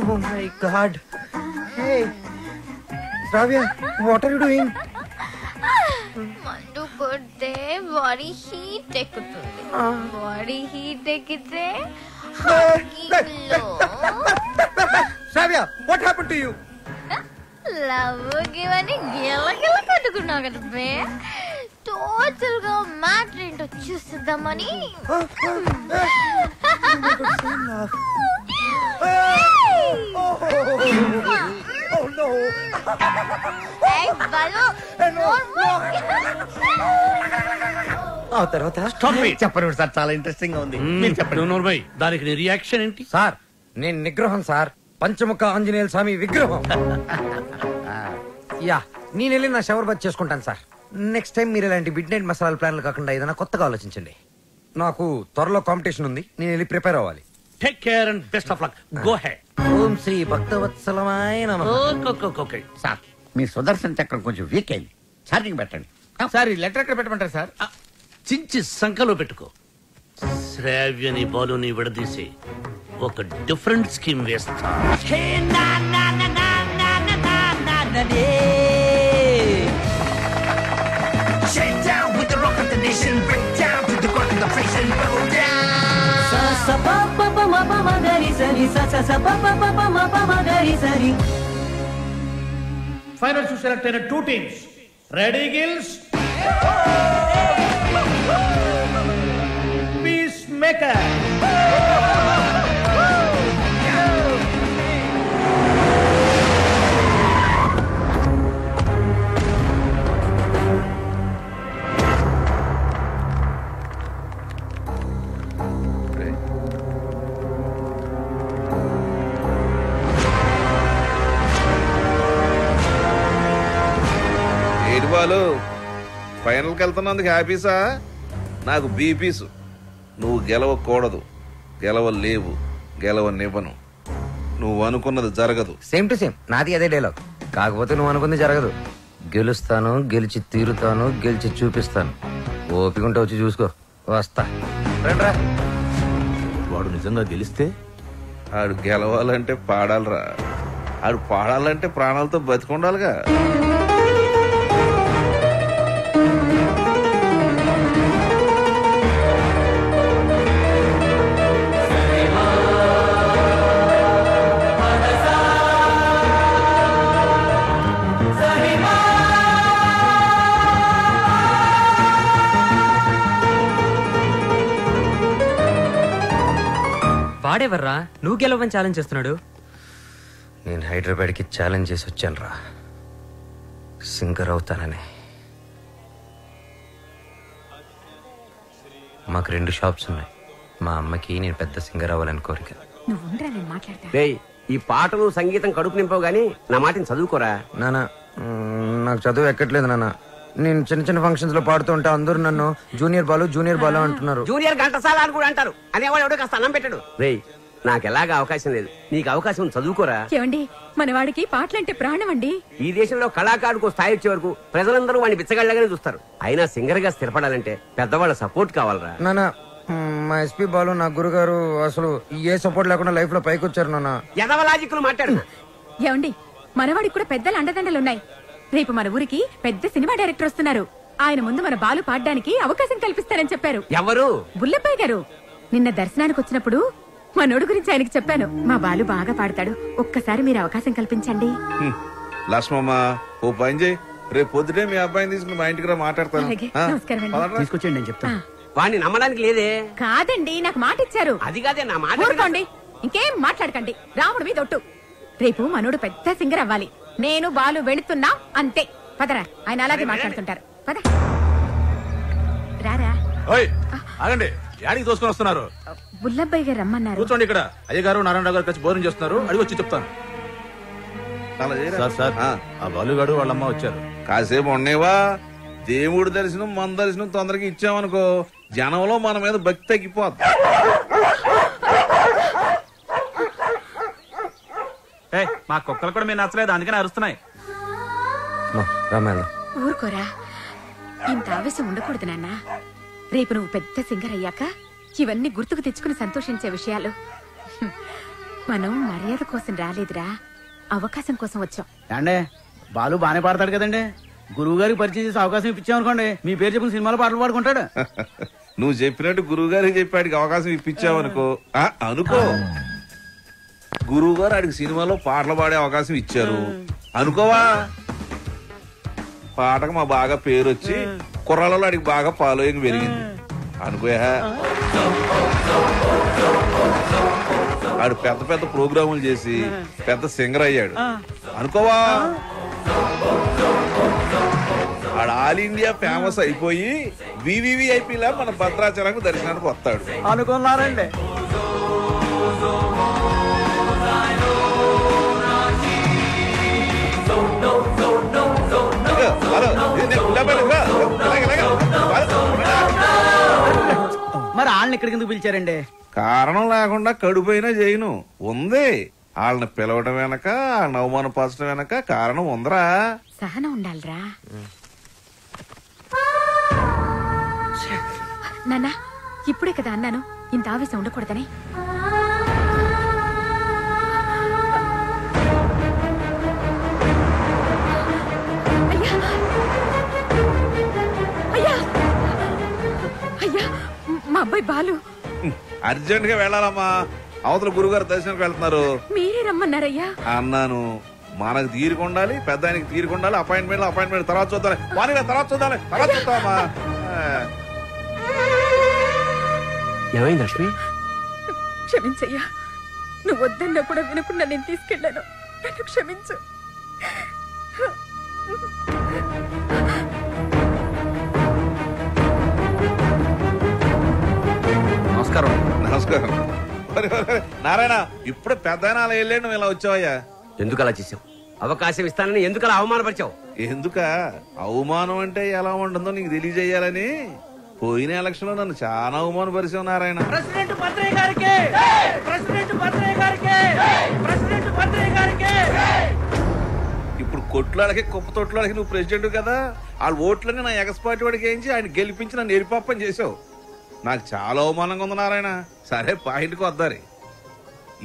Oh my God! Hey, Shravya, what are you doing? మందు కొడితే బాడీ హీట్ ఎక్కుతుంది. బాడీ హీట్ ఎక్కితే Shravya, what happened to you? Love గివని గిలగిల కట్టుకున్నావు కదా బే. టోటల్ గా మ్యాటర్ ఏంటో చూస్తుందామని. ఆ తర్వాత చెప్పండి సార్, చాలా ఇంట్రెస్టింగ్ గా ఉంది. మీరు చెప్పండి. దానికి నీ రియాక్షన్ ఏంటి? సార్, నేను నిగ్రహం సార్, పంచముఖ ఆంజనేయ స్వామి విగ్రహం. యా, నేను వెళ్ళి నా షవర్ బాత్ చేసుకుంటాను సార్. నెక్స్ట్ టైం మీరు ఇలాంటి మిడ్ నైట్ మసాలా ప్లాన్లు కాకుండా ఏదైనా కొత్తగా ఆలోచించండి. నాకు త్వరలో కాంపిటీషన్ ఉంది, నేను వెళ్ళి ప్రిపేర్ అవ్వాలి. Take care and best of luck. Go head. ఓం శ్రీ భక్తవత్సలమాయ నమః. ఓకే సార్, మీ సుదర్శన్ చక్రం కొంచెం వీక్ అయింది, ఛార్జింగ్ పెట్టండి. సార్, ఈ లెటర్ ఎక్కడ పెట్టమంటారు సార్? చించి సంఖలో పెట్టుకో. శ్రావ్యని బాలుని విడదీసి ఒక డిఫరెంట్ స్కీమ్ వేస్తా. ఫైనల్ టు సెలెక్ట్ అయిన 2 teams. Ready girls, peace maker. Balu, ఫైనల్కి వెళ్తున్నందుకు హ్యాపీసా? నాకు బీపీసు. నువ్వు గెలవకూడదు, గెలవలేవు, గెలవనివ్వను. నువ్వు అనుకున్నది జరగదు. సేమ్ టు సేమ్ నాది అదే డైలాగ్. కాకపోతే నువ్వు అనుకుంది జరగదు. గెలుస్తాను, గెలిచి తీరుతాను, గెలిచి చూపిస్తాను. ఓపికంటే వచ్చి చూసుకో. వస్తా. వాడు నిజంగా గెలిస్తే ఆడు గెలవాలంటే పాడాలరా. ఆడు పాడాలంటే ప్రాణాలతో బతికుండాలిగా. వాడెవర్రా నువ్వు గెలవని ఛాలెంజ్ చేస్తున్నాడు? నేను హైదరాబాద్కి ఛాలెంజ్ చేసి వచ్చాను రా, సింగర్ అవుతానని. మాకు 2 షాప్స్ ఉన్నాయి. మా అమ్మకి నేను పెద్ద సింగర్ అవ్వాలని కోరిక. ఈ పాటలు సంగీతం కడుపు నింపవు గానీ నా మాటని చదువుకోరా. నాన్న నాకు చదువు ఎక్కట్లేదు నాన్న. నేను చిన్న చిన్న ఫంక్షన్స్ లో పాడుతూ ఉంటే అందరూ నన్ను జూనియర్ బాలు అంటున్నారు. జూనియర్ ఘంటసాల అని కూడా అంటారు. అనేవాడు ఎవడో కాస్త అన్నం పెట్టాడు. రేయ్ నాకు ఎలాగా అవకాశం లేదు, నీకు అవకాశం చదువుకోరా. ఏమండి మనవాడికి పాటలంటే ప్రాణం అండి. ఈ దేశంలో కళాకారుకు స్థాయి వచ్చే వరకు ప్రజలందరూ వాడిని బిచ్చగాళ్ళగానే చూస్తారు. అయినా సింగర్ గా స్థిరపడాలంటే పెద్దవాళ్ళ సపోర్ట్ కావాలరా. నాన్న మా ఎస్పీ బాలు నా గురుగారు అసలు ఏ సపోర్ట్ లేకుండా లైఫ్ లో పైకి వచ్చారు నాన్న. ఎదవలాజిక్లు మాట్లాడు. ఏమండి మనవాడికి కూడా పెద్దల అండదండలున్నాయి. రేపు మన ఊరికి పెద్ద సినిమా డైరెక్టర్ వస్తున్నారు. ఆయన ముందు మన బాలు పాడడానికి అవకాశం కల్పిస్తారని చెప్పారు. ఎవరు? బుల్లప్పయ్య గారు. నిన్న దర్శనానికి వచ్చినప్పుడు మనోడు గురించి ఆయనకి చెప్పాను. మా బాలు బాగా పాడతాడు, ఒక్కసారి మీరు అవకాశం కల్పించండి. లక్ష్మమ్మ ఓ పని చేయి, రేపు పొద్దుటే మీ అబ్బాయిని తీసుకుని మా ఇంటికి రా మాట్లాడతాను. తీసుకొచ్చేయండి నేను చెప్తాను. వాడిని నమ్మడానికి లేదే. కాదండి నాకు మాట ఇచ్చారు. అది కాదే నా మాట. ఊరుకోండి, ఇంకేం మాట్లాడకండి. రాముడు మీద ఒట్టు. రేపు మనోడు పెద్ద సింగర్ అవ్వాలి. నేను బాలు వెళుతున్నా అంతే. పదరా, ఆయన అలాగే మాట్లాడుతుంటారు. పద రారా. ఆగండి, యాడికి తోసుకొని వస్తున్నారు? బుల్లబ్బయ్య గారు రమ్మన్నారు. కూర్చోండి ఇక్కడ. అయ్యగారు నారాయణరావు గారు కలిసి భోజనం చేస్తున్నారు, అడిగి వచ్చి చెప్తాను. సార్ ఆ బాలుగాడు వాళ్ళమ్మ వచ్చారు. కాసేపు ఉండేవా? దేవుడి దర్శనం మన దర్శనం తొందరగా ఇచ్చామనుకో జనంలో మన మీద భక్తి తగ్గిపోద్ది. మా కుక్కలు కూడా మీరు నచ్చలేదు, అందుకని అరుస్తున్నాయి. ఊరుకోరా, ఇంత ఆవేశం ఉండకూడదు నాన్న. రేపు నువ్వు పెద్ద సింగర్ అయ్యాక ఇవన్నీ గుర్తుకు తెచ్చుకుని సంతోషించే విషయాలు. మనం మర్యాద కోసం రాలేదురా, అవకాశం కోసం వచ్చాం. అంటే బాలు బానే పాడతాడు కదండి. గురువు గారికి పరిచయం చేసి అవకాశం ఇప్పించామనుకోండి, మీ పేరు చెప్పిన సినిమాలో పాటలు పాడుకుంటాడు. నువ్వు చెప్పినట్టు గురువు గారికి చెప్పాడికి అవకాశం ఇప్పించావనుకో అనుకో, గురువు గారు ఆడికి సినిమాలో పాటలు పాడే అవకాశం ఇచ్చారు అనుకోవా, పాటకు మా బాగా పేరు వచ్చి కుర్రాళ్ళలో ఆడికి బాగా ఫాలోయింగ్ పెరిగింది అనుకోయా. ఆడు పెద్ద పెద్ద ప్రోగ్రాములు చేసి పెద్ద సింగర్ అయ్యాడు అనుకోవా. ఆడు ఆల్ ఇండియా ఫేమస్ అయిపోయి వివివిఐపీ లా మన భద్రాచలంకు దర్శనానికి వస్తాడు అనుకున్నారండి. మరి వాళ్ళని ఇక్కడికి ఎందుకు పిలిచారండి? కారణం లేకుండా కడుపైనా చేయను ఉంది. వాళ్ళని పిలవడం వెనక, వాళ్ళని అవమానపరచడం వెనక కారణం ఉందరా. సహనం ఉండాలిరా నాన్న. ఇప్పుడే కదా అన్నాను ఇంత ఆవేశం ఉండకూడదని. అయ్యా అయ్యా, మా అబ్బాయి బాలు అర్జెంట్ గా వెళ్ళాలమ్మా, అవతల గురుగారు దర్శనానికి వెళ్తున్నారు. మీరే రమ్మన్నారయ్యా. అన్నాను, మనకు తీరుకుండాలి, పెద్ద ఆయనకి తీరుకుండాలి. అపాయింట్మెంట్ తర్వాత చూద్దాం, తర్వాత చూద్దామా. ఏమైంది లక్ష్మి? క్షమించయ్యా, నువ్వు వద్దన్నా కూడా వినకుండా నేను తీసుకెళ్లాను. నన్ను క్షమించు. నమస్కారం నారాయణ. ఇప్పుడు పెద్ద వెళ్ళే నువ్వు ఇలా వచ్చావయ్యా? ఎందుకు అలా చేసావు? అవకాశం ఇస్తానని ఎందుకు అలా అవమానపరిచావు? ఎందుక అవమానం అంటే ఎలా ఉంటుందో నీకు తెలియజేయాలని. పోయిన ఎలక్షన్ లో నన్ను చాలా అవమానపరిచావు నారాయణ. ఇప్పుడు కొట్లాడకి కుప్ప తొట్లాడకి నువ్వు ప్రెసిడెంట్ కదా, వాళ్ళ ఓట్లన్నీ నా ఎగస్పాటి వాడికి వేయించి ఆయన గెలిపించి నన్ను ఎరిపాపం చేసావు. నాకు చాలా అవమానంగా ఉంది నారాయణ. సరే పాయింట్కి వద్దారి.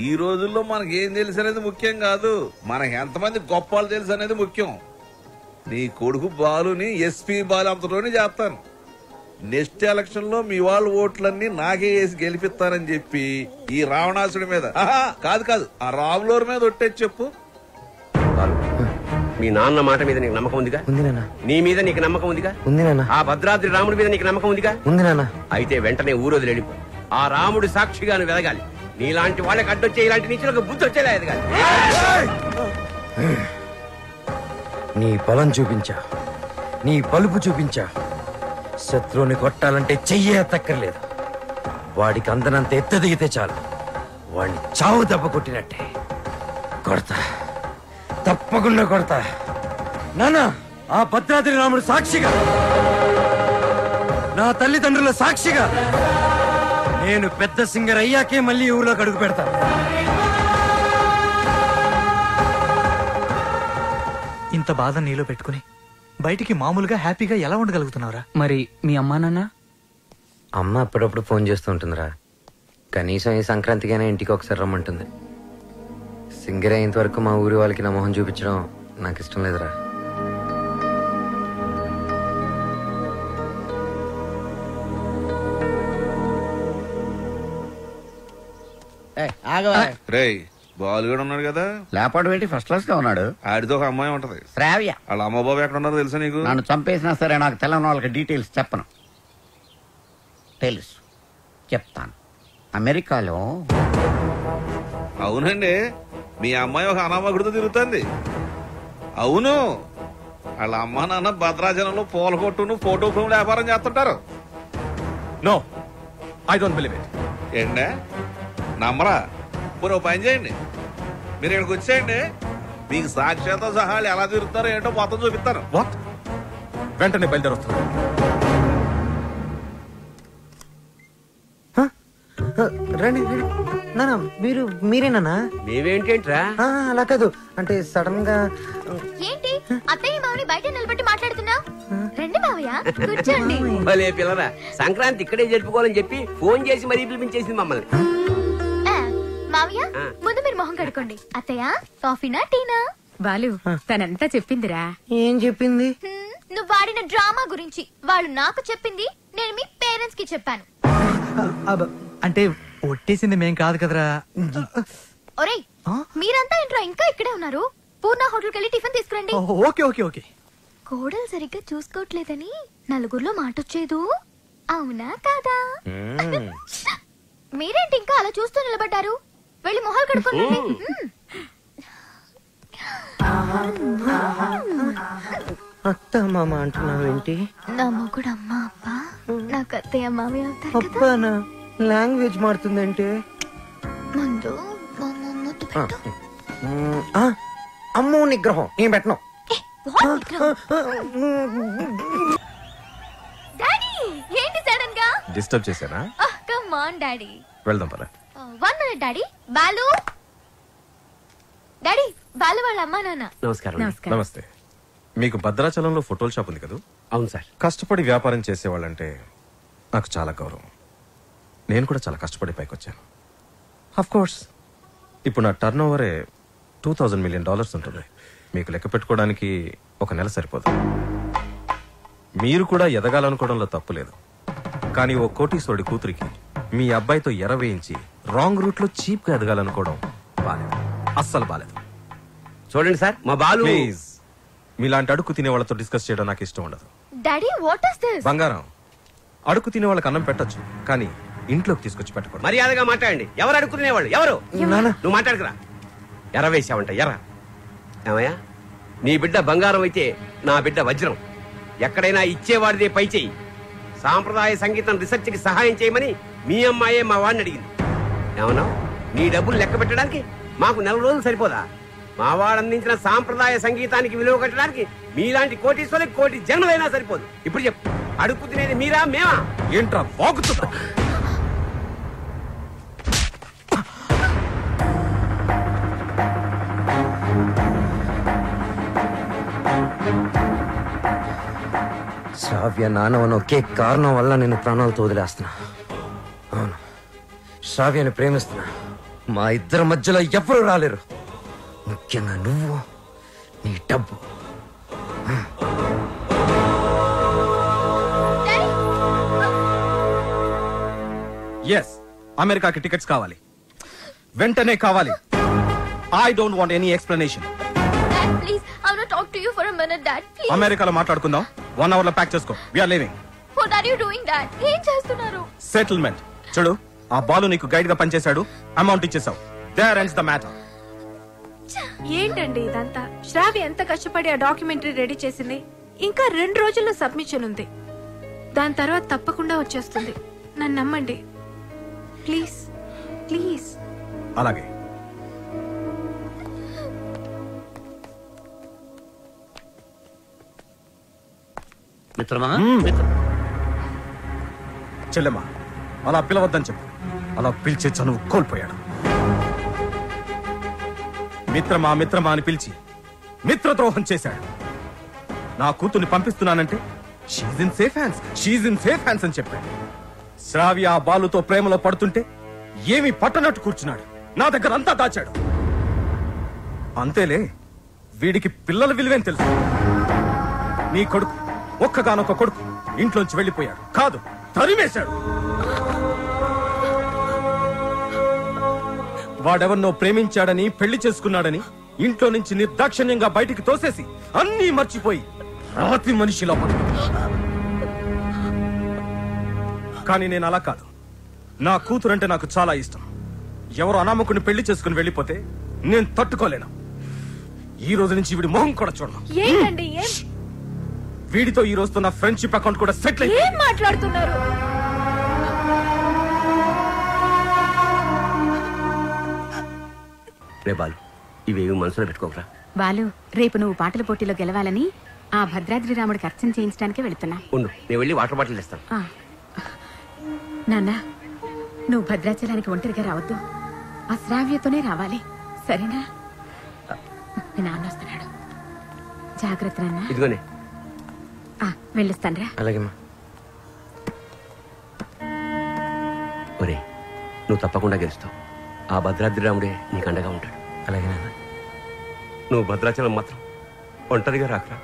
ఈ రోజుల్లో మనకి ఏం తెలుసు అనేది ముఖ్యం కాదు, మనకి ఎంతమంది గొప్పలు తెలుసు అనేది ముఖ్యం. నీ కొడుకు బాలుని ఎస్పీ బాలు అంతలోనే చేస్తాను. నెక్స్ట్ ఎలక్షన్ లో మీ వాళ్ళ ఓట్లన్నీ నాకే వేసి గెలిపిస్తానని చెప్పి ఈ రావణాసుడి మీద కాదు ఆ రాములోరి మీద ఒట్టేసి చెప్పు. మీ నాన్న మాట మీద నీకు నమ్మకం ఉందిగా? నీ మీద నీకు నమ్మకం ఉందిగా? ఆ భద్రాద్రి రాముడి మీద నీకు నమ్మకం ఉందిగా? అయితే వెంటనే ఊరోజు వెళ్ళిపో. ఆ రాముడి సాక్షిగాను వెలగాలి. నీలాంటి వాళ్ళకి అడ్డొచ్చే ఇలాంటి నీచులకు బుద్ధి వచ్చేలా ఎదగాలి. నీ బలం చూపించా, నీ బలుపు చూపించా. శత్రువుని కొట్టాలంటే చెయ్యే ఎత్తక్కర్లేదు. వాడికి అందనంత ఎత్తదిగితే చాలు, వాడిని చావు దెబ్బ కొట్టినట్టే. కొడతా, తప్పకుండా కొడతా. నానా, ఆ భద్రాద్రి రాముడు సాక్షిగా, నా తల్లిదండ్రుల సాక్షిగా, నేను పెద్ద సింగర్ అయ్యాకే మళ్ళీ ఊర్లోకి అడుగు పెడతాను. ఇంత బాధ నీలో పెట్టుకుని బయటికి మామూలుగా హ్యాపీగా ఎలా ఉండగలుగుతున్నావురా? మరి మీ అమ్మా నాన్న? అమ్మ అప్పుడప్పుడు ఫోన్ చేస్తూ ఉంటుందిరా. కనీసం ఈ సంక్రాంతికైనా ఇంటికి ఒకసారి రమ్మంటుంది. సింగర్ అయ్యేంత వరకు మా ఊరి వాళ్ళకి నా మొహం చూపించడం నాకు ఇష్టం లేదురా. రేయ్, బాలు కూడా ఉన్నాడు కదా, లేపాడు ఏంటి ఫస్ట్ క్లాస్ గా ఉన్నాడు. ఆడితో ఒక అమ్మాయి ఉంటది, శ్రావ్య. వాళ్ళ అమ్మ బాబు ఎక్కడ ఉన్నారో తెలుసా నీకు? నన్ను చంపేసినా సరే నాకు తెలంగాణ వాళ్ళకి డీటెయిల్స్ చెప్పను. తెలుసు, చెప్తాను. అమెరికాలో. అవునండి, మీ అమ్మాయి ఒక అనామకుడితో తిరుగుతుంది. అవును, వాళ్ళ అమ్మ నాన్న భద్రాచలంలో పూల కొట్టును ఫోటో ఫ్రేమ్ వ్యాపారం చేస్తుంటారు. No, I don't believe it. ఏంటే నమ్మరా? మీరు ఓ పని చేయండి, మీరు ఇక్కడికి వచ్చేయండి, మీకు సాక్ష్యాలతో సహా ఎలా తిరుగుతారో ఏంటో మొత్తం చూపిస్తాను. వాట్? వెంటనే బయలుదేరి వస్తున్నాను. రండి నానా, మీరేనా? మేమేంటేంట్రా? అలా కాదు, అంటే సడన్ గా. ఏంటి అత్తయ్య మామని బయట నిలబెట్టి మాట్లాడుతున్నా? రండి మావయ్య, కూర్చోండి. భలే పిల్లరా, సంక్రాంతి ఇక్కడే జరుపుకోవాలని చెప్పి ఫోన్ చేసి మరీ పిలిపించేసింది మమ్మల్ని. మావయ్య, ముందు మీరు మొహం కడుకోండి. అత్తయ్య, కాఫీనా టీనా? బాలు, తనంతా చెప్పిందిరా. ఏం చెప్పింది? నువ్వు వాడిన డ్రామా గురించి. వాళ్ళు నాకు చెప్పింది, నేను మీ పేరెంట్స్ కి చెప్పాను. అంటే ఒట్టేసింది మేం కాదు కదరా. ఒరేయ్, మీరంతా ఏంట్రా ఇంకా ఇక్కడే ఉన్నారు? పూర్ణ హోటల్కి వెళ్ళి టిఫిన్ తీసుకురండి. Okay okay okay. కోడలు సరిగ్గా చూసుకోవట్లేదని నలుగురిలో మాటొచ్చేదు, అవునా కాదా? మీరేంటి ఇంకా అలా చూస్తూ నిలబడ్డారు? వెళ్ళి మొహాలు కడుక్కోండి. అత్త మామ అంటున్నావు ఏంటి? నా మొగుడు అమ్మ అప్ప, నాకు అత్తయ్య మామయ్య అవుతారు కదా. అబ్బానా, లాంగ్వేజ్ మారుతుందంటే. ముందు అమ్మో నిగ్రహం నేను పెట్టను. డాడీ, ఏంటి సడన్ గా? డిస్టర్బ్ చేశానా? కమ్ ఆన్ డాడీ, వెళ్దాం పద. 1 minute daddy. Balu daddy, Balu వాళ్ళ అమ్మా నాన్న. నమస్కారం. నమస్తే. మీకు భద్రాచలంలో ఫోటోల షాప్ ఉంది కదా? అవును సార్. కష్టపడి వ్యాపారం చేసేవాళ్ళంటే నాకు చాలా గౌరవం. నేను కూడా చాలా కష్టపడి పైకి వచ్చాను. ఆఫ్ కోర్స్ ఇప్పుడు నా టర్న్ ఓవరే $2,000 million ఉంటుంది. మీకు లెక్క పెట్టుకోవడానికి ఒక నెల సరిపోదు. మీరు కూడా ఎదగాలనుకోవడంలో తప్పు లేదు. కానీ ఓ కోటీశ్వరుడి కూతురికి మీ అబ్బాయితో ఎర వేయించి రాంగ్ రూట్ లో చీప్ గా ఎదగాలనుకోవడం బాలేదు, అస్సలు బాలేదు. చూడండి సార్, మా బాలు. ప్లీజ్, మీలాంటి అడుగు తినే వాళ్ళతో డిస్కస్ చేయడం నాకు ఇష్టం ఉండదు. Daddy, what is this? బంగారం, అడుగు తినే వాళ్ళకి అన్నం పెట్టొచ్చు, కానీ ఇంట్లోకి తీసుకొచ్చి పెట్టకూడదు. మర్యాదగా మాట్లాడండి. ఎవరు అడుక్కునేవాళ్ళు? ఎవరు? నువ్వు మాట్లాడుకురా. ఎర్ర వేసావంట, ఎర్ర. ఏమయ్యా, నీ బిడ్డ బంగారం అయితే నా బిడ్డ వజ్రం. ఎక్కడైనా ఇచ్చేవాడిదే పై చెయ్యి. సాంప్రదాయ సంగీతం రీసెర్చ్ కి సహాయం చేయమని మీ అమ్మాయే మా వాడిని అడిగింది. ఏమన్నా, నీ డబ్బులు లెక్క పెట్టడానికి మాకు 4 రోజులు సరిపోదా? మా వాడు అందించిన సాంప్రదాయ సంగీతానికి విలువ కట్టడానికి మీలాంటి కోటీశ్వరులకు కోటి జన్మలైనా సరిపోదు. ఇప్పుడు చెప్పు, అడుక్కు తినేది మీరా మేమా? ఏంట్రా వాగుతున్నా? శ్రావ్య నానవని ఒకే కారణం వల్ల నేను ప్రాణాలతో వదిలేస్తున్నా. అవును, శ్రావ్యని ప్రేమిస్తున్నా. మా ఇద్దరి మధ్యలో ఎవ్వరూ రాలేరు, ముఖ్యంగా నువ్వు, నీ డబ్బు. ఎస్, అమెరికాకి టికెట్స్ కావాలి, వెంటనే కావాలి. I don't want any explanation. Dad, please, I want to talk to you for a minute, Dad. Please. అమెరికాలో మాట్లాడుకుందాం. 1 hour లో ప్యాక్ చేసుకో. We are leaving. What are you doing, Dad? ఏం చేస్తున్నారు? సెటిల్మెంట్. చూడు, ఆ బాలు నీకు గైడ్ గా పనిచేశాడు, అమౌంట్ ఇచ్చేసావు. There ends the matter. ఏంటండి ఇదంతా? శ్రావ్య ఎంత కష్టపడి ఆ డాక్యుమెంటరీ రెడీ చేసింది. ఇంకా 2 రోజుల్లో సబ్మిషన్ ఉంది. దాని తర్వాత తప్పకుండా వచ్చేస్తుంది. నన్ను నమ్మండి ప్లీజ్ ప్లీజ్. అలాగే. మిత్రమా చెల్లెమ్మా అలా పిలవద్దని చెప్పు. అలా పిలిచే చనువు కోల్పోయాడు. మిత్రమా మిత్రమా అని పిలిచి మిత్రద్రోహం చేశాడు. నా కూతుర్ని పంపిస్తున్నానంటే షీజ్ ఇన్ సేఫ్ హ్యాండ్స్ అని చెప్పాడు. శ్రావ్య ఆ బాలుతో ప్రేమలో పడుతుంటే ఏమీ పట్టనట్టు కూర్చున్నాడు. నా దగ్గర అంతా దాచాడు. అంతేలే, వీడికి పిల్లల విలువేం తెలుసు. నీ కొడుకు ఒక్కగానొక్క కొడుకు ఇంట్లోంచి వెళ్ళిపోయాడు కాదు, తరిమేశాడు. వాడెవరినో ప్రేమించాడని పెళ్లి చేసుకున్నాడని ఇంట్లో నుంచి నిర్దాక్షిణ్యంగా బయటికి తోసేసి అన్నీ మర్చిపోయి రాతి మనిషిలా పడుతున్నాడు. కానీ నేను అలా కాదు. నా కూతురంటే నాకు చాలా ఇష్టం. ఎవరు అనామకుని పెళ్లి చేసుకుని వెళ్ళిపోతే నేను తట్టుకోలేను. ఈ రోజు నుంచి వీడి మొహం కూడా చూడను. ఏంటండి వీడితో ఈ రోజుతో నా ఫ్రెండ్షిప్ అకౌంట్ కూడా సెటిల్ ఏం అయింది. మాట్లాడుతున్నారు? రే బాలు, ఇవేవి మనసులో పెట్టుకోకరా. బాలు, రేపు నువ్వు పాటల పోటీలో గెలవాలని ఆ భద్రాద్రి రాముడికి అర్చన చేయించడానికి వెళుతున్నా. ఉండు, నేను వెళ్ళి వాటర్ బాటిల్ తెస్తాను. నాన్న, నువ్వు భద్రాచలానికి ఒంటరిగా రావద్దు. ఆ శ్రావ్యతోనే రావాలి, సరేనా? మీ నాన్న వస్తున్నాడు, జాగ్రత్త నాన్న. ఇదిగోనే. వెళ్ళొస్తానరా. అలాగేమ్మా. ఒరే, నువ్వు తప్పకుండా గెలుస్తావు. ఆ భద్రాద్రి రాముడే నీకు అండగా ఉంటాడు. అలాగే నాన్న. నువ్వు భద్రాచలం మాత్రం ఒంటరిగా రాకరా.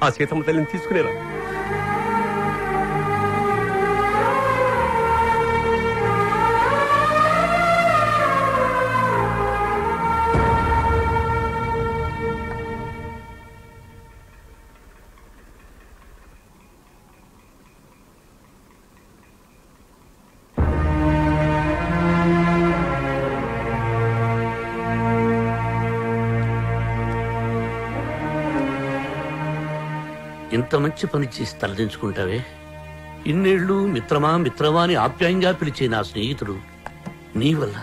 ఆ సీతమ్మ తల్లిని తీసుకునేరా. ఇంత మంచి పని చేసి తలదించుకుంటావే. ఇన్నేళ్లు మిత్రమా మిత్రమా అని ఆప్యాయంగా పిలిచే నా స్నేహితుడు నీ వల్ల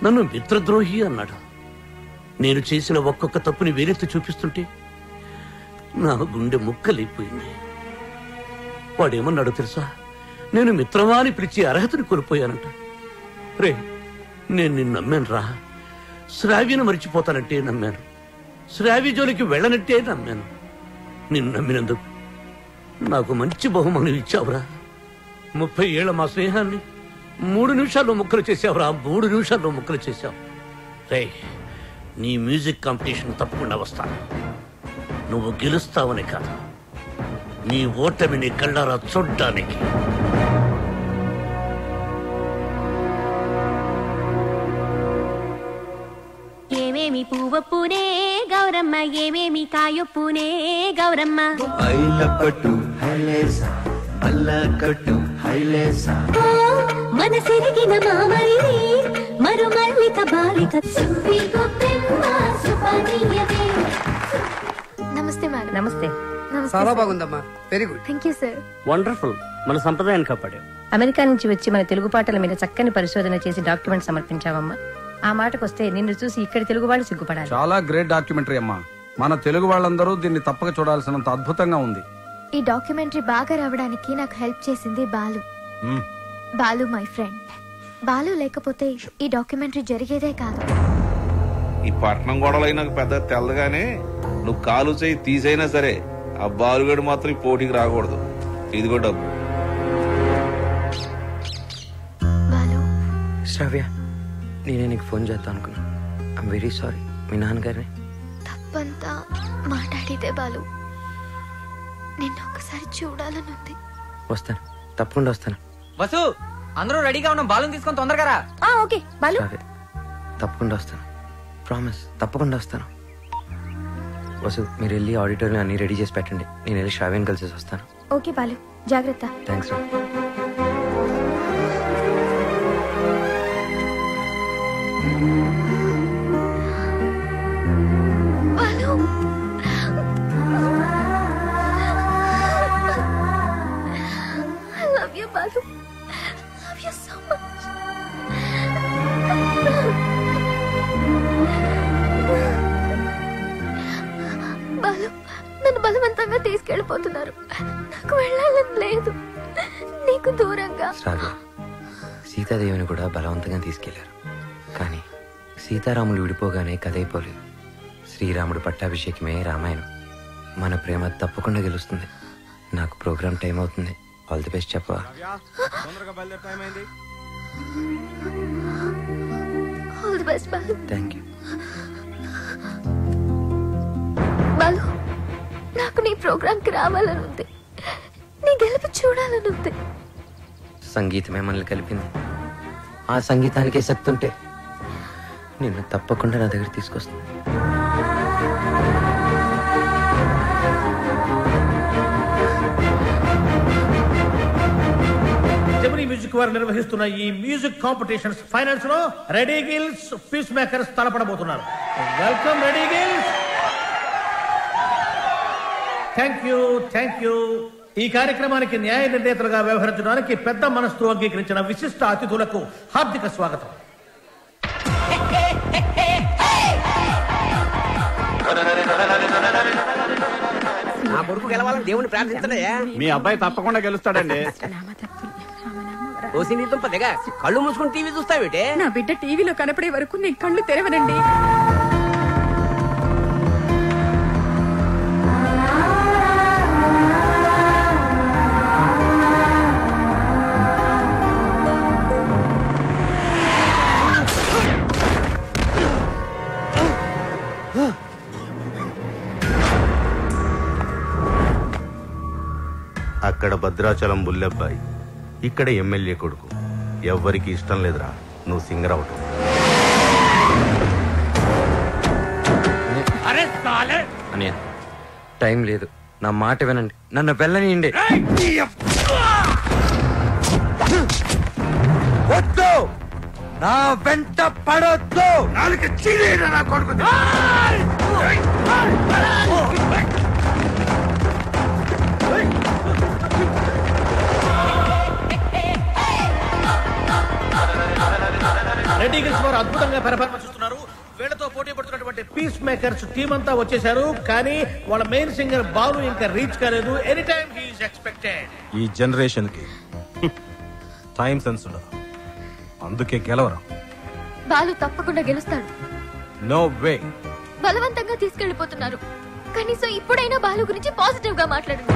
నన్ను మిత్రద్రోహి అన్నాడు. నేను చేసిన ఒక్కొక్క తప్పుని వేలెత్తి చూపిస్తుంటే నా గుండె ముక్కలైపోయింది. వాడేమన్నాడో తెలుసా? నేను మిత్రమా అని పిలిచే అర్హతని కోల్పోయానంట. రే, నేను నిన్ను నమ్మాను రా. శ్రావ్యను మరిచిపోతానంటే నమ్మాను. శ్రావ్య జోలికి వెళ్ళనంటే నమ్మాను. నిన్ను నమ్మినందుకు నాకు మంచి బహుమానం ఇచ్చావురా. 30 ఏళ్ల మా స్నేహాన్ని 3 నిమిషాల్లో ముక్కలు చేసావురా. 3 నిమిషాల్లో ముక్కలు చేశావు. రే, నీ మ్యూజిక్ కాంపిటీషన్ తప్పకుండా వస్తాను. నువ్వు గెలుస్తావని కాదు, నీ ఓటమిని కళ్ళారా చూడ్డానికి. ఏమేమి పువ్వొప్పునే గౌరమ్మ, ఏమేమి కాయొప్పునే గౌరమ్మ. ఐలపట్టు హైలేసా, అల్లకట్టు హైలేసా. మనసిరిగిన మామరిది మరు మల్లిక బాలిక. నమస్తే మేడం. నమస్తే. చాలా బాగుందమ్మా, very good. Thank you sir. Wonderful. మన సంప్రదాయాన్ని కాపాడావు. అమెరికా నుంచి వచ్చి మన తెలుగు పాటల మీద చక్కని పరిశోధన చేసి డాక్యుమెంట్ సమర్పించావమ్మా. ఆ మాటకొస్తే నిన్ను చూసి ఇక్కడ తెలుగు వాళ్ళు సిగ్గుపడాలి. చాలా గ్రేట్ డాక్యుమెంటరీ అమ్మా. మన తెలుగు వాళ్ళందరూ దీన్ని తప్పక చూడాల్సినంత అద్భుతంగా ఉంది. ఈ డాక్యుమెంటరీ బాగా రావడానికి నాకు హెల్ప్ చేసింది బాలు. Balu my friend. బాలు లేకపోతే ఈ డాక్యుమెంటరీ జరిగేదే కాదు. ఈ పట్నం గొడవలు నాకు పెద్ద తెల్లగానే నువ్వు కాలు చేయి తీసైనా సరే ఆ బాలుగడు మాత్రం ఈ పోటీకి రాకూడదు. ఇదిగో డబ్బు. శ్రావ్య, నేనే నీకు ఫోన్ చేద్దాం అనుకున్నా. I'm very sorry. మీ నాన్నగారిని తప్పంతా మాట్లాడితే బాలు. నిన్ను ఒకసారి చూడాలనుంది. వస్తాను, తప్పకుండా వస్తాను. వసు, అందరూ రెడీగా ఉన్నాం. బాలుని తీసుకొని తొందరగా రా. ఓకే బాలు. శ్రావ్య, తప్పకుండా వస్తాను. ప్రామిస్, తప్పకుండా వస్తాను. వసు, మీరు వెళ్ళి ఆడిటోరియం అన్ని రెడీ చేసి పెట్టండి. నేను వెళ్ళి శ్రావ్యని కలిసి వస్తాను. ఓకే బాలు, జాగ్రత్త. Thanks. Balu. Love you so much. Balu, నన్ను బలవంతంగా తీసుకెళ్ళిపోతున్నారు. నాకు వెళ్ళాలని లేదు. నీకు దూరంగా. శ్రావ్య, సీతాదేవిని కూడా బలవంతంగా తీసుకెళ్లారు. కానీ సీతారాములు విడిపోగానే కథైపోలేదు. శ్రీరాముడు పట్టాభిషేకమే రామాయణం. మన ప్రేమ తప్పకుండా గెలుస్తుంది. నాకు ప్రోగ్రామ్ టైం అవుతుంది. ఆల్ ది బెస్ట్ చెప్పవా? All the best Balu. Thank you. Balu, నాకు నీ ప్రోగ్రామ్ కి రావాలని ఉంది. నీ గెలుపు చూడాలని ఉంది. సంగీతమే మనల్ని కలిపింది. ఆ సంగీతానికే శక్తి ఉంటే నిన్ను తప్పకుండా నా దగ్గర తీసుకొస్తాను. జెమినీ మ్యూజిక్ వారు నిర్వహిస్తున్న ఈ మ్యూజిక్ కాంపిటీషన్స్ ఫైనల్స్ లో రెడీ గిల్స్, పీస్ మేకర్స్ తలపడబోతున్నారు. Welcome ready girls. Thank you. ఈ కార్యక్రమానికి న్యాయ నిర్ణేతలుగా వ్యవహరించడానికి పెద్ద మనస్సు అంగీకరించిన విశిష్ట అతిథులకు హార్దిక స్వాగతం. నా కొడుకు గెలవాలని దేవుని ప్రార్థించలే. మీ అబ్బాయి తప్పకుండా గెలుస్తాడండి. ఓసి నీ దుంప దిగ, కళ్ళు మూసుకుని టీవీ చూస్తావేటే? నా బిడ్డ టీవీలో కనపడే వరకు నేను కళ్ళు తెరవనండి. అక్కడ భద్రాచలం బుల్లెబ్బాయి, ఇక్కడ ఎమ్మెల్యే కొడుకు. ఎవ్వరికి ఇష్టం లేదురా నువ్వు సింగర్ అవటం. అన్నయ్య, టైం లేదు. నా మాట వినండి. నన్ను వెళ్ళనియండి. వద్దు, నా వెంట పడొద్దు. నాలుగు చీరేనా నా కొడుకు. రెడీ గిల్స్ వారు అద్భుతంగా పెర్ఫార్మెన్స్ ఇస్తున్నారు. వీళ్ళతో పోటీ పడుతున్నటువంటి పీస్ మేకర్స్ టీం అంతా వచ్చేసారు. కానీ వాళ్ళ మెయిన్ సింగర్ బాలు ఇంకా రీచ్ కాలేదు. Any time he is expected. ఈ జనరేషన్ కి టైం సెన్స్ ఉండదు, అందుకే గెలవరు. బాలు తప్పకుండా గెలుస్తాడు. No way. బలవంతంగా తీసుకెళ్లిపోతున్నారు. కనీసం ఇప్పుడైనా బాలు గురించి పాజిటివ్ గా మాట్లాడండి.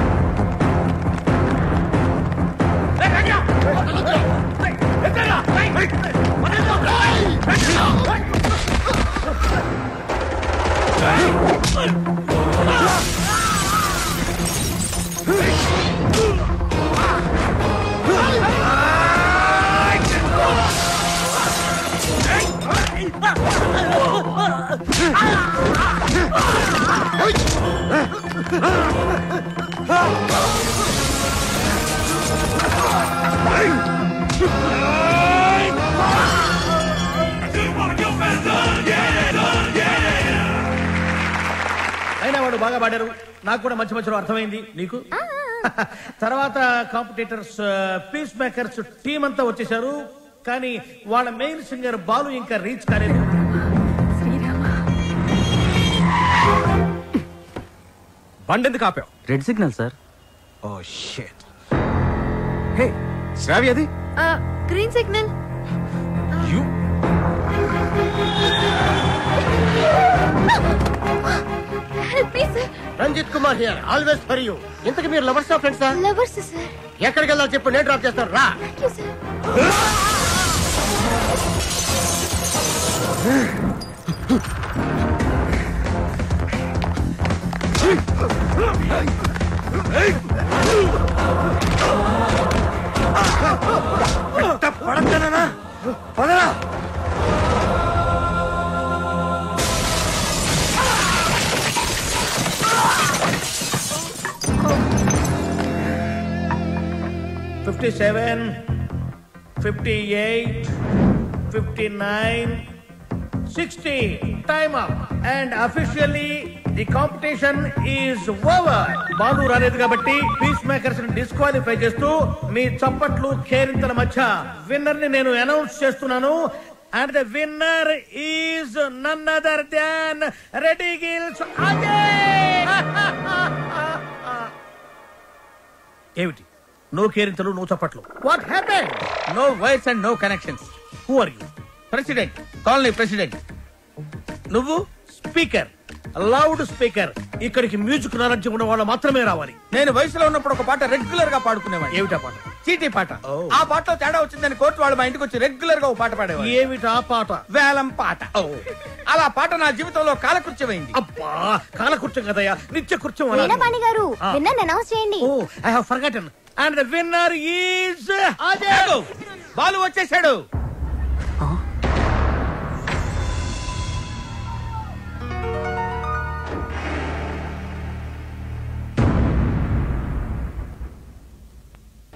అయినా వాడు బాగా పాడారు. నాకు కూడా మంచి మధ్యలో అర్థమైంది. నీకు తర్వాత కాంపిటీటర్స్ పీస్ మేకర్స్ టీం అంతా వచ్చేసారు. కానీ వాళ్ళ మెయిన్ సింగర్ బాలు ఇంకా రీచ్ కాలేదు. బండి ఎందుకు ఆపావు? Red signal sir. Oh shit. Hey Shravya, అది green signal. Ranjith Kumar here, always for you. ఇంతకు మీరు లవర్స్ ఆ ఫ్రెండ్సా? Lovers sir. ఎక్కడికి వెళ్ళాలి చెప్పు, నేను డ్రాప్ చేస్తాను. రా. పడతానా? పదరా. $57, $58, $59, $60. Time up. And officially the competition is over. Balu రాలేదు కాబట్టి పీస్ మేకర్స్ ని డిస్క్వాలిఫై చేస్తూ మీ చప్పట్లు కేరింతల మధ్య విన్నర్ ని నేను అనౌన్స్ చేస్తున్నాను. And the winner is none other than Reddy Gills Ajay. ఏమిటి నో కేరింతలు నో చప్పట్లు? What happened? No voice and no connections. Who are you? President, colony president. నువ్వు స్పీకర్, లౌడ్ స్పీకర్. ఇక్కడికి మ్యూజిక్ నాలెడ్జ్ ఉన్న వాళ్ళు మాత్రమే రావాలి. నేను వయసులో ఉన్నప్పుడు ఒక పాట రెగ్యులర్ గా పాడుకునేవాడిని. ఏమిటా పాట? చీటీ పాట. ఆ పాటలో తేడా వచ్చిందని కోర్టు వాళ్ళు మా ఇంటికి వచ్చి రెగ్యులర్ గా ఒక పాట పాడేవారు. ఏమిటా పాట? వేలం పాట. అలా పాట నా జీవితంలో కాలకృత్యమైంది. అబ్బా, కాలకృత్యం కదయ్యా, నిత్య కృత్యం. వీణపాణి గారు విన్నర్ అనౌన్స్ చేయండి. Oh, I have forgotten. And the winner is Ajay. Balu వచ్చేసాడు.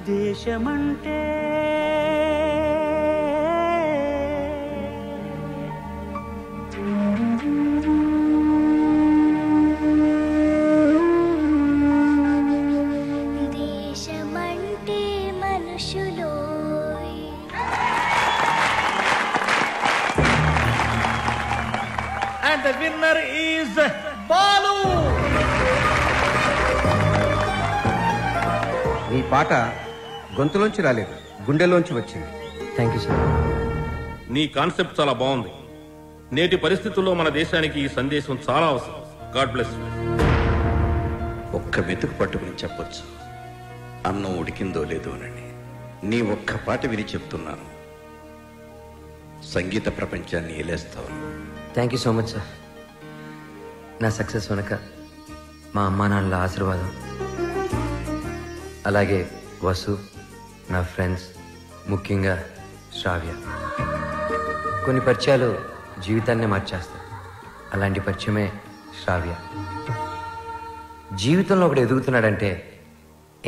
దేశమంటే దేశమంటే మనుషులో. And the winner is Balu. నీ పాట గొంతులోంచి రాలేదు, గుండెలోంచి వచ్చింది. Thank you sir. నీ కాన్సెప్ట్ చాలా బాగుంది. నేటి పరిస్థితుల్లో మన దేశానికి ఈ సందేశం చాలా అవసరం. God bless you. ఒక్క మెతుకు పట్టుకుని చెప్పొచ్చు, అన్నం ఉడికిందో లేదో అని. నీ ఒక్క పాట విని చెప్తున్నాను, సంగీత ప్రపంచాన్ని ఏలేస్తావు. Thank you so much sir. నా సక్సెస్ వెనక మా అమ్మా నాన్నల ఆశీర్వాదం, అలాగే వసు, నా ఫ్రెండ్స్, ముఖ్యంగా శ్రావ్య. కొన్ని పరిచయాలు జీవితాన్నే మార్చేస్తాయి. అలాంటి పరిచయమే శ్రావ్య. జీవితంలో ఒకడు ఎదుగుతున్నాడంటే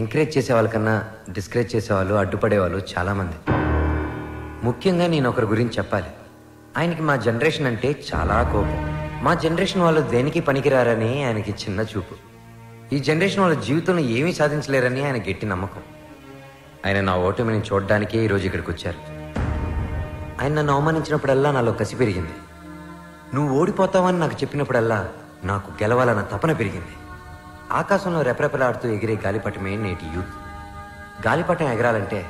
ఎంకరేజ్ చేసే వాళ్ళకన్నా డిస్కరేజ్ చేసేవాళ్ళు, అడ్డుపడేవాళ్ళు చాలామంది. ముఖ్యంగా నేను ఒకరి గురించి చెప్పాలి. ఆయనకి మా జనరేషన్ అంటే చాలా కోపం. మా జనరేషన్ వాళ్ళు దేనికి పనికిరారని ఆయనకి చిన్న చూపు. ఈ జనరేషన్ వాళ్ళ జీవితంలో ఏమీ సాధించలేరని ఆయన గట్టి నమ్మకం. ఆయన నా ఓటమిని చూడడానికే ఈరోజు ఇక్కడికి వచ్చారు. ఆయన నన్ను అవమానించినప్పుడల్లా నాలో కసి పెరిగింది. నువ్వు ఓడిపోతావని నాకు చెప్పినప్పుడల్లా నాకు గెలవాలన్న తపన పెరిగింది. ఆకాశంలో రెపరెపలాడుతూ ఎగిరే గాలిపటమే నేటి యూత్. గాలిపటం ఎగరాలంటే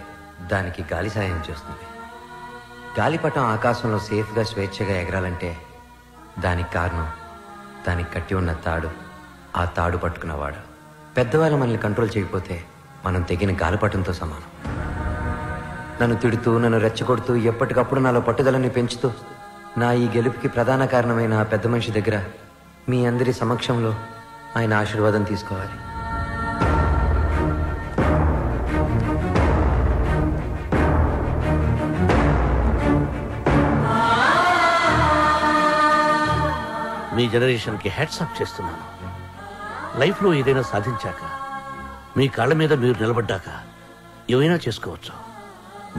దానికి గాలి సాయం చేస్తుంది. గాలిపటం ఆకాశంలో సేఫ్గా స్వేచ్ఛగా ఎగరాలంటే దానికి కారణం దానికి కట్టి ఉన్న తాడు, ఆ తాడు పట్టుకున్నవాడు. పెద్దవాళ్ళు మనల్ని కంట్రోల్ చేయకపోతే మనం తెగిన గాలిపటంతో సమానం. నన్ను తిడుతూ, నన్ను రెచ్చగొడుతూ, ఎప్పటికప్పుడు నాలో పట్టుదలని పెంచుతూ నా ఈ గెలుపుకి ప్రధాన కారణమైన ఆ పెద్ద మనిషి దగ్గర మీ అందరి సమక్షంలో ఆయన ఆశీర్వాదం తీసుకోవాలి. మీ జనరేషన్కి హ్యాట్స్ ఆఫ్ చేస్తున్నాను. లైఫ్లో ఏదైనా సాధించాక, మీ కాళ్ళ మీద మీరు నిలబడ్డాక ఏమైనా చేసుకోవచ్చు.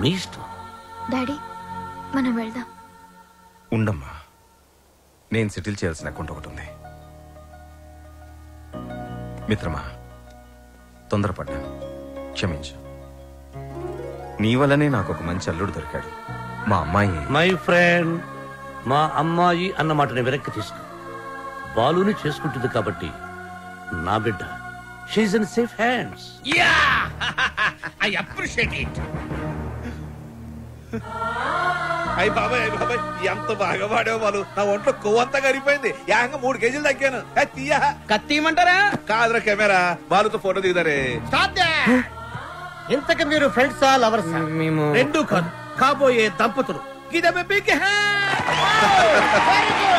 మీ ఇష్టం. డాడీ, మనం వెళ్దాం. ఉండమ్మా, నేను సెటిల్ చేయాల్సిన అకౌంట్ ఒకటి ఉంది. మిత్రమా, తొందరపడ్డాను, క్షమించు. నీ వల్లనే నాకు ఒక మంచి అల్లుడు దొరికాడు. మా అమ్మాయి. మై ఫ్రెండ్, మా అమ్మాయి అన్న మాటని వెనక్కి తీసుకో. బాలుని చేసుకుంటుంది కాబట్టి నా బిడ్డ. She's in safe hands. Yeah, I appreciate it. అయ్యి బాబాయ్, అయ్యి బాబాయ్, ఎంత బాగా పాడావు బాలు. నా ఒంట్లో కొవ్వంతా కరిగిపోయింది. ఏకంగా 3 కేజీలు తగ్గాను. తీయా, కత్తిమంటారా? కాదురా కెమెరా. బాలుతో ఫోటో దిగుతారే. ఇంతకు మీరు ఫ్రెండ్సా, లవర్సా? మేము రెండు కాదు, కాబోయే దంపతులు. Give them a big hand. Very good.